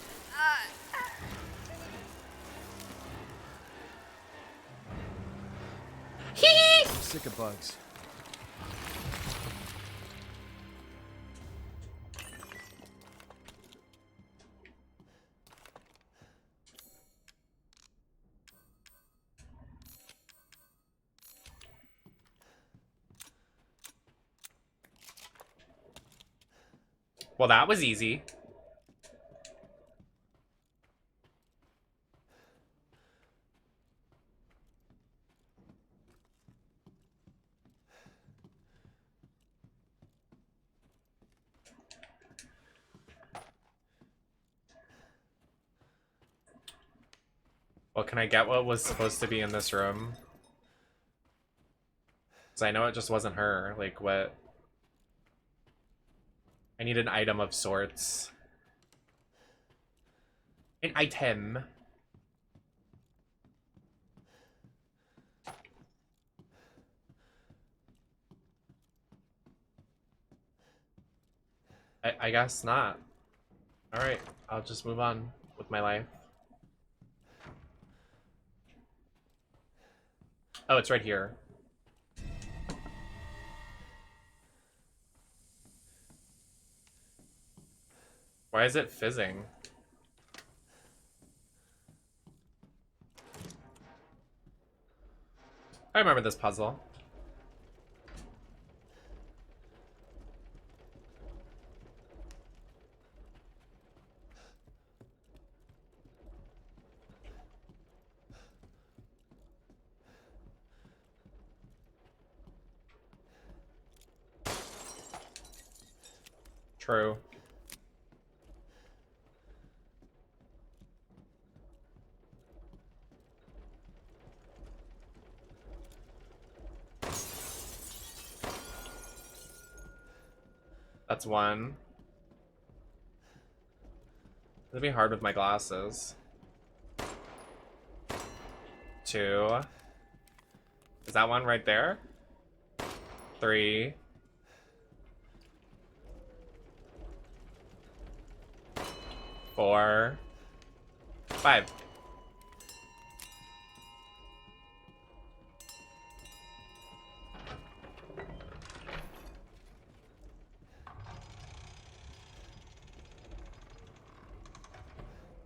I'm sick of bugs. Well, that was easy. Well, can I get what was supposed to be in this room? Because I know it just wasn't her. Like, what? I need an item of sorts. An item. I guess not. Alright, I'll just move on with my life. Oh, it's right here. Why is it fizzing? I remember this puzzle. True. That's one. It'll be hard with my glasses. Two. Is that one right there? Three. Four. Five.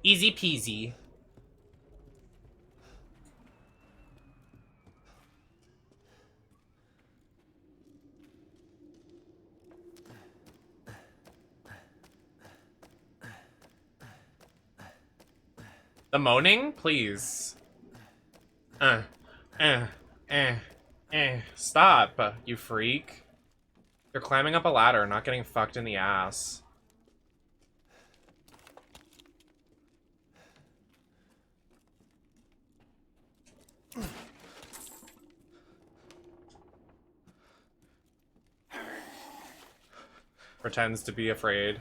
Easy peasy. The moaning? Please. Stop, you freak. You're climbing up a ladder, not getting fucked in the ass. Pretends to be afraid.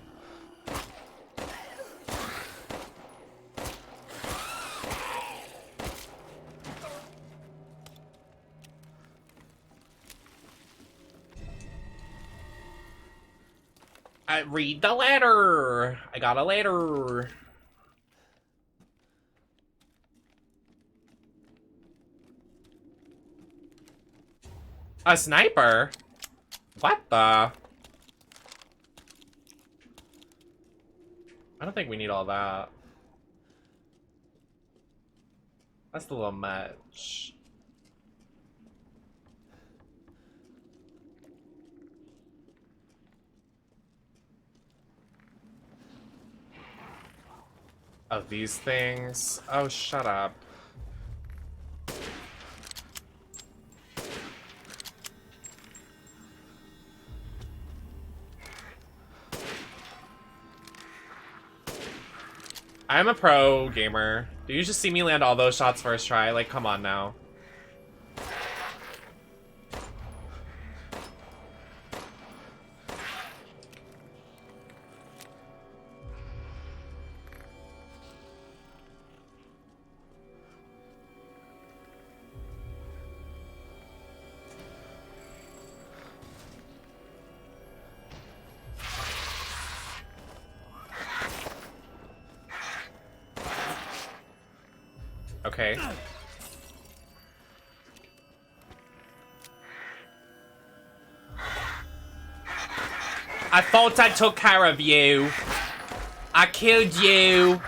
Read the letter. I got a letter. A sniper? What the? I don't think we need all that. That's a little much. of these things. Oh, shut up. I'm a pro gamer. Do you just see me land all those shots first try? Like, come on now. Okay. I thought I took care of you. I killed you.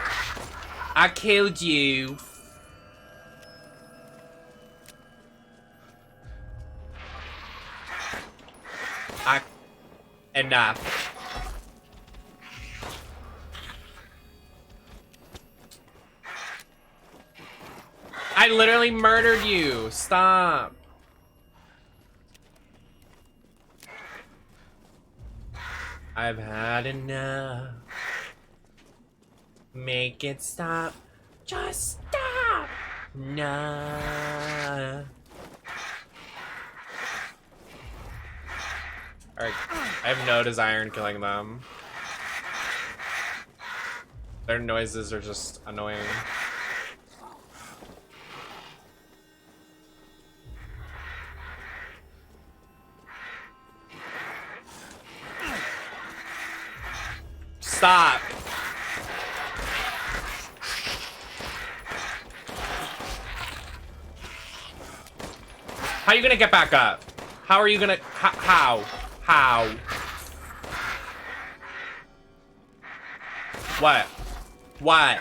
I killed you. Enough. I literally murdered you. Stop. I've had enough. Make it stop. Just stop. Nah. Alright, I have no desire in killing them. Their noises are just annoying. Stop. How are you gonna get back up? How are you gonna... How? How? What? What?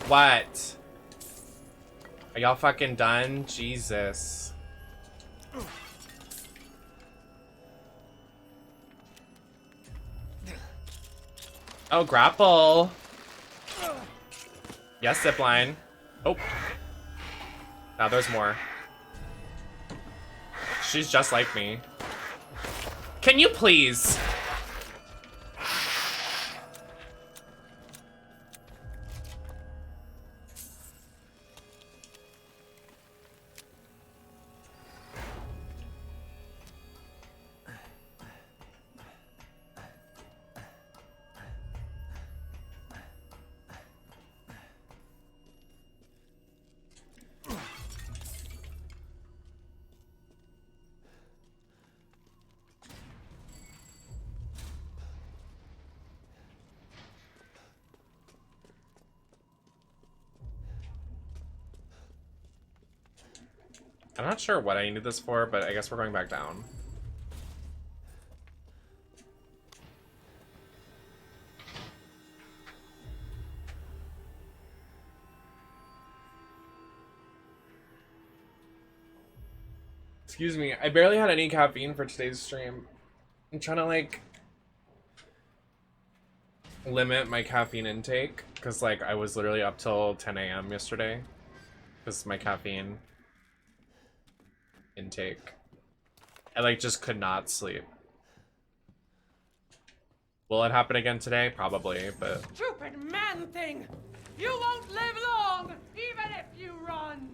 What? Are y'all fucking done? Jesus. Oh, grapple. Yes, zipline. Oh. Now there's more. She's just like me. Can you please? I'm not sure what I needed this for, but I guess we're going back down. Excuse me, I barely had any caffeine for today's stream. I'm trying to, like, limit my caffeine intake, because, like, I was literally up till 10 a.m. yesterday, because my caffeine intake. I, like, just could not sleep. Will it happen again today? Probably, but... Stupid man thing! You won't live long, even if you run!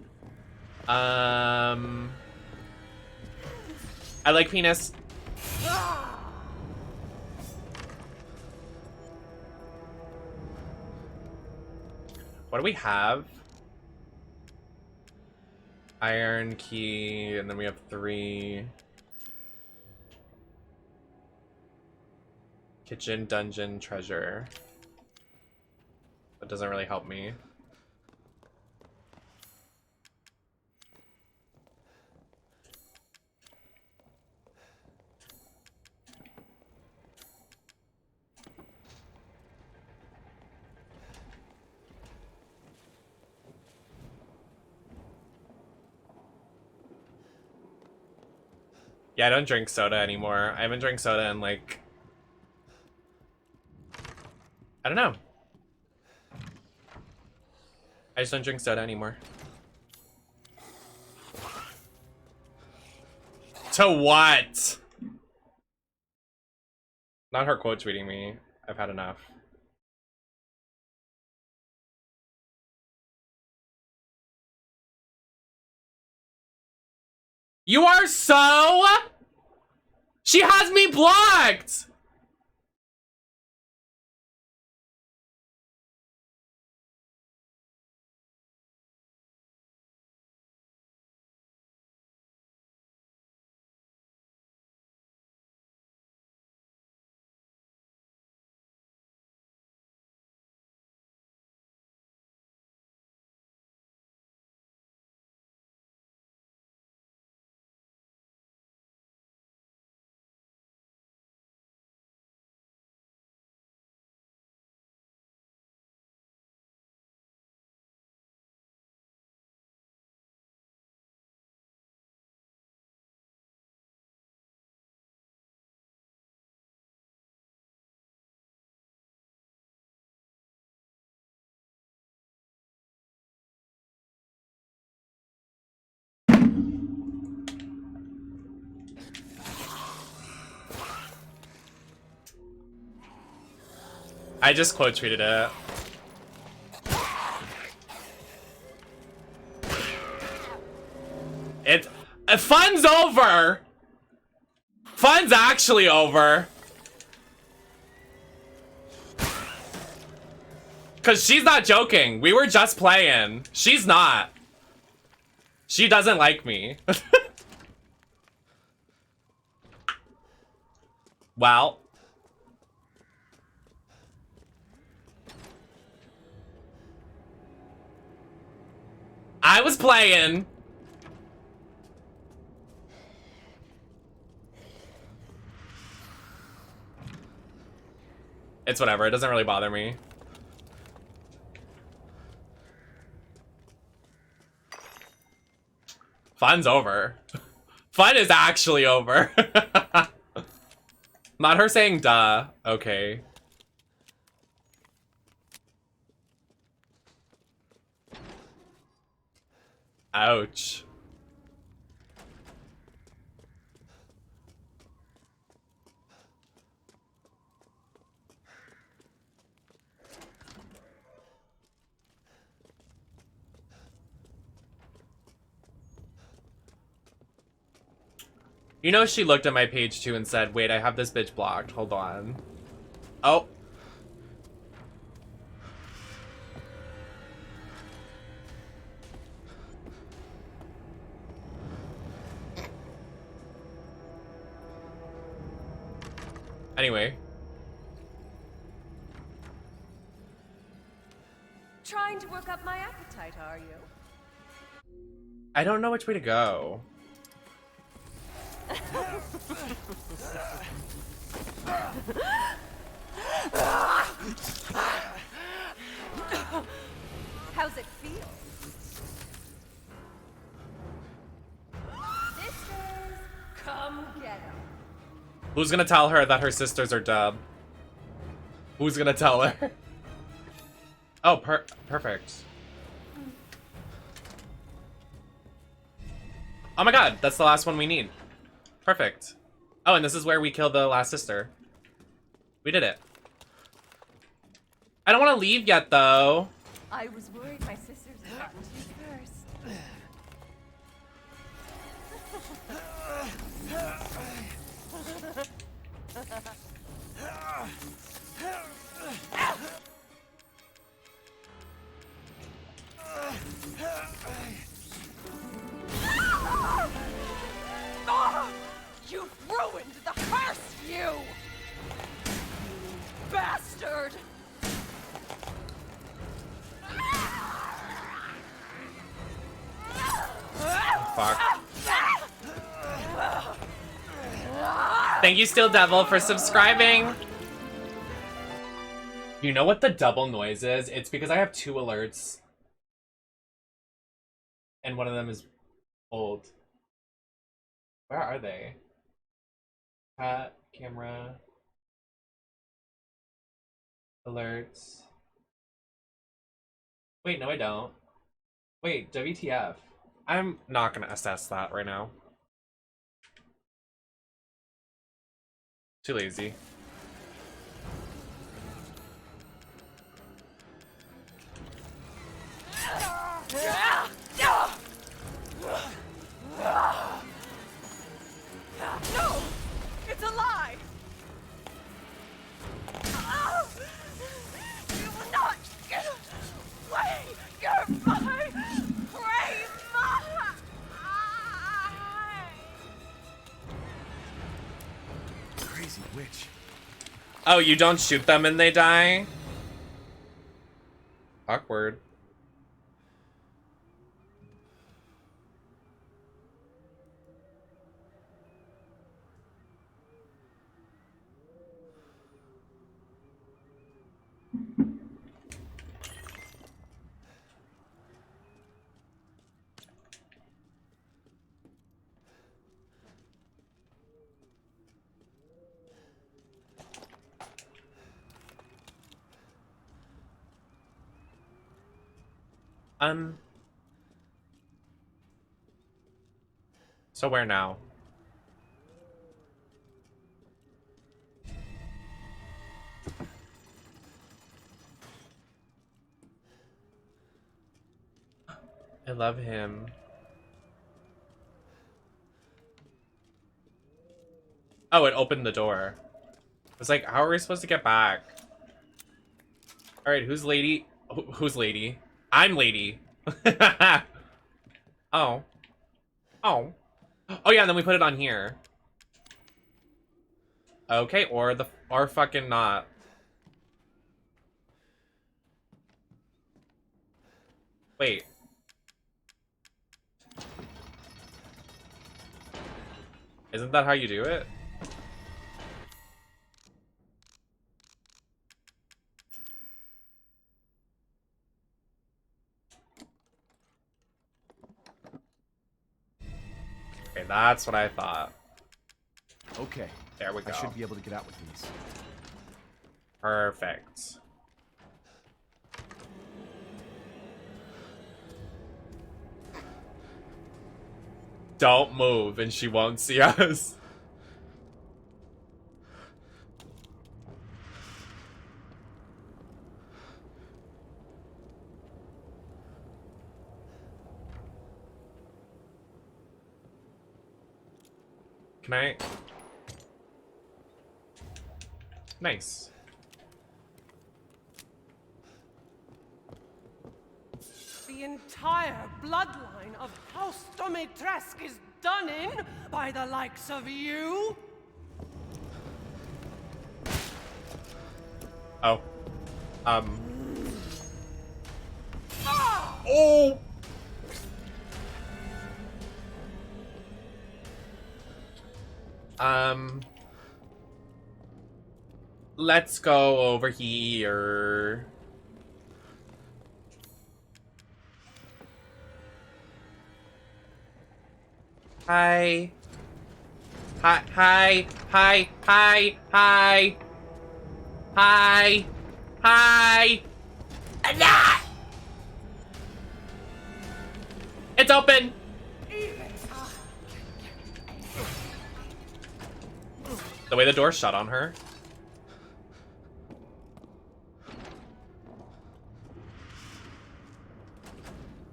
I like penis. What do we have? Iron key, and then we have 3. Kitchen, dungeon, treasure. That doesn't really help me. Yeah, I don't drink soda anymore. I haven't drank soda in like I don't know. I just don't drink soda anymore. To what? Not her quote tweeting me. I've had enough. You are so... She has me blocked! I just quote tweeted it. Fun's over! Fun's actually over. Cause she's not joking. We were just playing. She's not. She doesn't like me. Well. I was playing. It's whatever. It doesn't really bother me. Fun's over. Fun is actually over. Not her saying duh. Okay. Ouch. You know she looked at my page too and said, wait, I have this bitch blocked. Hold on. Oh. Anyway. Trying to work up my appetite, are you? I don't know which way to go. How's it feel? Sisters, come get 'em. Who's gonna tell her that her sisters are dub? Who's gonna tell her? Oh, perfect. Oh my god, that's the last one we need. Perfect. Oh, and this is where we kill the last sister. We did it. I don't want to leave yet, though. I was worried my sisters had gotten to you first. You've ruined the first you! Bastard! Fuck. Thank you, Still Devil, for subscribing. You know what the double noise is? It's because I have 2 alerts. And one of them is old. Where are they? Cat, camera. Alerts. Wait, no I don't. Wait, WTF. I'm not gonna assess that right now. Too lazy. No! It's a lie! You will not get away! You're my prey! Crazy witch. Oh, you don't shoot them and they die? Awkward. So where now? I love him. Oh, it opened the door. I was like, how are we supposed to get back? Alright, who's lady? Who's lady? I'm lady. Oh. Oh. Oh yeah, and then we put it on here. Okay, or fucking not. Wait. Isn't that how you do it? Okay, that's what I thought. Okay. There we go. I should be able to get out with these. Perfect. Don't move and she won't see us. Can I? Nice. The entire bloodline of House Dimitrescu is done in by the likes of you? Oh. Ah! Oh! Let's go over here. Hi. Hi, hi, hi, hi, hi. Hi. Hi. Ah! It's open. The way the door shut on her.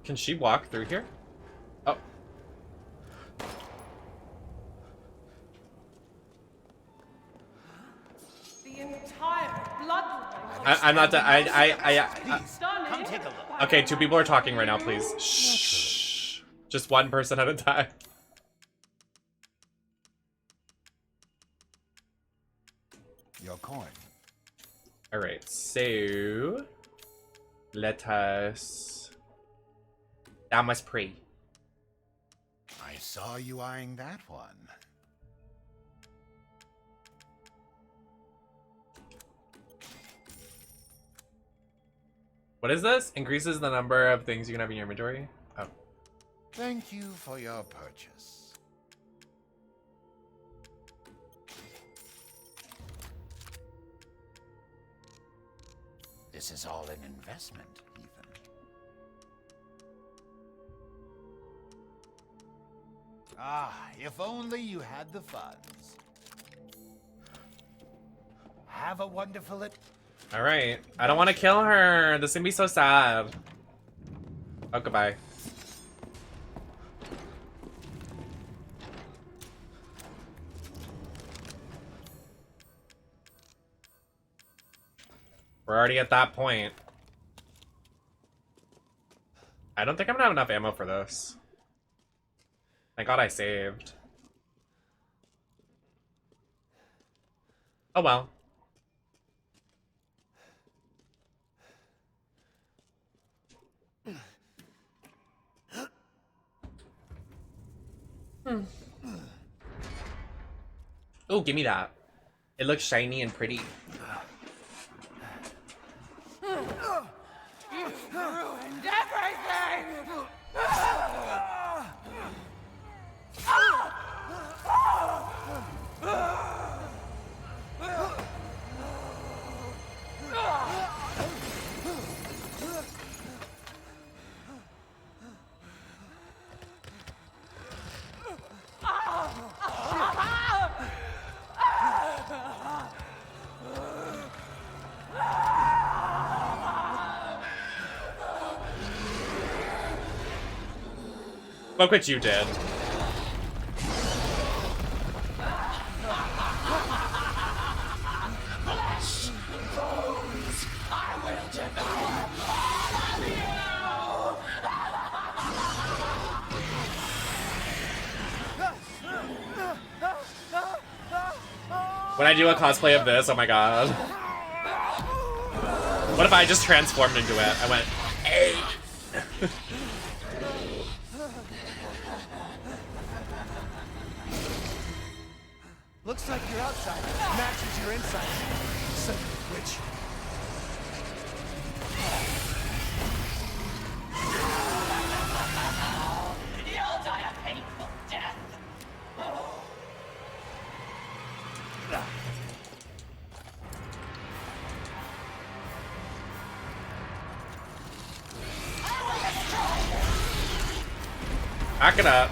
Can she walk through here? Oh. The entire bloodline. I'm not that. Come take a look. Okay, two people are talking right now, please. Shh. Just one person at a time. Your coin. All right, so let us. That must pray. I saw you eyeing that one. What is this? Increases the number of things you can have in your inventory. Oh. Thank you for your purchase. This is all an investment, Ethan. Ah, if only you had the funds. Have a wonderful... All right. I don't want to kill her. This is gonna be so sad. Oh, goodbye. We're already at that point. I don't think I'm gonna have enough ammo for this. Thank God I saved. Oh well. Oh, give me that. It looks shiny and pretty. You've ruined everything! Look what you did. When I do a cosplay of this, oh my god. What if I just transformed into it? I went, hey! Looks like your outside matches your inside. Son of a witch. You'll die a painful death. Back it up.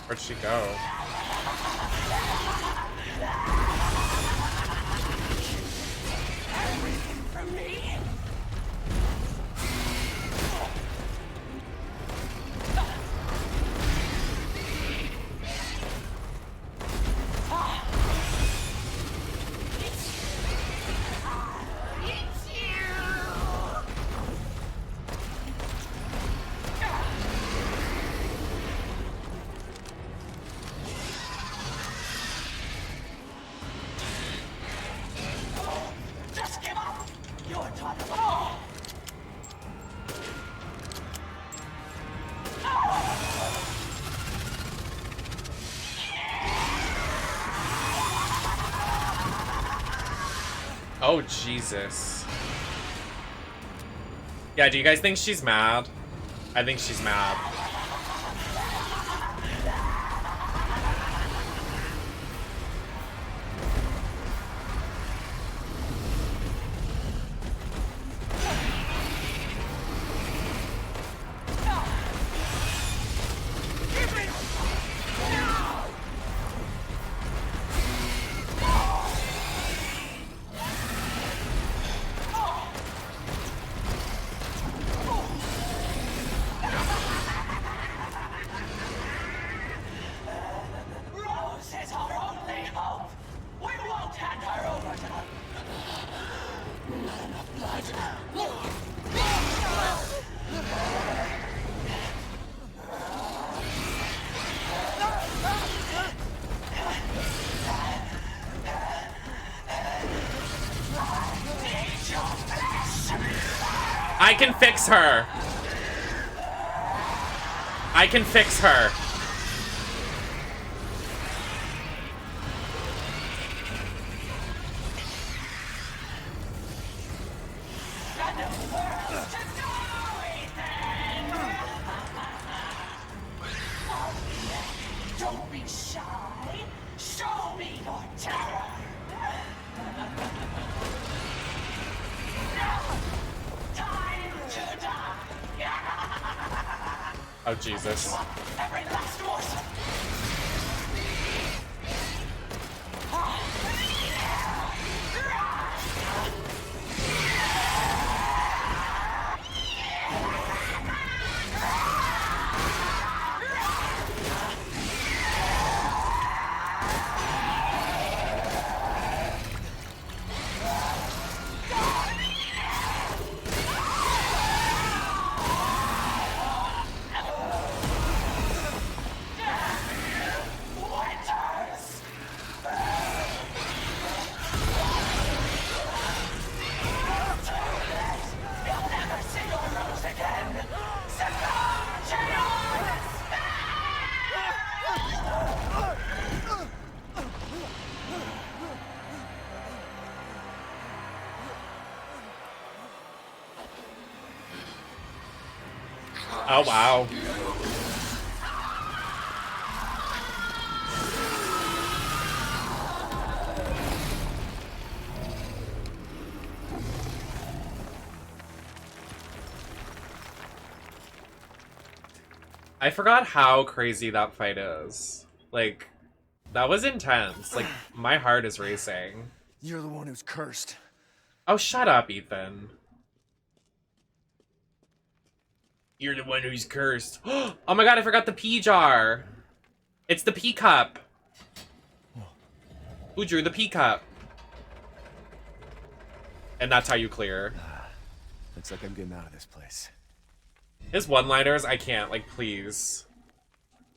Where'd she go? Oh, Jesus. Yeah, do you guys think she's mad? I think she's mad. I can fix her. I can fix her. Don't be shy. Show me your terror. Time to die. Oh, Jesus. Every last morsel. Oh, wow. I forgot how crazy that fight is. Like, that was intense. Like, my heart is racing. You're the one who's cursed. Oh, shut up, Ethan. You're the one who's cursed. Oh my god, I forgot the pea jar. It's the pea cup. Who drew the pea cup? And that's how you clear. Looks like I'm getting out of this place. His one-liners, I can't. Like, please.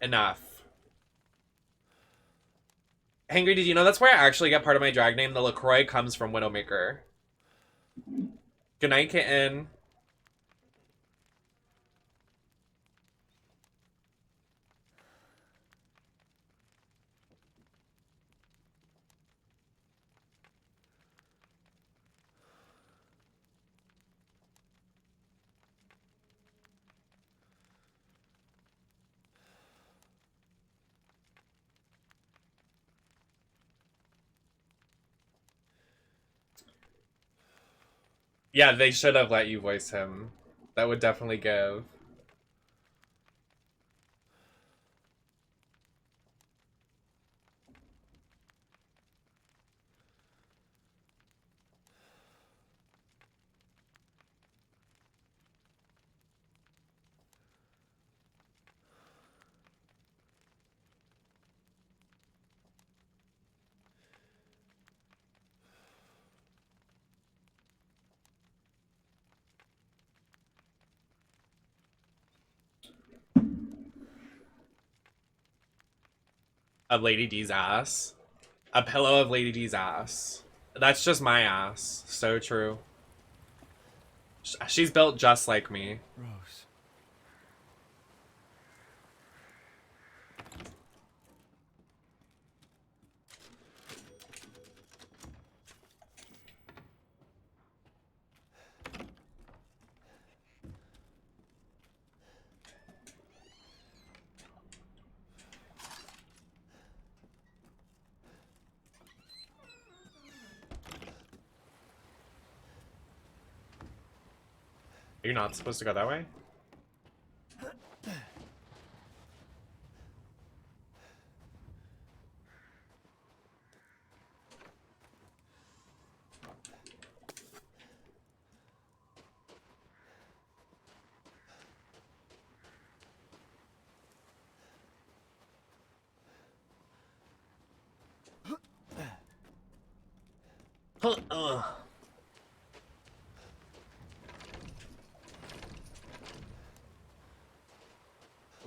Enough. Hangry, did you know that's where I actually get part of my drag name? The Lacroix comes from Widowmaker. Good night, kitten. Yeah, they should have let you voice him. That would definitely give. Of Lady D's ass. A pillow of Lady D's ass. That's just my ass. So true. She's built just like me. Rose. You're not supposed to go that way?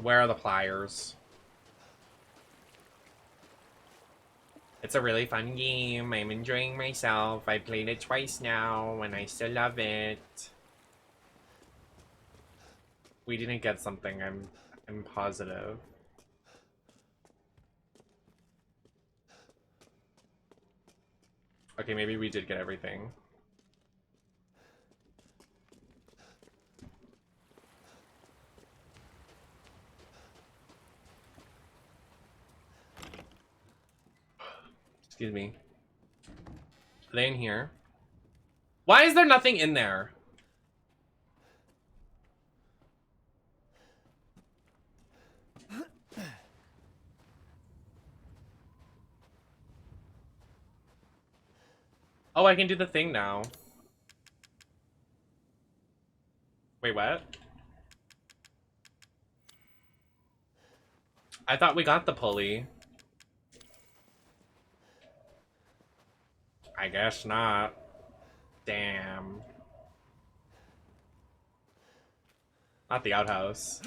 Where are the pliers? It's a really fun game. I'm enjoying myself. I played it twice now, and I still love it. We didn't get something, I'm positive. Okay, maybe we did get everything. Excuse me. Are they in here? Why is there nothing in there? Oh, I can do the thing now. Wait, what? I thought we got the pulley. I guess not. Damn. Not the outhouse.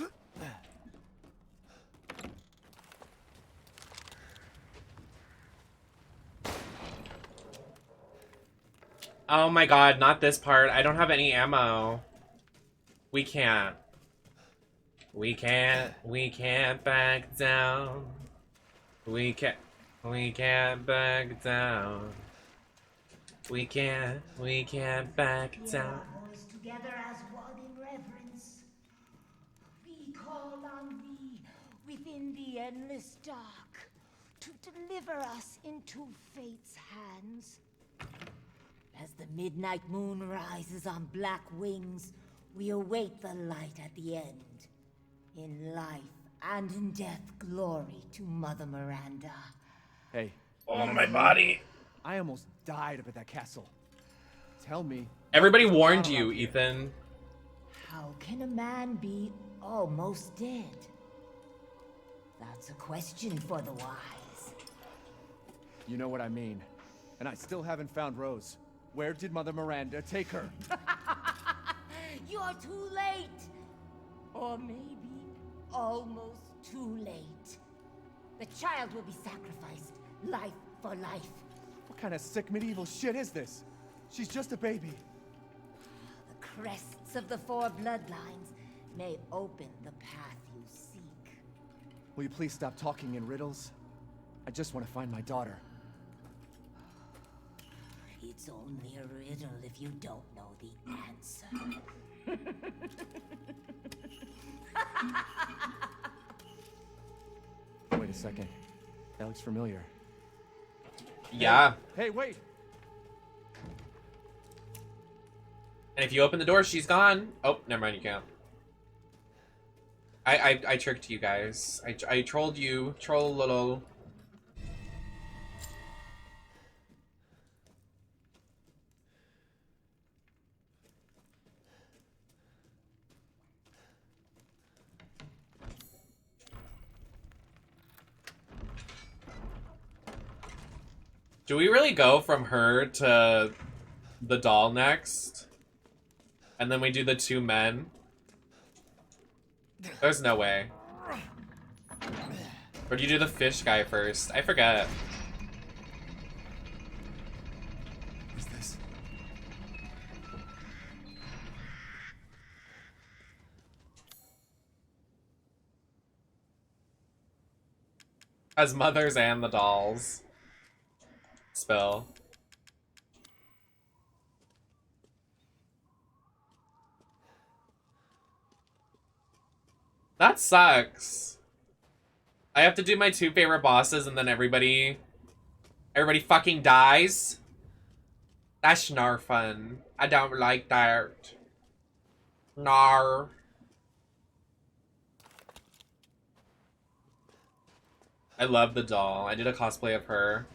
Oh my god, not this part. I don't have any ammo. We can't. We can't back down. We can't back down. We can't back down. Together as one in reverence, we call on thee within the endless dark to deliver us into fate's hands. As the midnight moon rises on black wings, we await the light at the end. In life and in death, glory to Mother Miranda. Hey. Oh, my body. I almost died up at that castle. Tell me. Everybody warned you, Ethan. How can a man be almost dead? That's a question for the wise. You know what I mean. And I still haven't found Rose. Where did Mother Miranda take her? You're too late. Or maybe almost too late. The child will be sacrificed, life for life. What kind of sick medieval shit is this? She's just a baby. The crests of the four bloodlines may open the path you seek. Will you please stop talking in riddles? I just want to find my daughter. It's only a riddle if you don't know the answer. Wait a second. That looks familiar. Yeah. Hey, wait! And if you open the door, she's gone. Oh, never mind, you can't. I tricked you guys. I trolled you. Troll little. Do we really go from her to the doll next? And then we do the two men? There's no way. Or do you do the fish guy first? I forget. Who's this? As mothers and the dolls. Spell. That sucks. I have to do my two favorite bosses and then everybody fucking dies. That's not fun. I don't like that. Nar. I love the doll. I did a cosplay of her.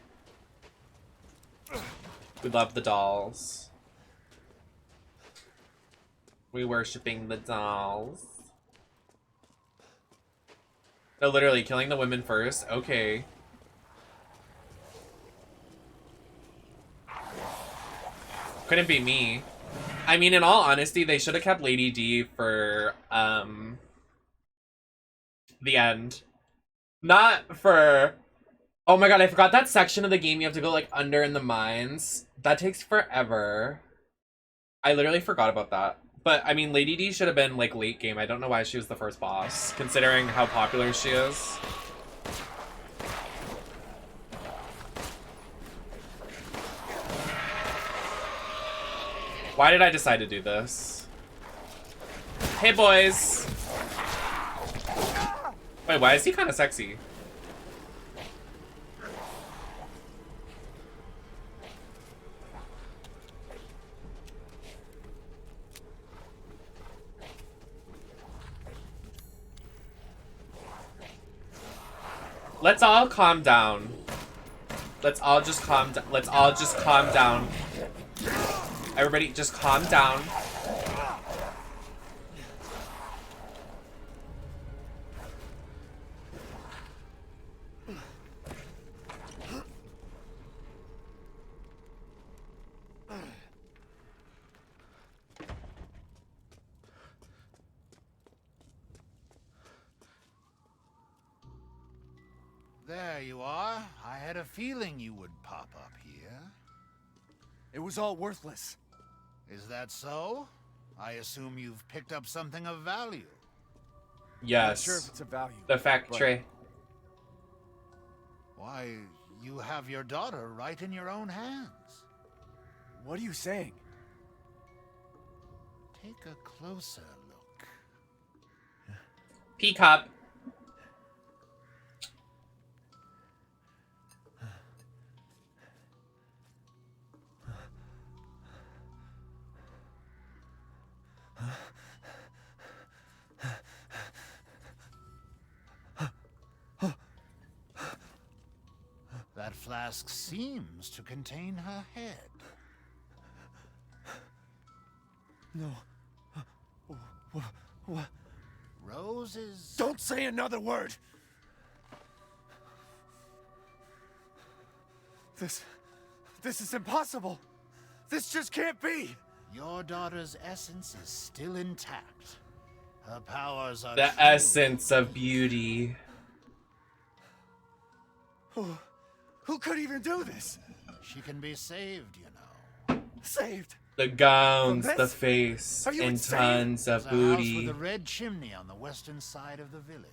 We love the dolls. We worshipping the dolls. No, literally, killing the women first. Okay. Couldn't be me. I mean, in all honesty, they should have kept Lady D for, the end. Not for... Oh my god, I forgot that section of the game you have to go, like, under in the mines. That takes forever. I literally forgot about that. But I mean, Lady D should have been like late game. I don't know why she was the first boss, considering how popular she is. Why did I decide to do this? Hey, boys. Wait, why is he kind of sexy? Let's all calm down. Let's all just calm down. Let's all just calm down. Everybody just calm down. There you are. I had a feeling you would pop up here. It was all worthless. Is that so? I assume you've picked up something of value. Yes. Not sure if it's a value. The factory. Why, you have your daughter right in your own hands. What are you saying? Take a closer look. Peacock. That flask seems to contain her head. No. What? Roses. Don't say another word! This is impossible! This just can't be! Your daughter's essence is still intact. Her powers are The true. essence of beauty. Who could even do this? She can be saved, you know. Saved? The gowns, From the this? face, Are you and insane? tons of There's a house booty. with a red chimney on the western side of the village.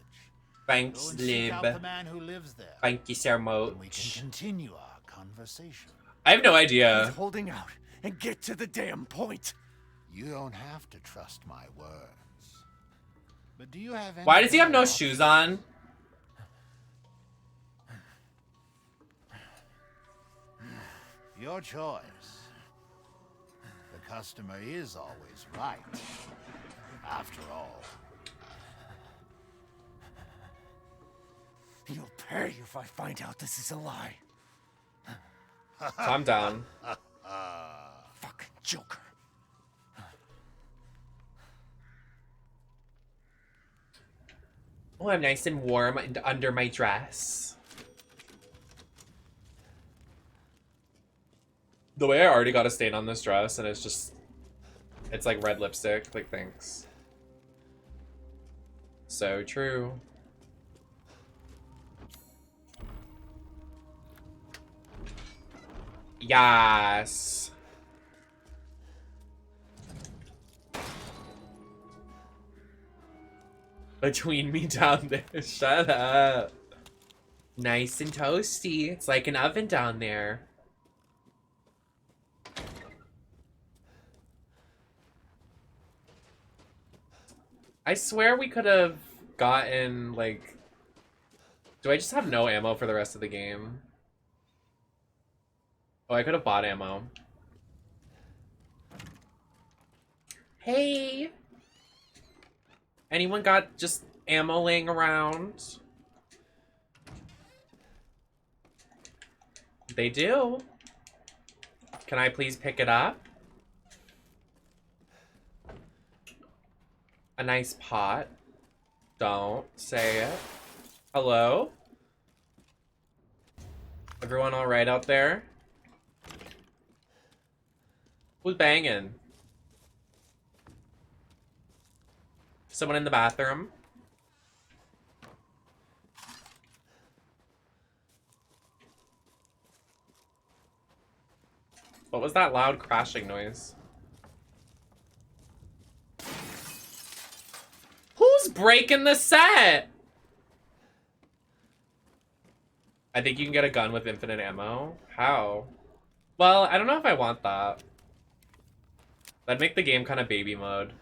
Thanks, Go and seek out the Lib. man who lives there. Thank you so And we much. can continue our conversation. I have no idea. He's holding out, and get to the damn point! You don't have to trust my words. But do you have any Why does he have no else? shoes on? Your choice. The customer is always right. After all. You'll pay if I find out this is a lie. Calm down. Fucking Joker. Oh, I'm nice and warm and under my dress. The way I already got a stain on this dress, and it's like red lipstick. Like, thanks. So true. Yes. Between me down there. Shut up. Nice and toasty. It's like an oven down there. I swear we could have gotten, like... Do I just have no ammo for the rest of the game? Oh, I could have bought ammo. Hey! Anyone got just ammo laying around? They do. Can I please pick it up? A nice pot. Don't say it. Hello? Everyone all right out there? Who's banging? Someone in the bathroom? What was that loud crashing noise? breaking the set. I think you can get a gun with infinite ammo. How? Well, I don't know if I want that. That'd make the game kind of baby mode.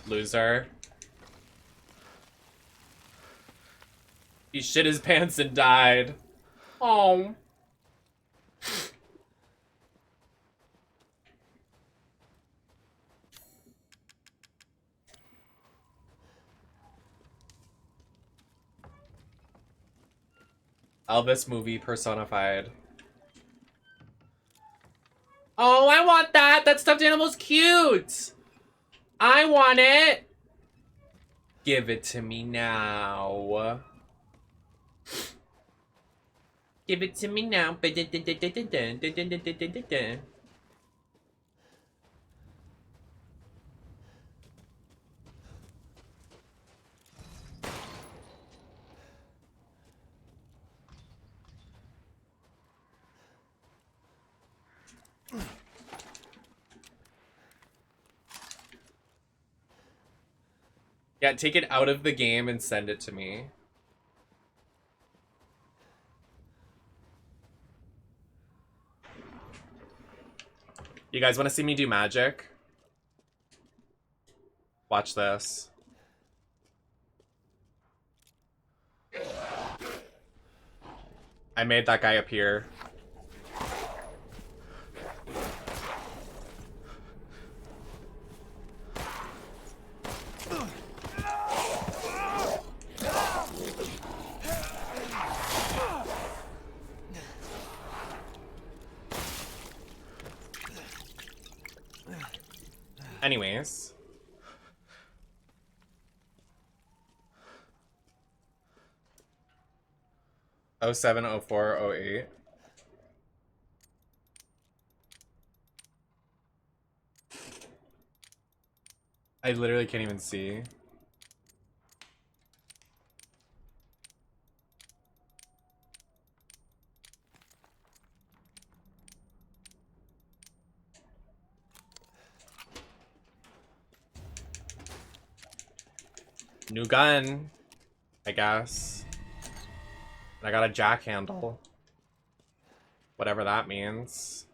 Loser. He shit his pants and died. Oh. Elvis movie personified. Oh, I want that! That stuffed animal's cute! I want it! Give it to me now. Give it to me now. Yeah, take it out of the game and send it to me. You guys want to see me do magic? Watch this. I made that guy appear. Anyways. Oh 07, 04, 08. I literally can't even see. New gun, I guess. And I got a jack handle. Whatever that means.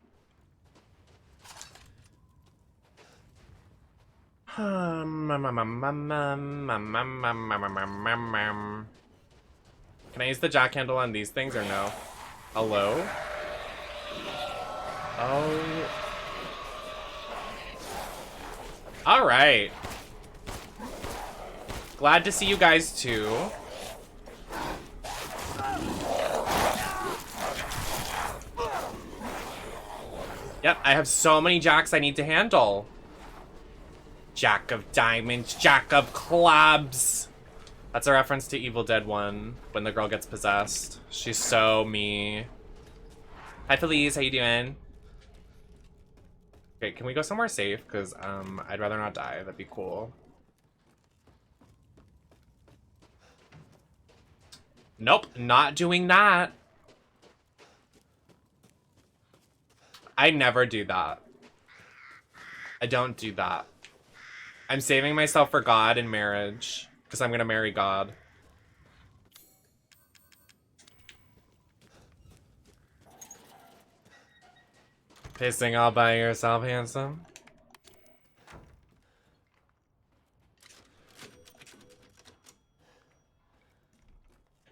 Can I use the jack handle on these things or no? Hello? Oh. Alright. Glad to see you guys too. Yep, I have so many jacks I need to handle. Jack of diamonds, jack of clubs. That's a reference to Evil Dead 1, when the girl gets possessed. She's so me. Hi Felice, how you doing? Okay, can we go somewhere safe? Because I'd rather not die, that'd be cool. Nope, not doing that. I never do that. I don't do that. I'm saving myself for God and marriage, because I'm gonna marry God. Pissing all by yourself, handsome?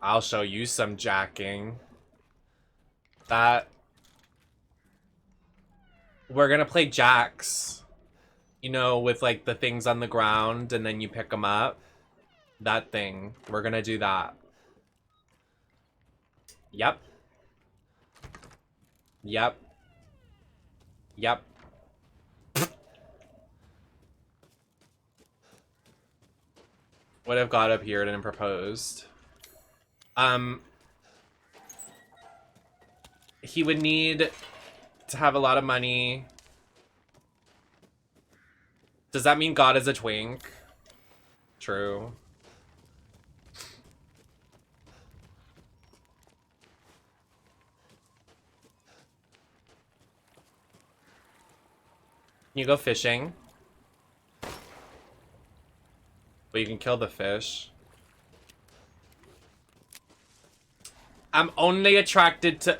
I'll show you some jacking. That... We're gonna play jacks. You know, with like the things on the ground and then you pick them up. That thing. We're gonna do that. Yep. Yep. Yep. What if God appeared and proposed? He would need to have a lot of money. Does that mean God is a twink? True. You go fishing. But you can kill the fish. I'm only attracted to...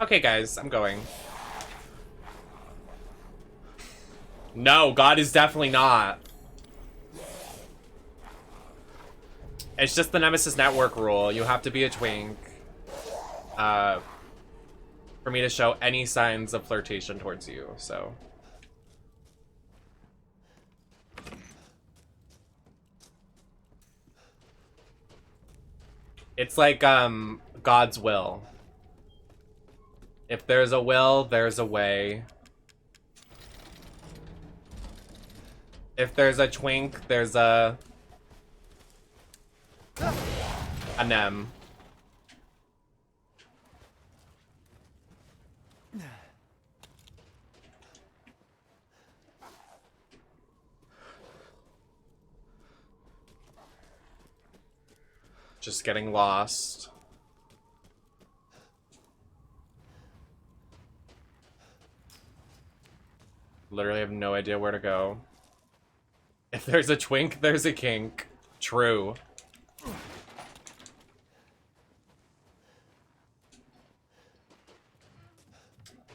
Okay, guys, I'm going. No, God is definitely not. It's just the Nemesis Network rule. You have to be a twink for me to show any signs of flirtation towards you, so. It's like God's will. If there's a will, there's a way. If there's a twink, there's a Nem. Just getting lost. Literally have no idea where to go. If there's a twink, there's a kink. True.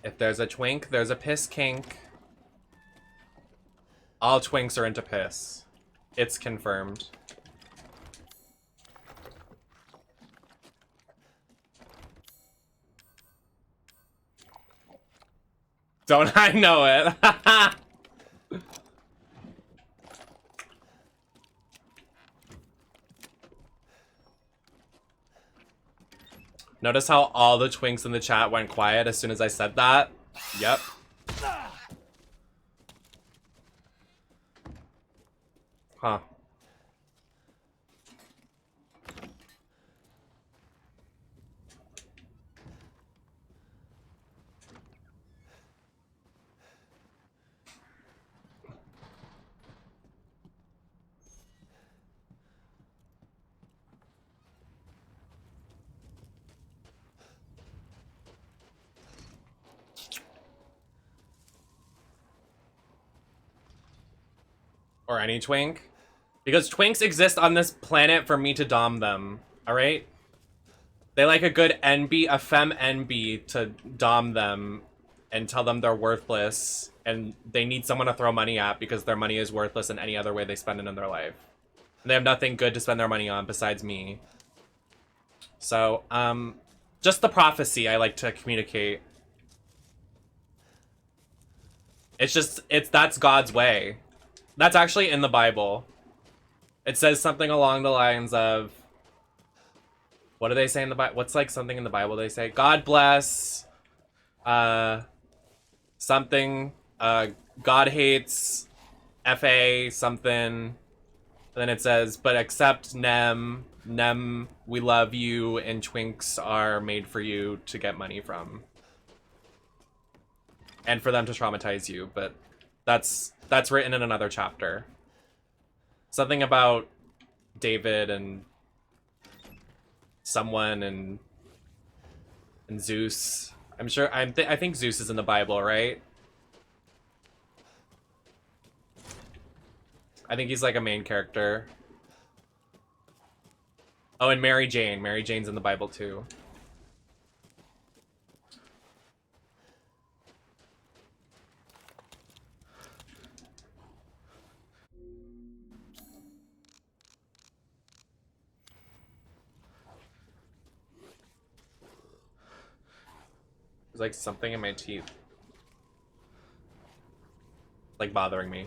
If there's a twink, there's a piss kink. All twinks are into piss. It's confirmed. Don't I know it? Notice how all the twinks in the chat went quiet as soon as I said that? Yep. Huh. Or any twink. Because twinks exist on this planet for me to dom them. Alright? They like a good NB, a femme NB to dom them and tell them they're worthless and they need someone to throw money at because their money is worthless in any other way they spend it in their life. And they have nothing good to spend their money on besides me. So, just the prophecy I like to communicate. It's just, that's God's way. That's actually in the Bible. It says something along the lines of... What do they say in the Bible? What's like something in the Bible they say? God bless... something... God hates... FA something... And then it says, but except Nem, we love you, and twinks are made for you to get money from. And for them to traumatize you, but that's written in another chapter. Something about David and someone and Zeus. I'm sure, I think Zeus is in the Bible, right? I think he's like a main character. Oh, and Mary Jane. Mary Jane's in the Bible too. There's like something in my teeth. like bothering me.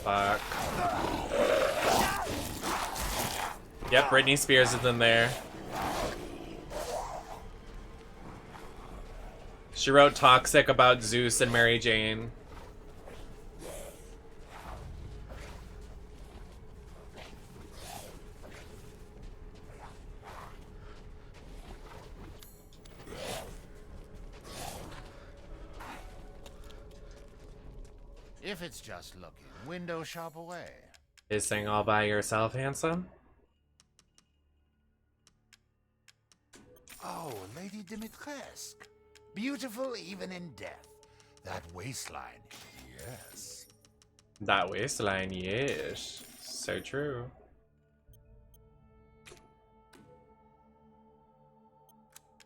Fuck. Yep, Britney Spears is in there. She wrote Toxic about Zeus and Mary Jane. If it's just looking, window shop away. Is saying all by yourself, handsome? Oh, Lady Dimitrescu. Beautiful even in death. That waistline, yes. That waistline, yes. So true.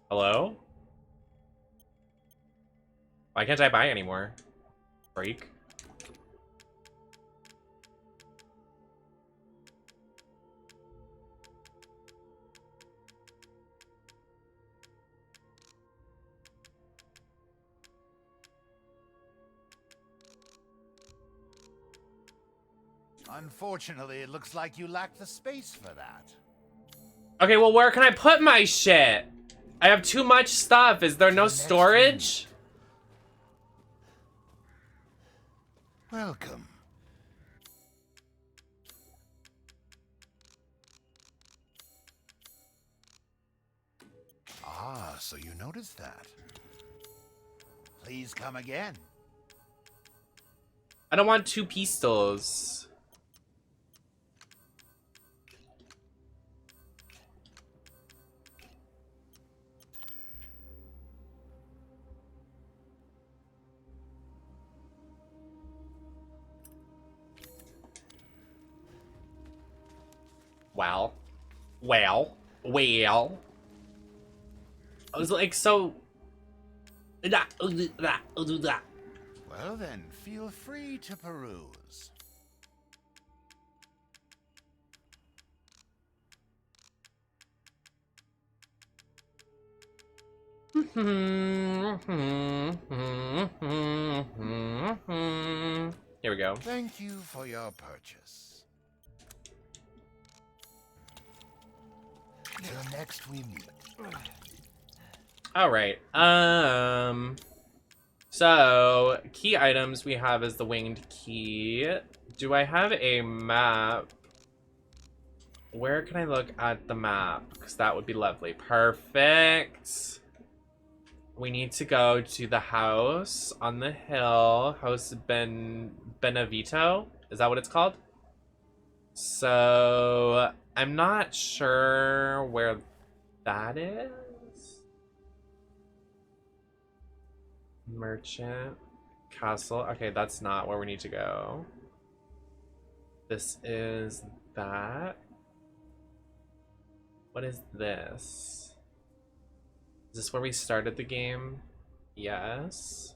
Hello? Why can't I buy anymore? Freak. Unfortunately, it looks like you lack the space for that. Okay, well, where can I put my shit? I have too much stuff. Is there no storage? Welcome. Ah, so you noticed that. Please come again. I don't want 2 pistols. Well. I was like, so... Well then, feel free to peruse. Here we go. Thank you for your purchase. Till next we meet. All right. So key items we have is the winged key. Do I have a map? Where can I look at the map? Because that would be lovely. Perfect. We need to go to the house on the hill. House Benevito. Is that what it's called? So I'm not sure where that is. Merchant Castle. Okay, that's not where we need to go. This is that. What is this? Is this where we started the game? Yes.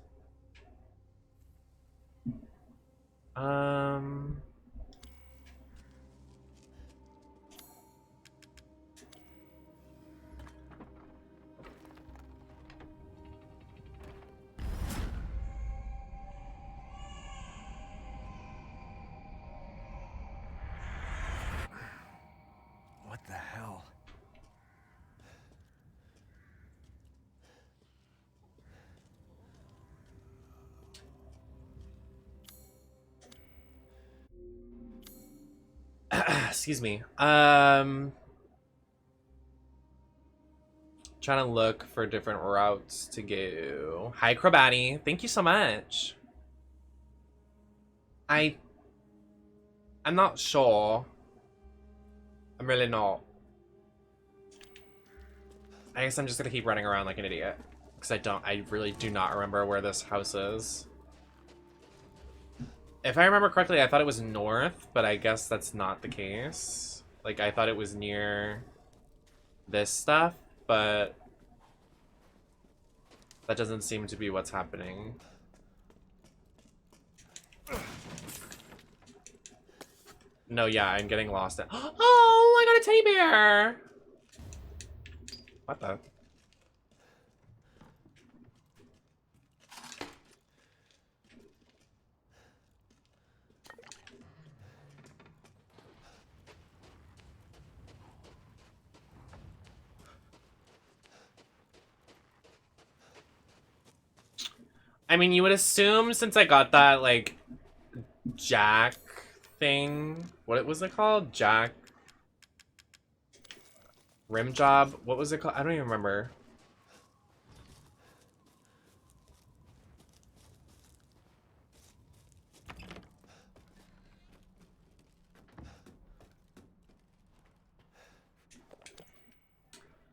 What the hell? Excuse me. Trying to look for different routes to go. Hi, Krabati. Thank you so much. I'm not sure. I'm really not. I guess I'm just gonna keep running around like an idiot. Because I really do not remember where this house is. If I remember correctly, I thought it was north, but I guess that's not the case. Like, I thought it was near this stuff, but That doesn't seem to be what's happening. No, yeah, I'm getting lost. Oh, I got a teddy bear! What the? I mean, you would assume since I got that, like, Jack thing. What was it called? Jack rim job? What was it called? I don't even remember.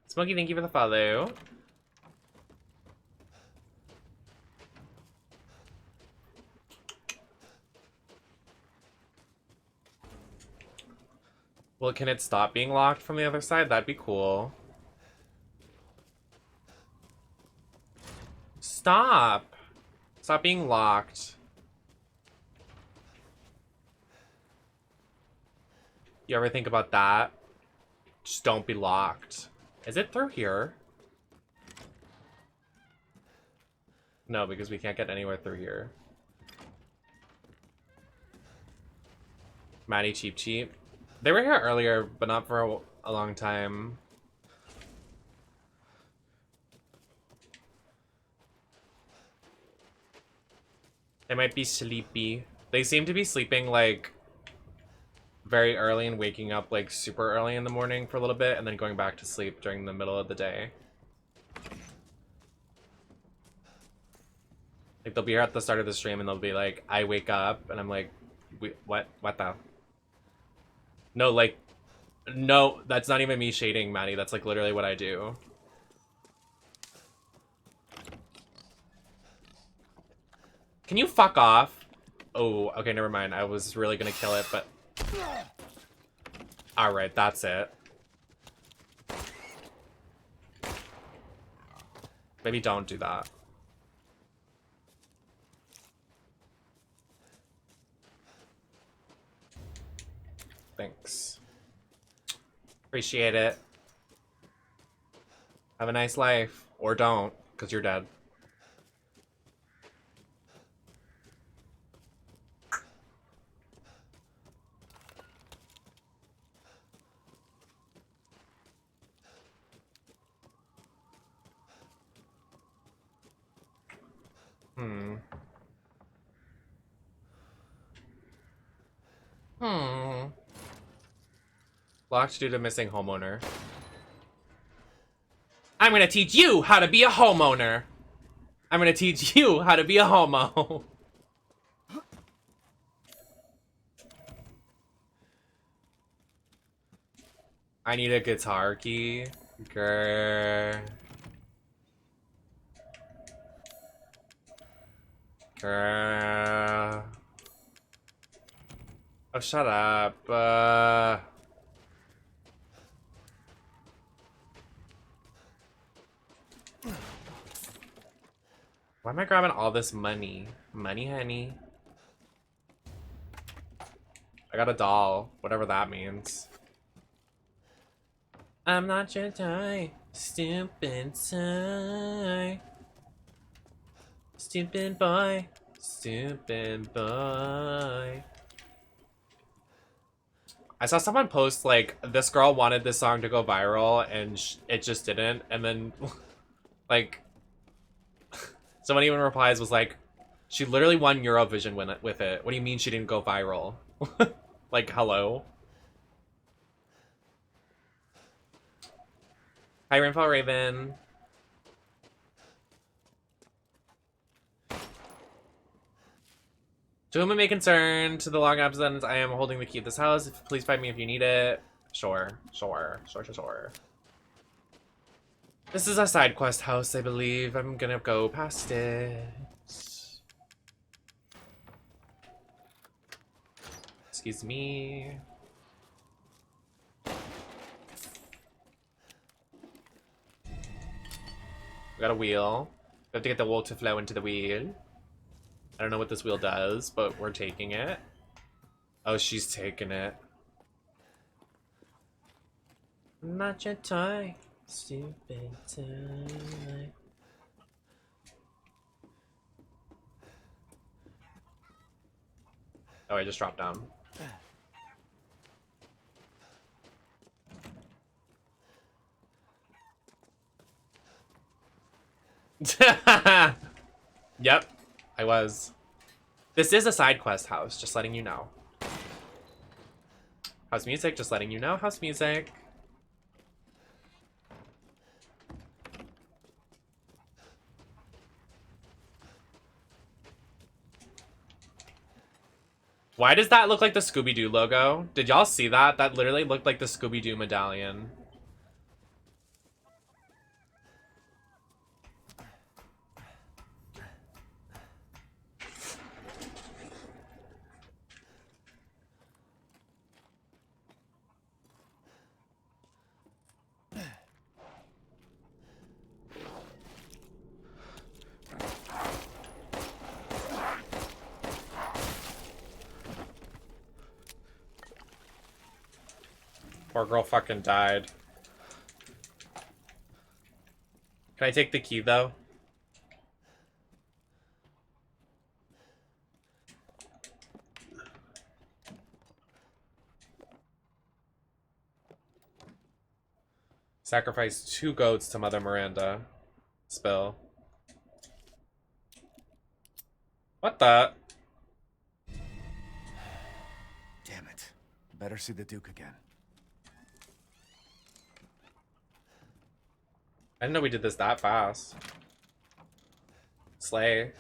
Smokey, thank you for the follow. Well, can it stop being locked from the other side? That'd be cool. Stop! Stop being locked. You ever think about that? Just don't be locked. Is it through here? No, because we can't get anywhere through here. Maddie Cheap Cheap. They were here earlier, but not for a long time. They might be sleepy. They seem to be sleeping, like, very early and waking up, like, super early in the morning for a little bit, and then going back to sleep during the middle of the day. Like, they'll be here at the start of the stream, and they'll be like, I wake up, and I'm like, what the? No, like, no, that's not even me shading, Maddie. That's, like, literally what I do. Can you fuck off? Oh, okay, never mind. I was really gonna kill it, but... Alright, that's it. Maybe don't do that. Thanks. Appreciate it. Have a nice life. Or don't, because you're dead. Locked due to missing homeowner. I'm gonna teach you how to be a homeowner. I'm gonna teach you how to be a homo. I need a guitar key. Grr. Grr. Oh, shut up. Why am I grabbing all this money? Money, honey. I got a doll, whatever that means. I'm not your type, stupid toy. Stupid boy, stupid boy. I saw someone post, like, this girl wanted this song to go viral, and it just didn't, and then, like... Someone even replies was like, she literally won Eurovision with it. What do you mean she didn't go viral? Like, hello? Hi, Rainfall Raven. To whom it may concern, to the long absence, I am holding the key of this house. Please find me if you need it. Sure. This is a side quest house, I believe. I'm gonna go past it. Excuse me. We got a wheel. We have to get the wool to flow into the wheel. I don't know what this wheel does, but we're taking it. Oh, she's taking it. Not your toy, stupid toy. Oh, I just dropped down. Yep, I was. This is a side quest house, just letting you know. House music, just letting you know. House music. Why does that look like the Scooby-Doo logo? Did y'all see that? That literally looked like the Scooby-Doo medallion. Poor girl fucking died. Can I take the key though? Sacrifice 2 goats to Mother Miranda. Spill. What the? Damn it. Better see the Duke again. I didn't know we did this that fast. Slay.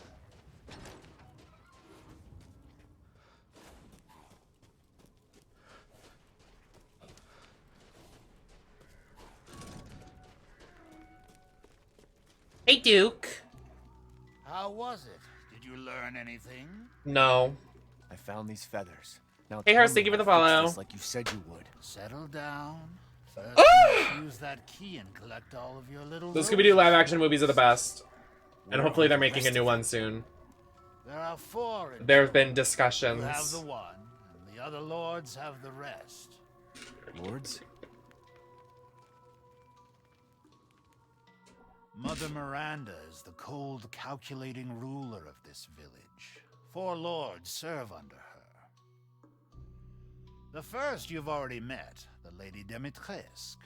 Hey, Duke. How was it? Did you learn anything? No. I found these feathers. Now Hey, Harris, thank you for the follow. Like you said you would. Settle down. First, use that key and collect all of your little. The Scooby-Doo live-action movies are the best. And hopefully they're making a new one soon. There are 4. There have been discussions. You have the one, and the other lords have the rest. Lords? Mother Miranda is the cold, calculating ruler of this village. 4 lords serve under her. The first you've already met, the Lady Dimitrescu.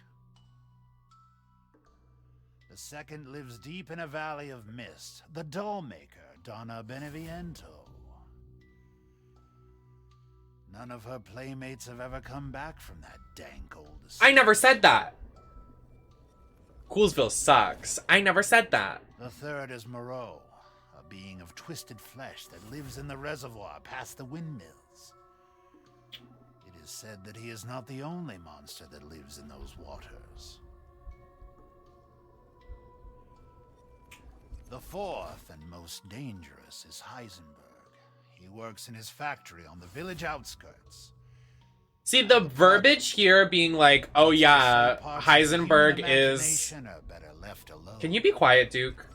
The second lives deep in a valley of mist, the doll-maker, Donna Beneviento. None of her playmates have ever come back from that dank old estate. I never said that. Coolsville sucks. I never said that. The third is Moreau, a being of twisted flesh that lives in the reservoir past the windmills. It is said that he is not the only monster that lives in those waters. The fourth and most dangerous is Heisenberg. He works in his factory on the village outskirts. See, the verbiage here being like, oh yeah, Heisenberg is... Can you be quiet, Duke?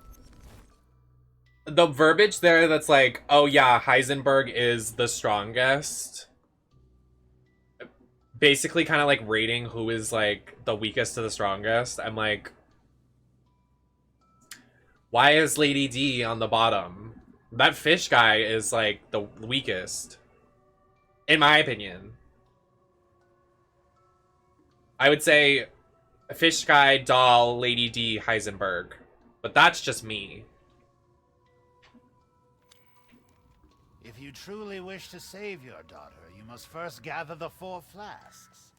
The verbiage there that's like, oh yeah, Heisenberg is the strongest. Basically kind of like rating who is like the weakest to the strongest. I'm like, why is Lady D on the bottom? That fish guy is like the weakest. In my opinion. I would say Fish Guy, Doll, Lady D, Heisenberg. But that's just me. If you truly wish to save your daughter, you must first gather the 4 flasks.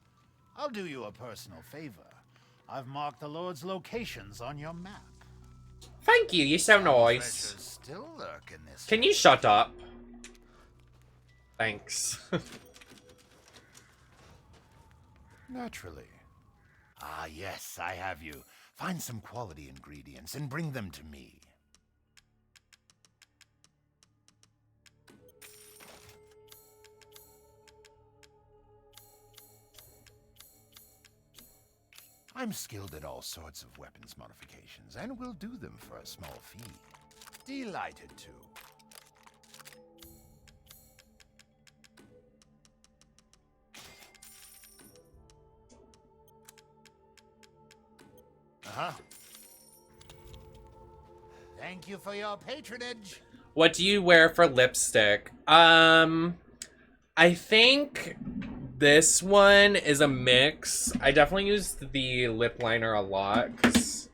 I'll do you a personal favor. I've marked the Lord's locations on your map. Thank you, you're so nice. Still lurk in this. Can you shut up? Thanks. Naturally. Ah, yes, I have you. Find some quality ingredients and bring them to me. I'm skilled at all sorts of weapons modifications, and will do them for a small fee. Delighted to. Uh-huh. Thank you for your patronage. What do you wear for lipstick? I think this one is a mix. I definitely used the lip liner a lot because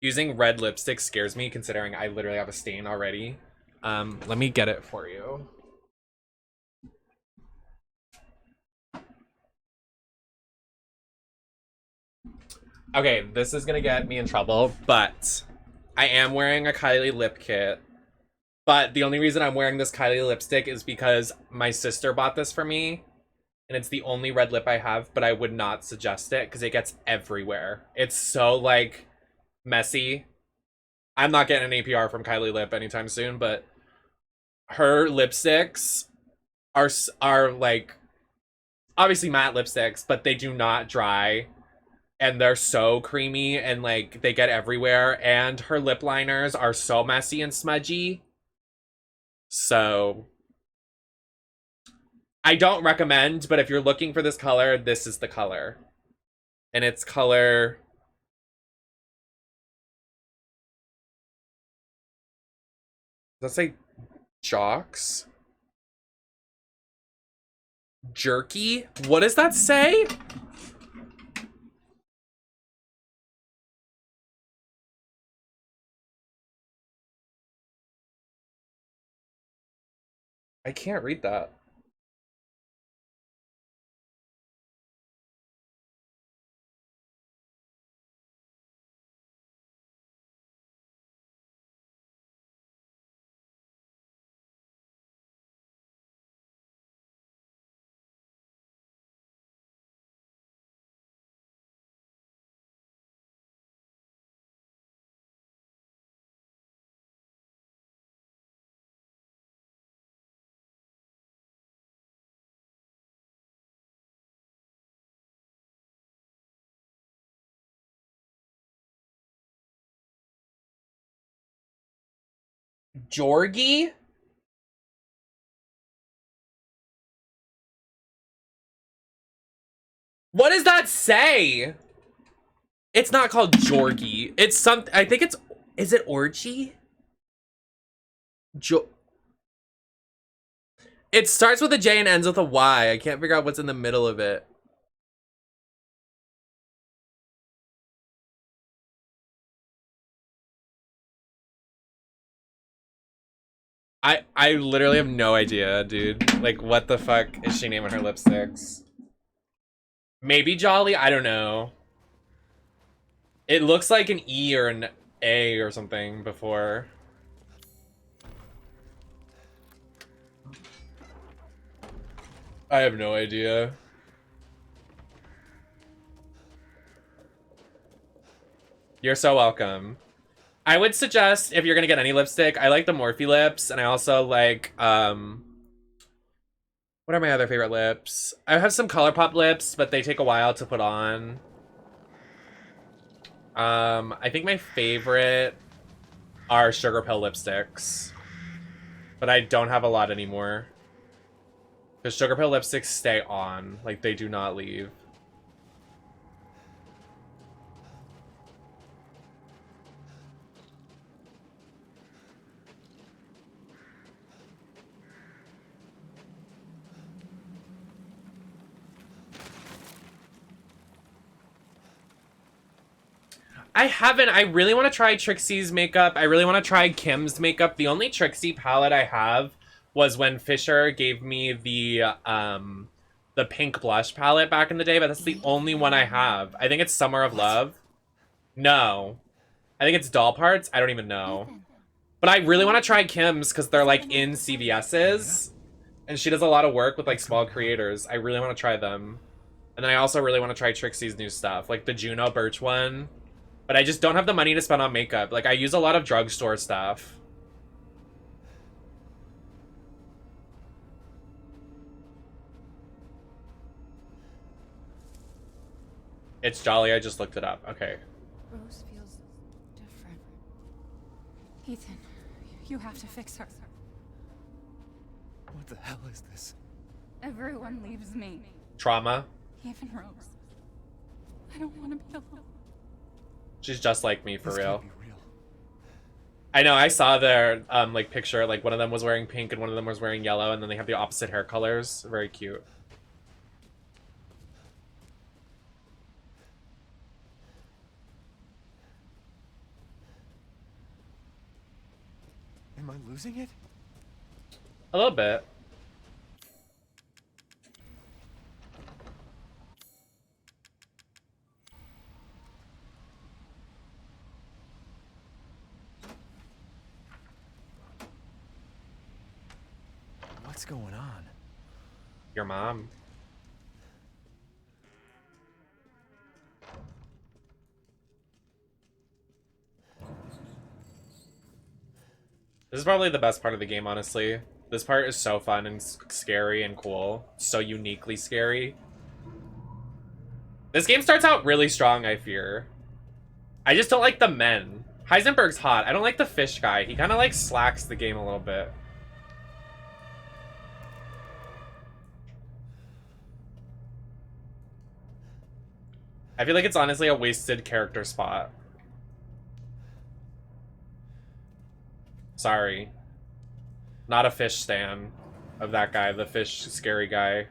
using red lipstick scares me considering I literally have a stain already. Let me get it for you. Okay, this is gonna get me in trouble, but I am wearing a Kylie lip kit. But the only reason I'm wearing this Kylie lipstick is because my sister bought this for me. And it's the only red lip I have, but I would not suggest it because it gets everywhere. It's so, like, messy. I'm not getting an APR from Kylie Lip anytime soon, but her lipsticks are like, obviously matte lipsticks, but they do not dry. And they're so creamy and, like, they get everywhere. And her lip liners are so messy and smudgy. So I don't recommend, but if you're looking for this color, this is the color. And it's color... Does that say Jocks? Jerky? What does that say? I can't read that. Jorgie? What does that say? It's not called Jorgie. It's some. I think it's. Is it orgy? It starts with a J and ends with a Y. I can't figure out what's in the middle of it. I literally have no idea, dude. Like, what the fuck is she naming her lipsticks? Maybe Jolly? I don't know. It looks like an E or an A or something before. I have no idea. You're so welcome. I would suggest, if you're gonna get any lipstick, I like the Morphe lips, and I also like, what are my other favorite lips? I have some ColourPop lips, but they take a while to put on. I think my favorite are Sugar Pill lipsticks, but I don't have a lot anymore. Because Sugar Pill lipsticks stay on, like they do not leave. I haven't. I really want to try Trixie's makeup. I really want to try Kim's makeup. The only Trixie palette I have was when Fisher gave me the pink blush palette back in the day, but that's the only one I have. I think it's Summer of Love. No. I think it's Doll Parts. I don't even know. But I really want to try Kim's because they're like in CVS's. And she does a lot of work with like small creators. I really want to try them. And then I also really want to try Trixie's new stuff. Like the Juno Birch one. But I just don't have the money to spend on makeup. Like, I use a lot of drugstore stuff. It's Jolly, I just looked it up. Okay. Rose feels different. Ethan, You have to fix her. What the hell is this? Everyone leaves me. Trauma. Even Rose. I don't want to be alone. She's just like me, for This real. can't be real. I know, I saw their like picture, like one of them was wearing pink and one of them was wearing yellow, and then they have the opposite hair colors. Very cute. Am I losing it? A little bit. What's going on? Your mom. This is probably the best part of the game, honestly. This part is so fun and scary and cool. So uniquely scary. This game starts out really strong, I fear. I just don't like the men. Heisenberg's hot. I don't like the fish guy. He kind of like slacks the game a little bit. I feel like it's honestly a wasted character spot. Sorry. Not a fish stan of that guy, the fish scary guy.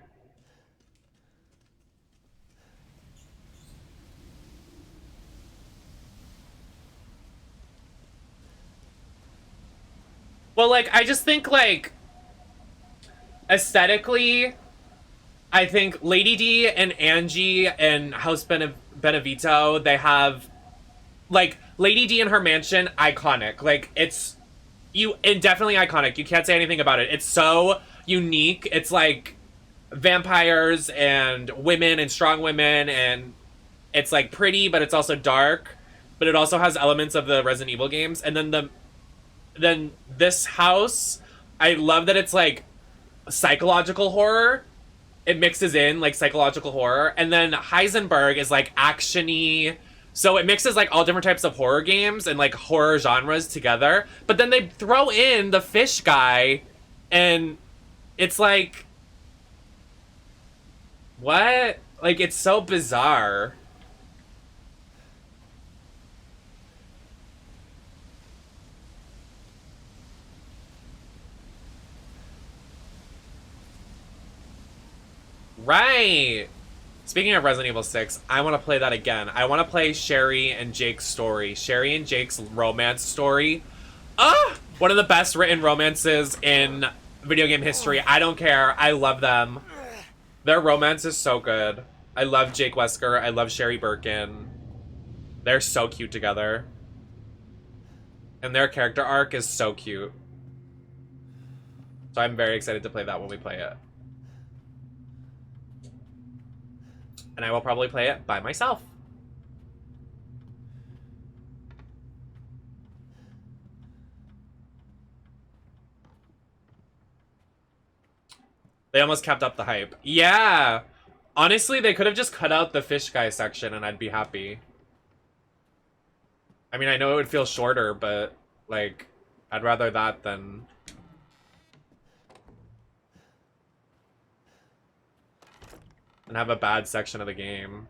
Well, like, I just think, like, aesthetically, I think Lady D and Angie and House Benevito, they have, like, Lady D and her mansion, iconic. Like, it's, and definitely iconic. You can't say anything about it. It's so unique. It's like vampires and women and strong women, and it's like pretty, but it's also dark. But it also has elements of the Resident Evil games. And then this house, I love that it's like psychological horror. It mixes in like psychological horror. And then Heisenberg is like action-y. So it mixes like all different types of horror games and like horror genres together. But then they throw in the fish guy, and it's like, what? Like, it's so bizarre. Right. Speaking of Resident Evil 6, I want to play that again. I want to play Sherry and Jake's story. Sherry and Jake's romance story. One of the best written romances in video game history. I don't care. I love them. Their romance is so good. I love Jake Wesker. I love Sherry Birkin. They're so cute together. And their character arc is so cute. So I'm very excited to play that when we play it. And I will probably play it by myself. They almost kept up the hype. Yeah! Honestly, they could have just cut out the fish guy section and I'd be happy. I mean, I know it would feel shorter, but, like, I'd rather that than... and have a bad section of the game.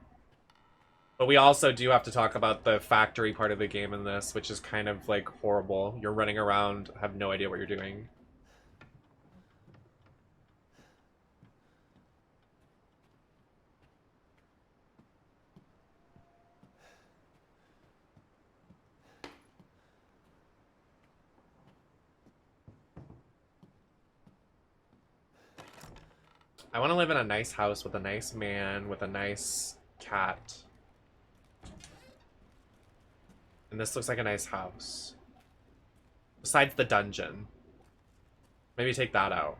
But we also do have to talk about the factory part of the game in this, which is kind of, like, horrible. You're running around, have no idea what you're doing. I want to live in a nice house with a nice man, with a nice cat. And this looks like a nice house. Besides the dungeon. Maybe take that out.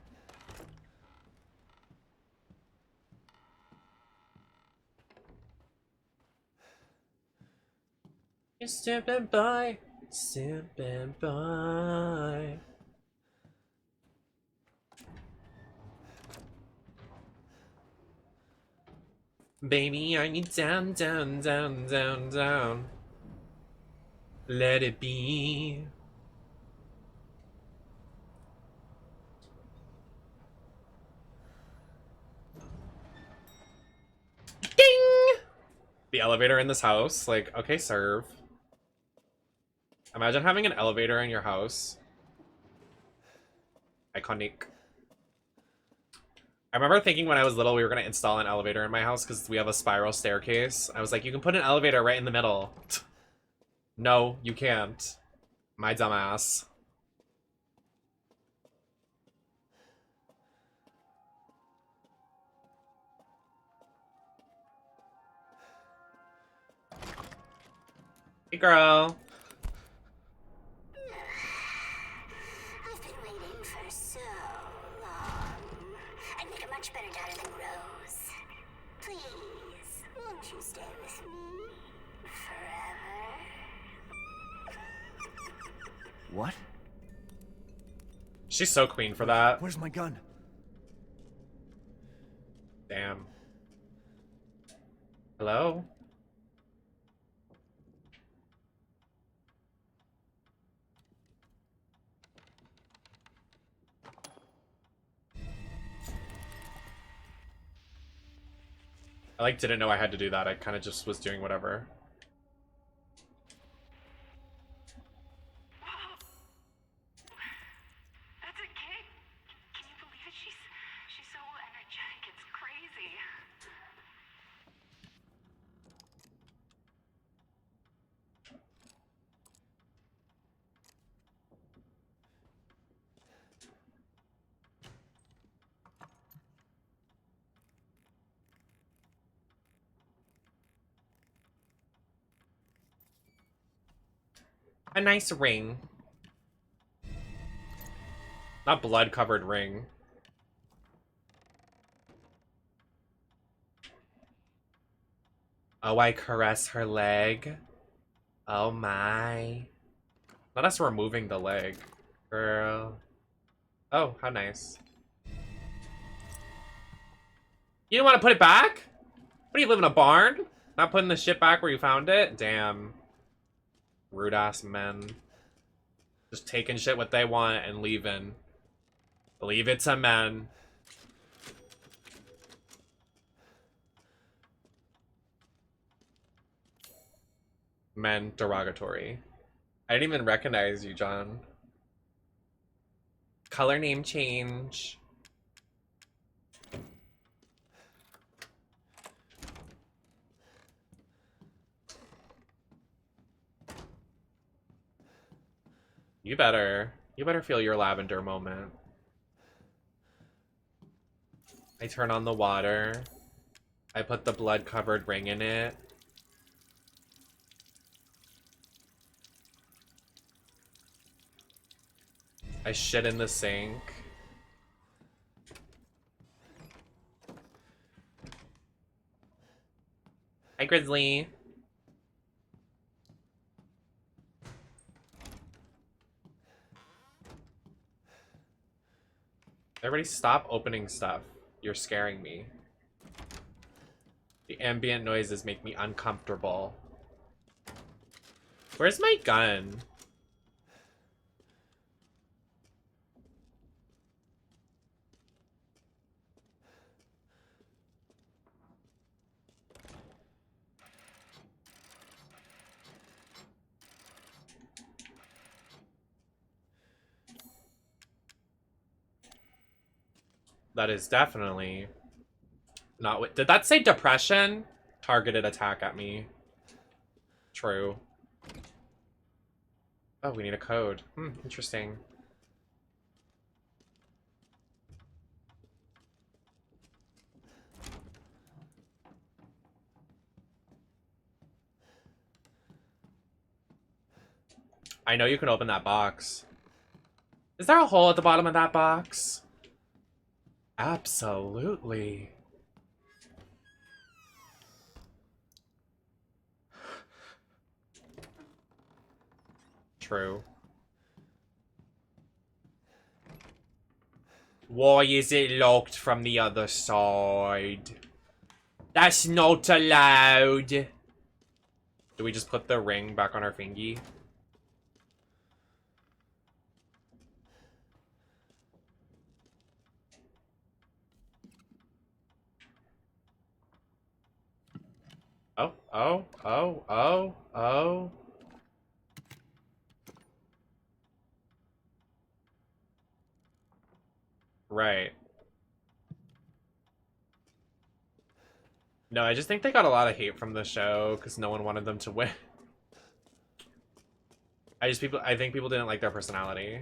You're stepping by, stepping by. Baby, I need down, down, down, down, down. Let it be. The elevator in this house? Like, okay, serve. Imagine having an elevator in your house. Iconic. I remember thinking when I was little we were going to install an elevator in my house because we have a spiral staircase. I was like, you can put an elevator right in the middle. No, you can't. My dumbass. Hey, girl. I've been waiting for so long. I'd make a much better daughter than Rose. Please, won't you stay with me forever? What? She's so queen for that. Where's my gun? Damn. Hello? I like didn't know I had to do that. I kind of just was doing whatever. That's a kid. Can you believe it? She's so energetic. It's crazy. A nice ring. Not blood-covered ring. Oh, I caress her leg. Oh my. Not us removing the leg. Girl. Oh, how nice. You didn't want to put it back? What, do you live in a barn? Not putting the shit back where you found it? Damn. Rude ass men. Just taking shit what they want and leaving. Leave it to men. Men derogatory. I didn't even recognize you, John. Color name change. You better feel your lavender moment. I turn on the water. I put the blood-covered ring in it. I shit in the sink. Hi, Grizzly. Everybody stop opening stuff. You're scaring me. The ambient noises make me uncomfortable. Where's my gun? That is definitely not what. Did that say depression? Targeted attack at me. True. Oh, we need a code. Interesting. I know you can open that box. Is there a hole at the bottom of that box? Absolutely. True. Why is it locked from the other side? That's not allowed. Do we just put the ring back on our fingy? Oh. Right. No, I just think they got a lot of hate from the show because no one wanted them to win. I think people didn't like their personality.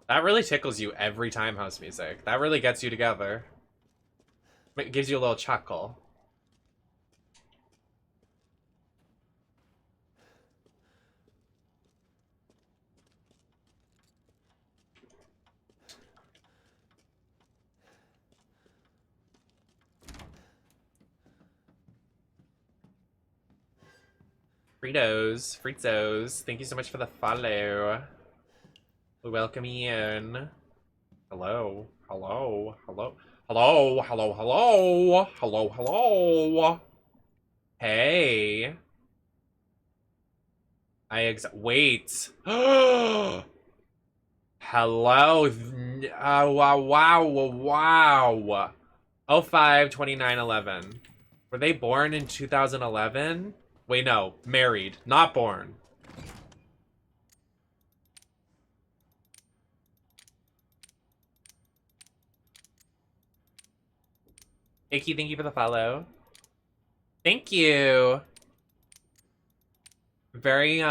That really tickles you every time, house music. That really gets you together. It gives you a little chuckle. Fritzos, thank you so much for the follow. We welcome you in. Hello. Hey. Wait. Hello. Wow. 05/29/11. Were they born in 2011? Wait, no. Married, not born. Icky, thank you for the follow. Thank you. Very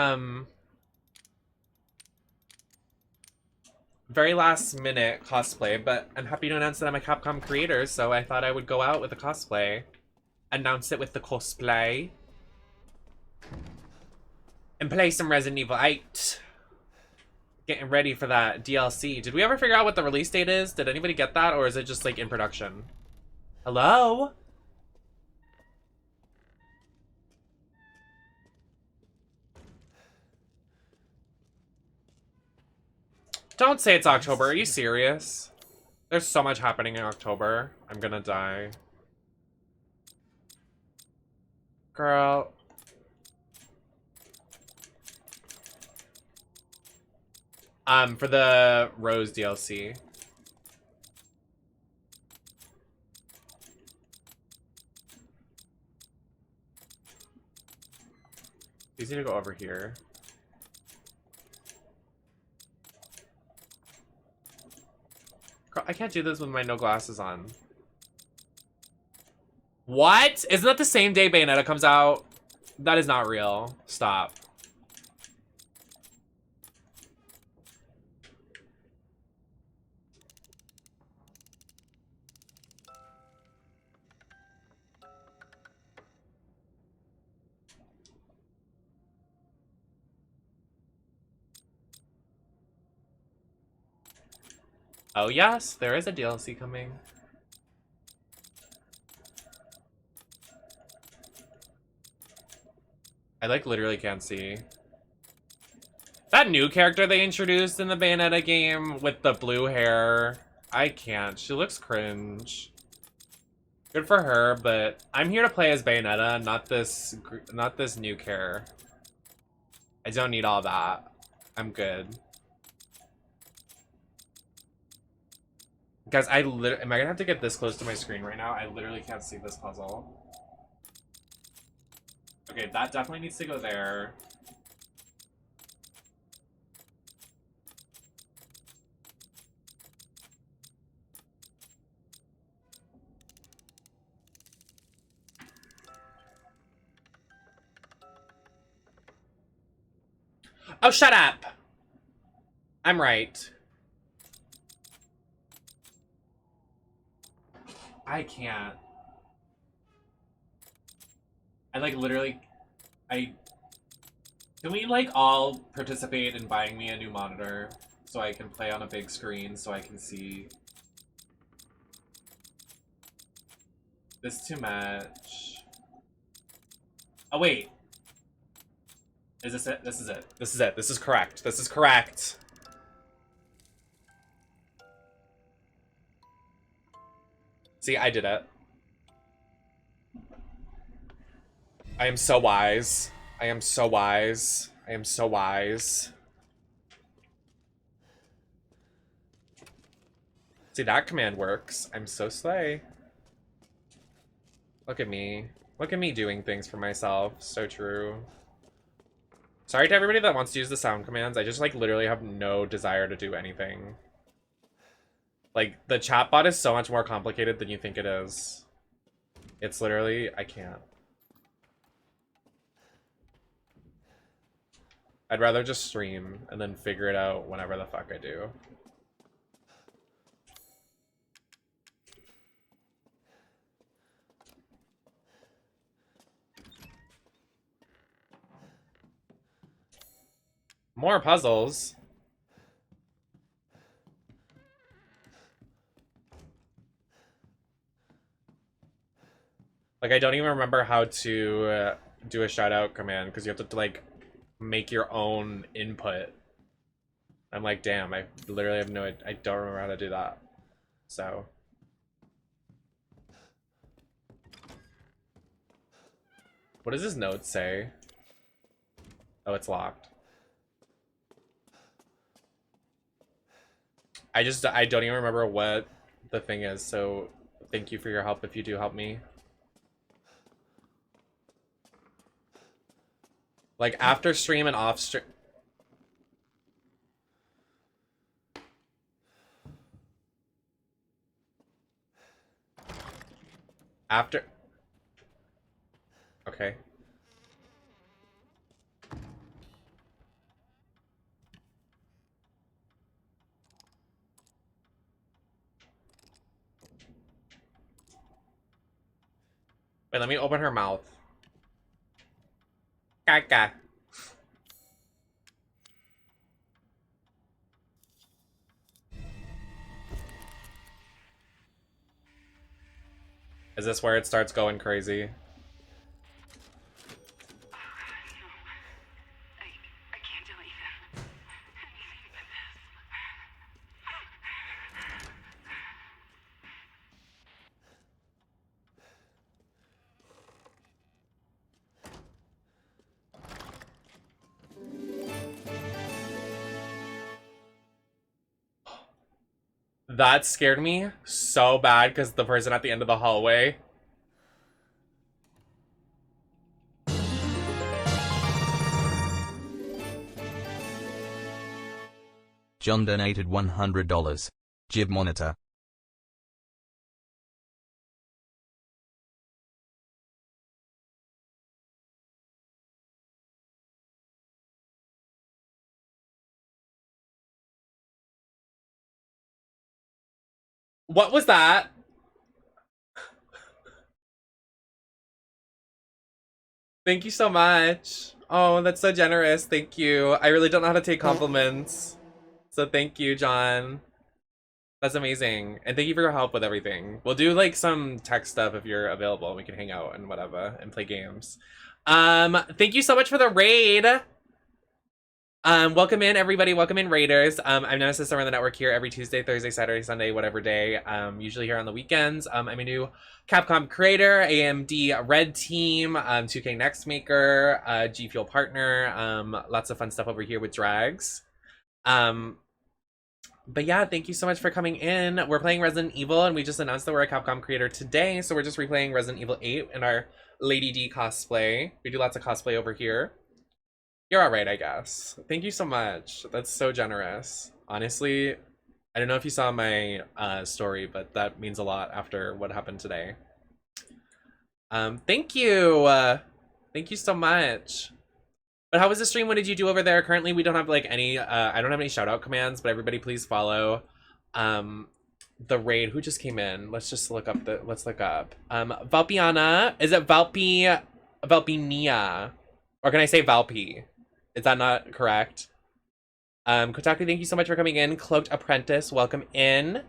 last minute cosplay, but I'm happy to announce that I'm a Capcom creator, so I thought I would go out with a cosplay. Announce it with the cosplay. And play some Resident Evil 8. Getting ready for that DLC. Did we ever figure out what the release date is? Did anybody get that, or is it just like in production? Hello? Don't say it's October. Are you serious? There's so much happening in October. I'm gonna die. Girl. For the Rose DLC. Easy to go over here. Girl, I can't do this with my no glasses on. What? Isn't that the same day Bayonetta comes out? That is not real. Stop. Oh yes, there is a DLC coming. I like literally can't see. That new character they introduced in the Bayonetta game with the blue hair, I can't. She looks cringe. Good for her, but I'm here to play as Bayonetta, not this new character. I don't need all that. I'm good. Guys, am I gonna have to get this close to my screen right now? I literally can't see this puzzle. Okay, that definitely needs to go there. Oh, shut up! I'm right. I can't. I like literally, can we like all participate in buying me a new monitor so I can play on a big screen so I can see? This is too much. Oh wait. Is this it? This is it. This is it. This is correct. This is correct. See, I did it. I am so wise. I am so wise. I am so wise. See, that command works. I'm so slay. Look at me. Look at me doing things for myself. So true. Sorry to everybody that wants to use the sound commands. I just, like, literally have no desire to do anything. Like, the chatbot is so much more complicated than you think it is. It's literally... I can't. I'd rather just stream and then figure it out whenever the fuck I do. More puzzles. Like, I don't even remember how to do a shout out command because you have to, like, make your own input. I'm like, damn, I literally have no, I don't remember how to do that. So. What does this note say? Oh, it's locked. I don't even remember what the thing is, so thank you for your help if you do help me. Like, after stream and off stream. After. Okay. Wait, let me open her mouth. Caca. Is this where it starts going crazy? That scared me so bad because the person at the end of the hallway. John donated $100. Jib monitor. What was that? Thank you so much. Oh, that's so generous. Thank you. I really don't know how to take compliments. So thank you, John. That's amazing. And thank you for your help with everything. We'll do like some tech stuff if you're available. We can hang out and whatever and play games. Thank you so much for the raid. Welcome in everybody, welcome in raiders. I'm Nemesis on the network here every Tuesday, Thursday, Saturday, Sunday, whatever day. Usually here on the weekends. I'm a new Capcom creator, AMD Red Team, 2K Next Maker, G Fuel partner, lots of fun stuff over here with drags. But yeah, thank you so much for coming in. We're playing Resident Evil and we just announced that we're a Capcom creator today, so we're just replaying Resident Evil 8 in our Lady D cosplay. We do lots of cosplay over here. You're alright, I guess. Thank you so much. That's so generous. Honestly, I don't know if you saw my story, but that means a lot after what happened today. Thank you. Thank you so much. But how was the stream? What did you do over there? Currently, we don't have like any, I don't have any shout out commands, but everybody please follow the raid. Who just came in? Let's just look up let's look up. Valpiana, is it Valpinia? Or can I say Valpi? Is that not correct? Kotaku, thank you so much for coming in. Cloaked Apprentice, welcome in.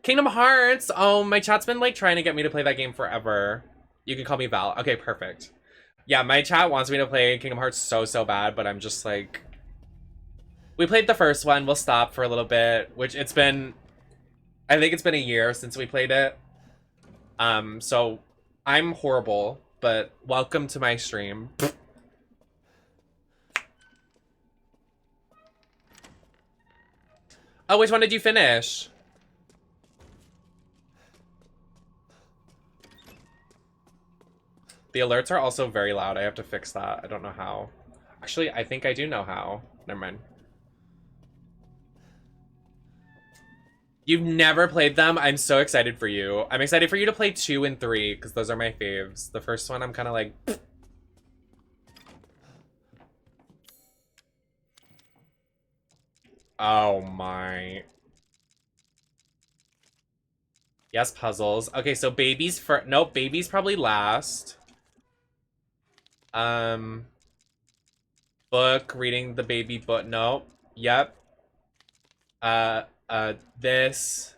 Kingdom Hearts. Oh, my chat's been like trying to get me to play that game forever. You can call me Val. Okay, perfect. Yeah, my chat wants me to play Kingdom Hearts so bad, but I'm just like... We played the first one. We'll stop for a little bit, which it's been... I think it's been a year since we played it. So I'm horrible, but welcome to my stream. Oh, which one did you finish? The alerts are also very loud. I have to fix that. I don't know how. Actually, I think I do know how. Never mind. You've never played them? I'm so excited for you. I'm excited for you to play 2 and 3, because those are my faves. The first one, I'm kind of like... Oh my... Yes, puzzles. Okay, so babies for... Nope, babies probably last. Book, reading the baby book. Nope. Yep. This...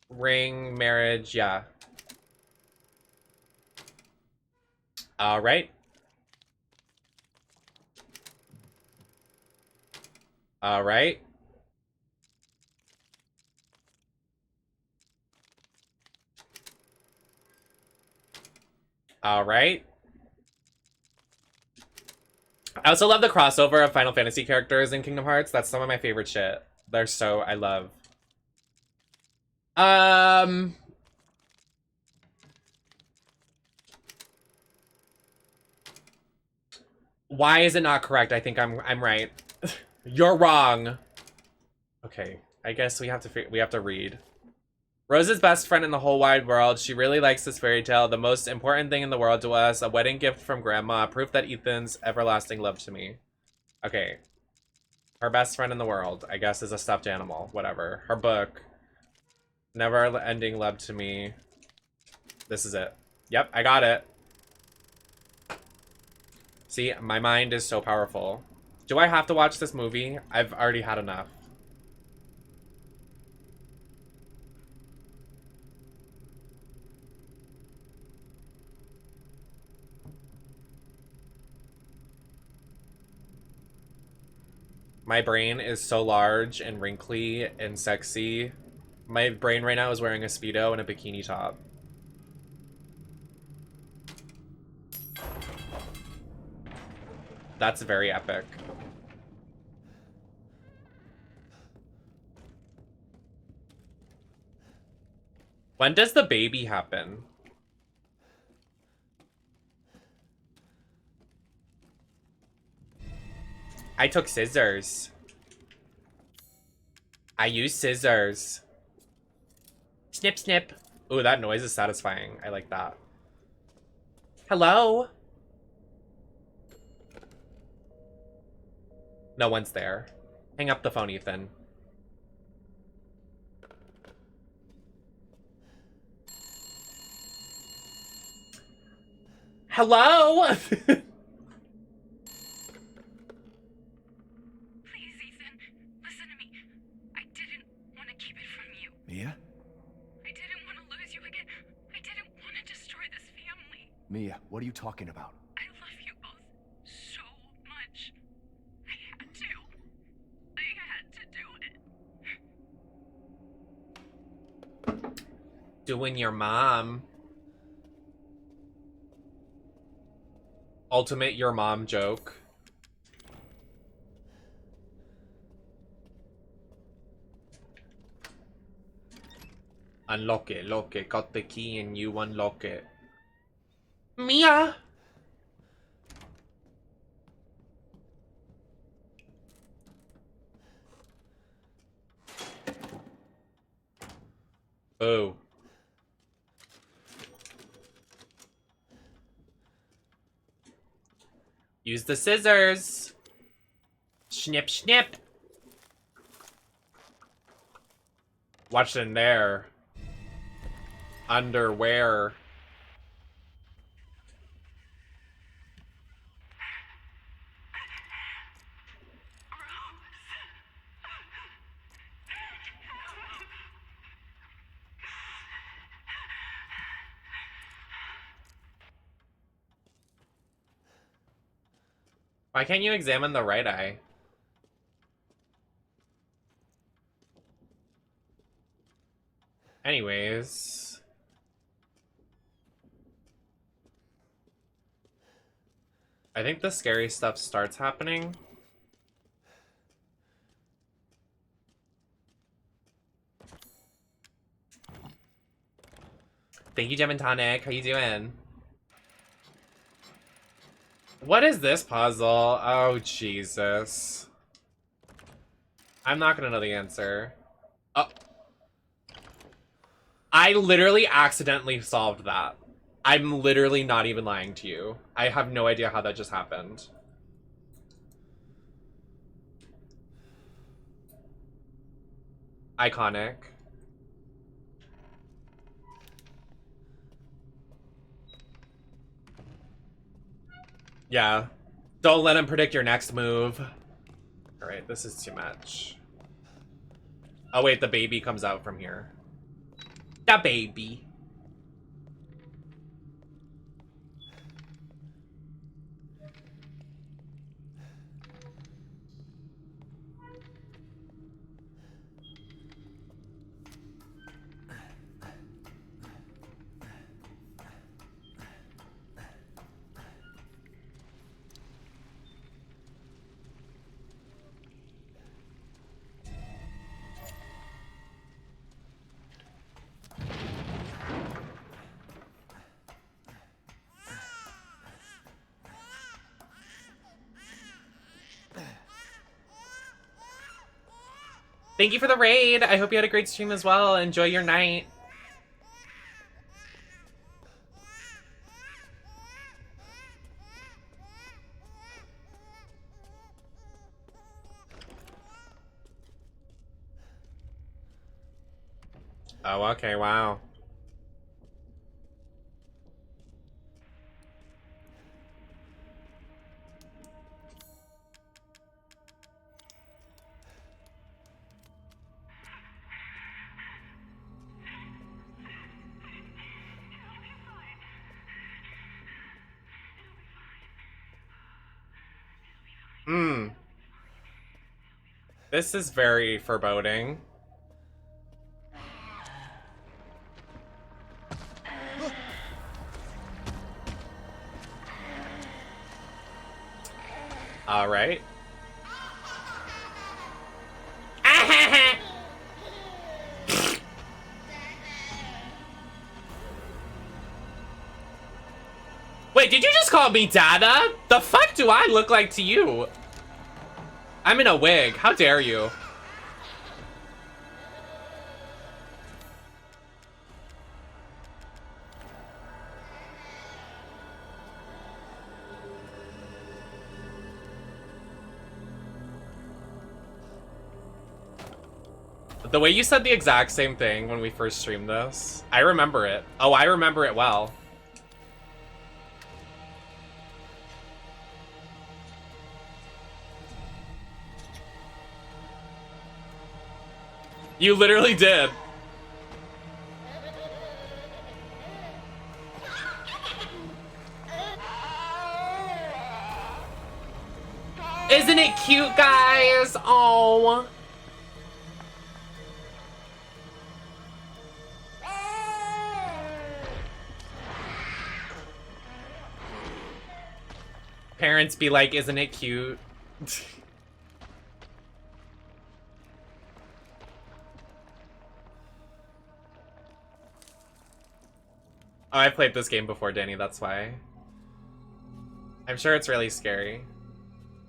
Ring, marriage, yeah. Alright. Alright. Alright. I also love the crossover of Final Fantasy characters in Kingdom Hearts. That's some of my favorite shit. They're so... I love. Why is it not correct? I think I'm right. You're wrong. Okay, I guess we have to read. Rose's best friend in the whole wide world. She really likes this fairy tale. The most important thing in the world to us. A wedding gift from Grandma. Proof that Ethan's everlasting love to me. Okay. Her best friend in the world, I guess, is a stuffed animal. Whatever. Her book. Never ending love to me. This is it. Yep, I got it. See, my mind is so powerful. Do I have to watch this movie? I've already had enough. My brain is so large and wrinkly and sexy. My brain right now is wearing a Speedo and a bikini top. That's very epic. When does the baby happen? I took scissors. I use scissors. Snip, snip. Ooh, that noise is satisfying. I like that. Hello? No one's there. Hang up the phone, Ethan. Hello? Please, Ethan. Listen to me. I didn't want to keep it from you. Mia? I didn't want to lose you again. I didn't want to destroy this family. Mia, what are you talking about? I love you both so much. I had to. I had to do it. Doing your mom. Ultimate your mom joke. Unlock it, lock it. Got the key and you unlock it. Mia! Oh. Use the scissors. Snip, snip. Watch in there. Underwear. Why can't you examine the right eye? Anyways. I think the scary stuff starts happening. Thank you, Gem and Tonic. How you doing? What is this puzzle? Oh, Jesus. I'm not gonna know the answer. Oh. I literally accidentally solved that. I'm literally not even lying to you. I have no idea how that just happened. Iconic. Yeah. Don't let him predict your next move. Alright, this is too much. Oh wait, the baby comes out from here. The baby. Thank you for the raid. I hope you had a great stream as well. Enjoy your night. Oh, okay, wow. This is very foreboding. All right. Wait, did you just call me Dada? The fuck do I look like to you? I'm in a wig. How dare you? The way you said the exact same thing when we first streamed this, I remember it. Oh, I remember it well. You literally did. Isn't it cute, guys? Oh. Parents be like, isn't it cute? Oh, I've played this game before, Danny, that's why. I'm sure it's really scary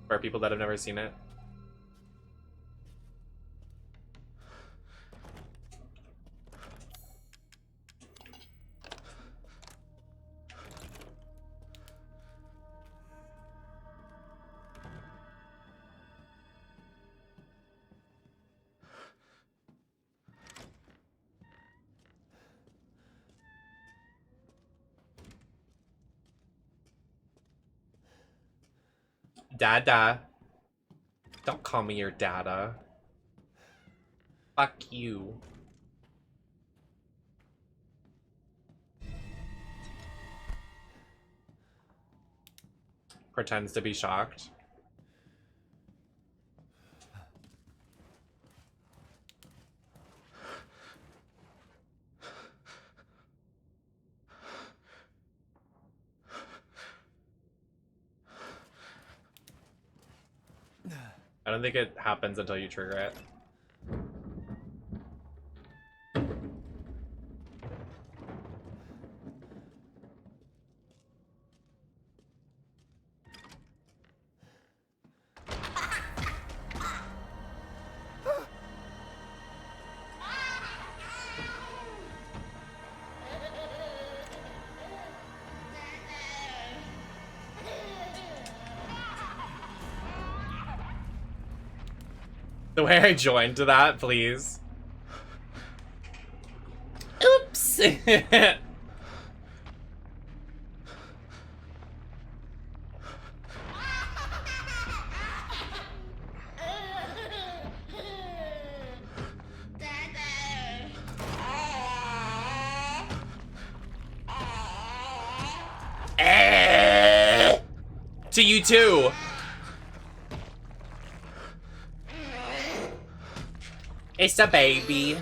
for people that have never seen it. Dada. Don't call me your dada. Fuck you. Pretends to be shocked. I don't think it happens until you trigger it. The way I joined to that, please. Oops. To you too. It's a baby.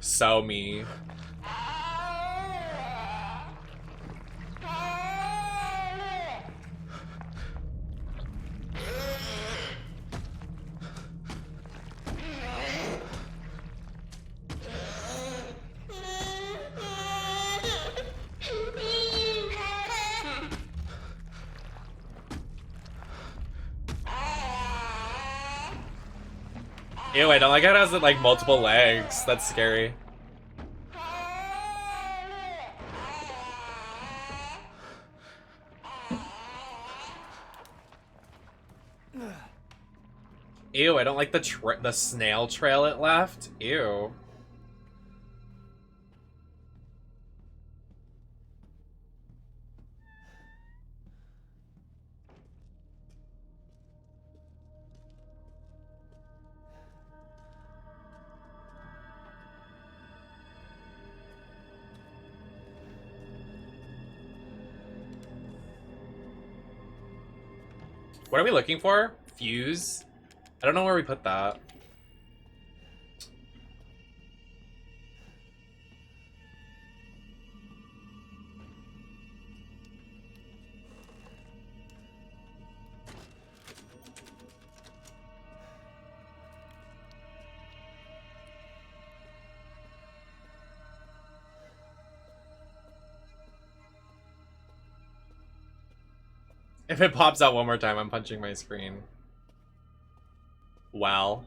So me. Ew, I don't like how it has like multiple legs. That's scary. Ew, I don't like the snail trail it left. Ew. What are we looking for? Fuse? I don't know where we put that. If it pops out one more time, I'm punching my screen. Well,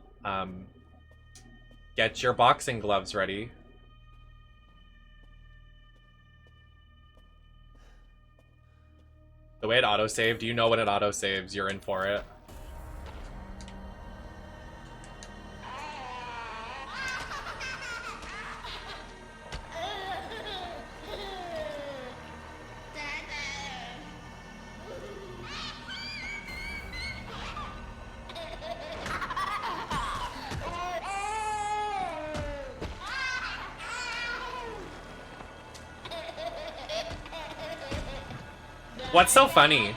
get your boxing gloves ready. The way it autosaved, you know when it autosaves, you're in for it. What's so funny?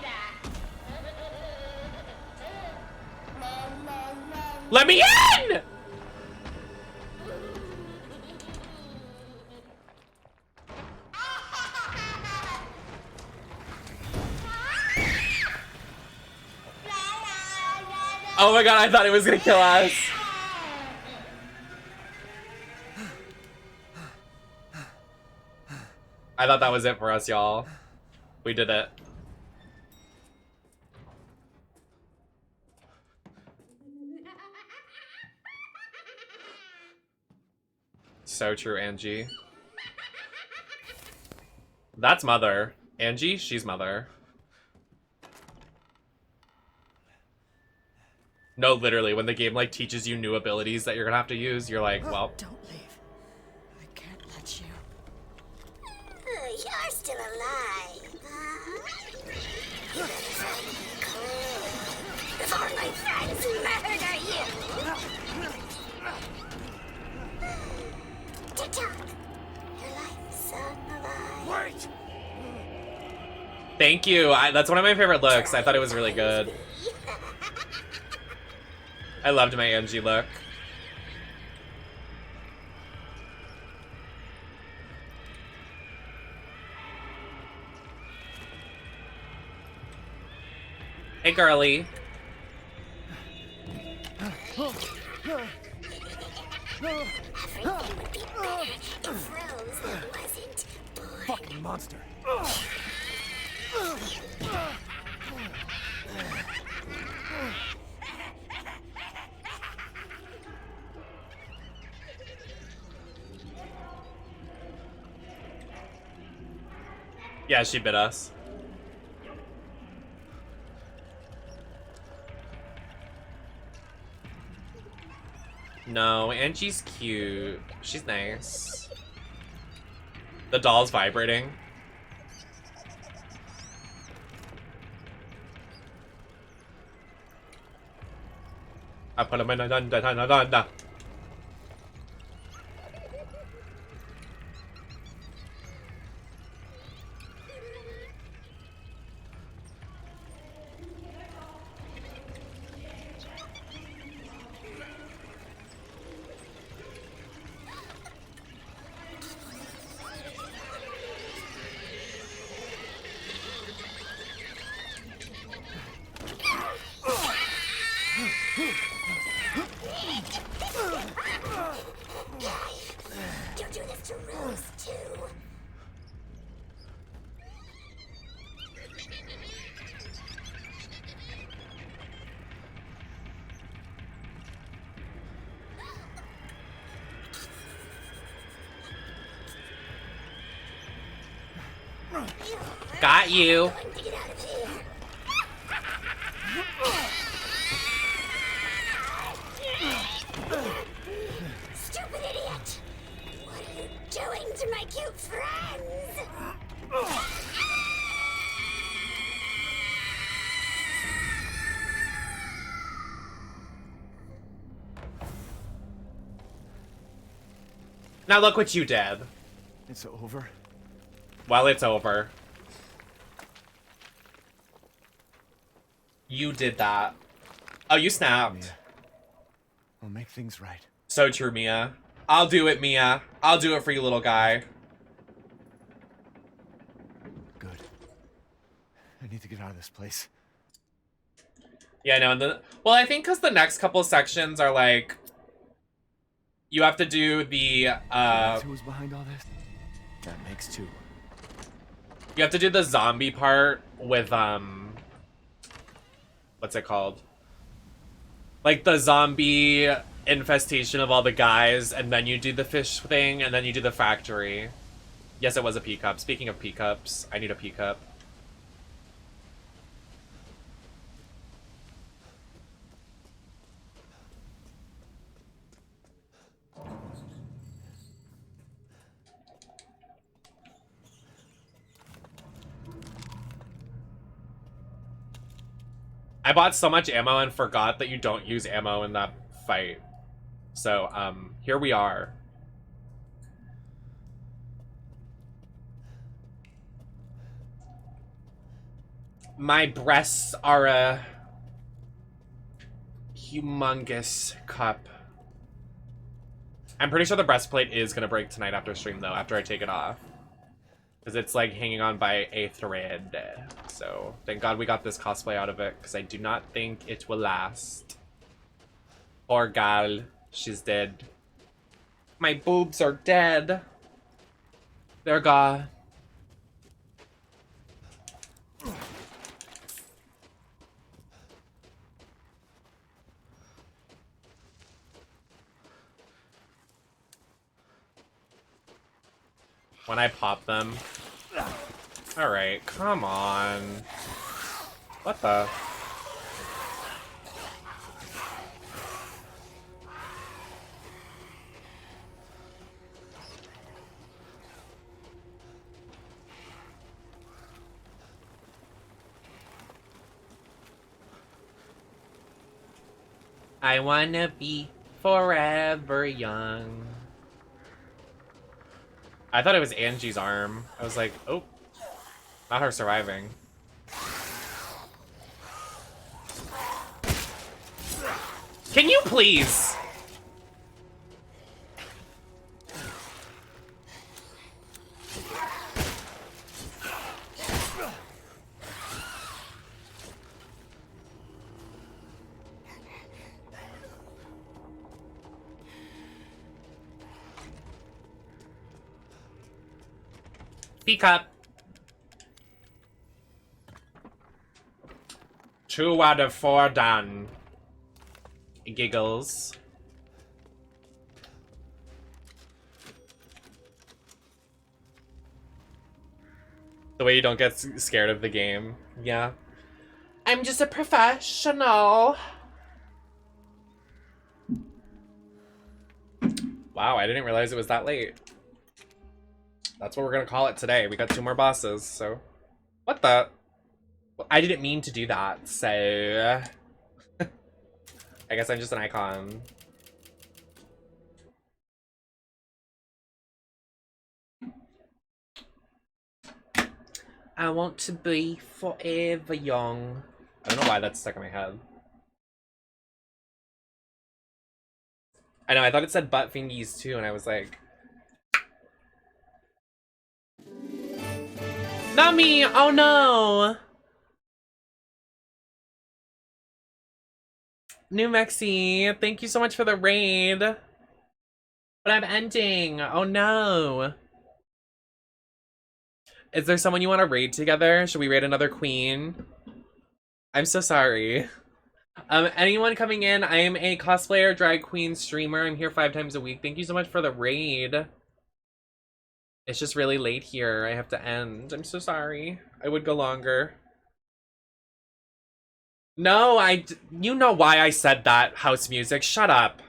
Let me in! Oh my god, I thought it was gonna kill us. I thought that was it for us, y'all. We did it. So true, Angie. That's Mother. Angie, she's Mother. No, literally, when the game like teaches you new abilities that you're gonna have to use, you're like, well. Don't leave. I can't let you. You're still alive, huh? You better find me cool before my friends murder you. TikTok. Your life's on the line. Wait. Thank you. That's one of my favorite looks. I thought it was really good. I loved my Angie look. Hey, girly. Fucking monster. Yeah, she bit us. No, and she's cute. She's nice. The doll's vibrating. I put him in a dun. You'll do this to Rose, too. Got you. Stupid idiot! What are you doing to my cute friends? Now look what you did. It's over. Well, it's over. You did that. Oh, you snapped. Mia. I'll make things right. So true, Mia. I'll do it, Mia. I'll do it for you, little guy. Good. I need to get out of this place. Yeah, no, and well, I think because the next couple sections are like, you have to do the Who was behind all this? That makes two. You have to do the zombie part with what's it called? Like the zombie infestation of all the guys, and then you do the fish thing, and then you do the factory. Yes, it was a pea cup. Speaking of pea cups, I need a pea cup. I bought so much ammo and forgot that you don't use ammo in that fight. So, here we are. My breasts are a humongous cup. I'm pretty sure the breastplate is gonna break tonight after stream, though, after I take it off. Because it's like hanging on by a thread. So thank God we got this cosplay out of it, because I do not think it will last. Poor gal, she's dead. My boobs are dead. They're gone. When I pop them. Alright, come on. What the? I wanna be forever young. I thought it was Angie's arm. I was like, oh, not her surviving. Can you please? Speak up. 2 out of 4 done. Giggles. The way you don't get scared of the game. Yeah. I'm just a professional. Wow, I didn't realize it was that late. That's what we're gonna call it today. We got 2 more bosses, so... What the? Well, I didn't mean to do that, so... I guess I'm just an icon. I want to be forever young. I don't know why that's stuck in my head. I know, I thought it said butt fingies too, and I was like... Not me! Oh no! New Mexi, thank you so much for the raid. But I'm ending. Oh no. Is there someone you want to raid together? Should we raid another queen? I'm so sorry. Anyone coming in? I am a cosplayer, drag queen, streamer. I'm here 5 times a week. Thank you so much for the raid. It's just really late here. I have to end. I'm so sorry. I would go longer. No, you know why I said that, house music. Shut up.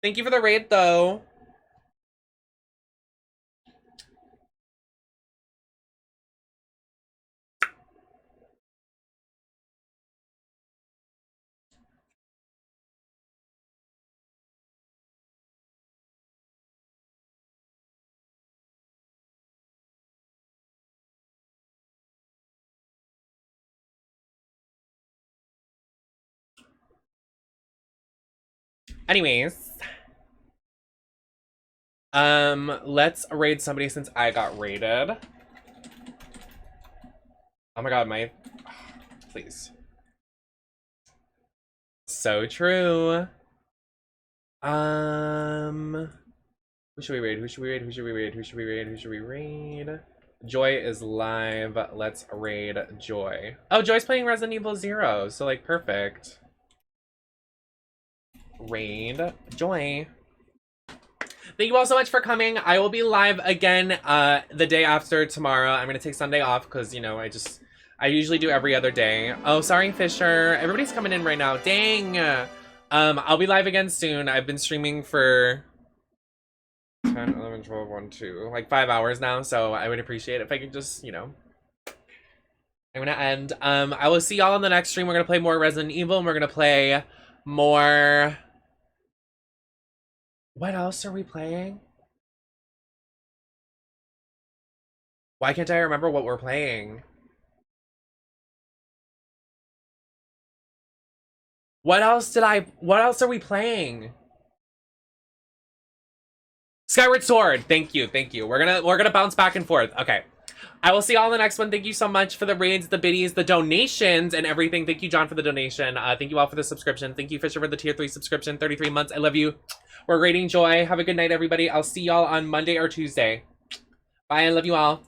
Thank you for the raid, though. Anyways. Let's raid somebody since I got raided. Oh my god, please. So true. Who should we raid? Who should we raid? Who should we raid? Who should we raid? Who should we raid? Joy is live. Let's raid Joy. Oh, Joy's playing Resident Evil 0, so like perfect. Raid Joy. Thank you all so much for coming. I will be live again the day after tomorrow. I'm gonna take Sunday off because, you know, I usually do every other day. Oh, sorry, Fisher. Everybody's coming in right now. Dang. I'll be live again soon. I've been streaming for 10, 11, 12, 1, 2, like 5 hours now, so I would appreciate it if I could just, you know. I'm gonna end. I will see y'all in the next stream. We're gonna play more Resident Evil, and we're gonna play more... What else are we playing? Why can't I remember what we're playing? What else are we playing? Skyward Sword. Thank you. We're gonna bounce back and forth. Okay. I will see y'all in the next one. Thank you so much for the raids, the biddies, the donations, and everything. Thank you, John, for the donation. Thank you all for the subscription. Thank you, Fisher, for the tier 3 subscription. 33 months. I love you. We're raiding Joy. Have a good night, everybody. I'll see y'all on Monday or Tuesday. Bye. I love you all.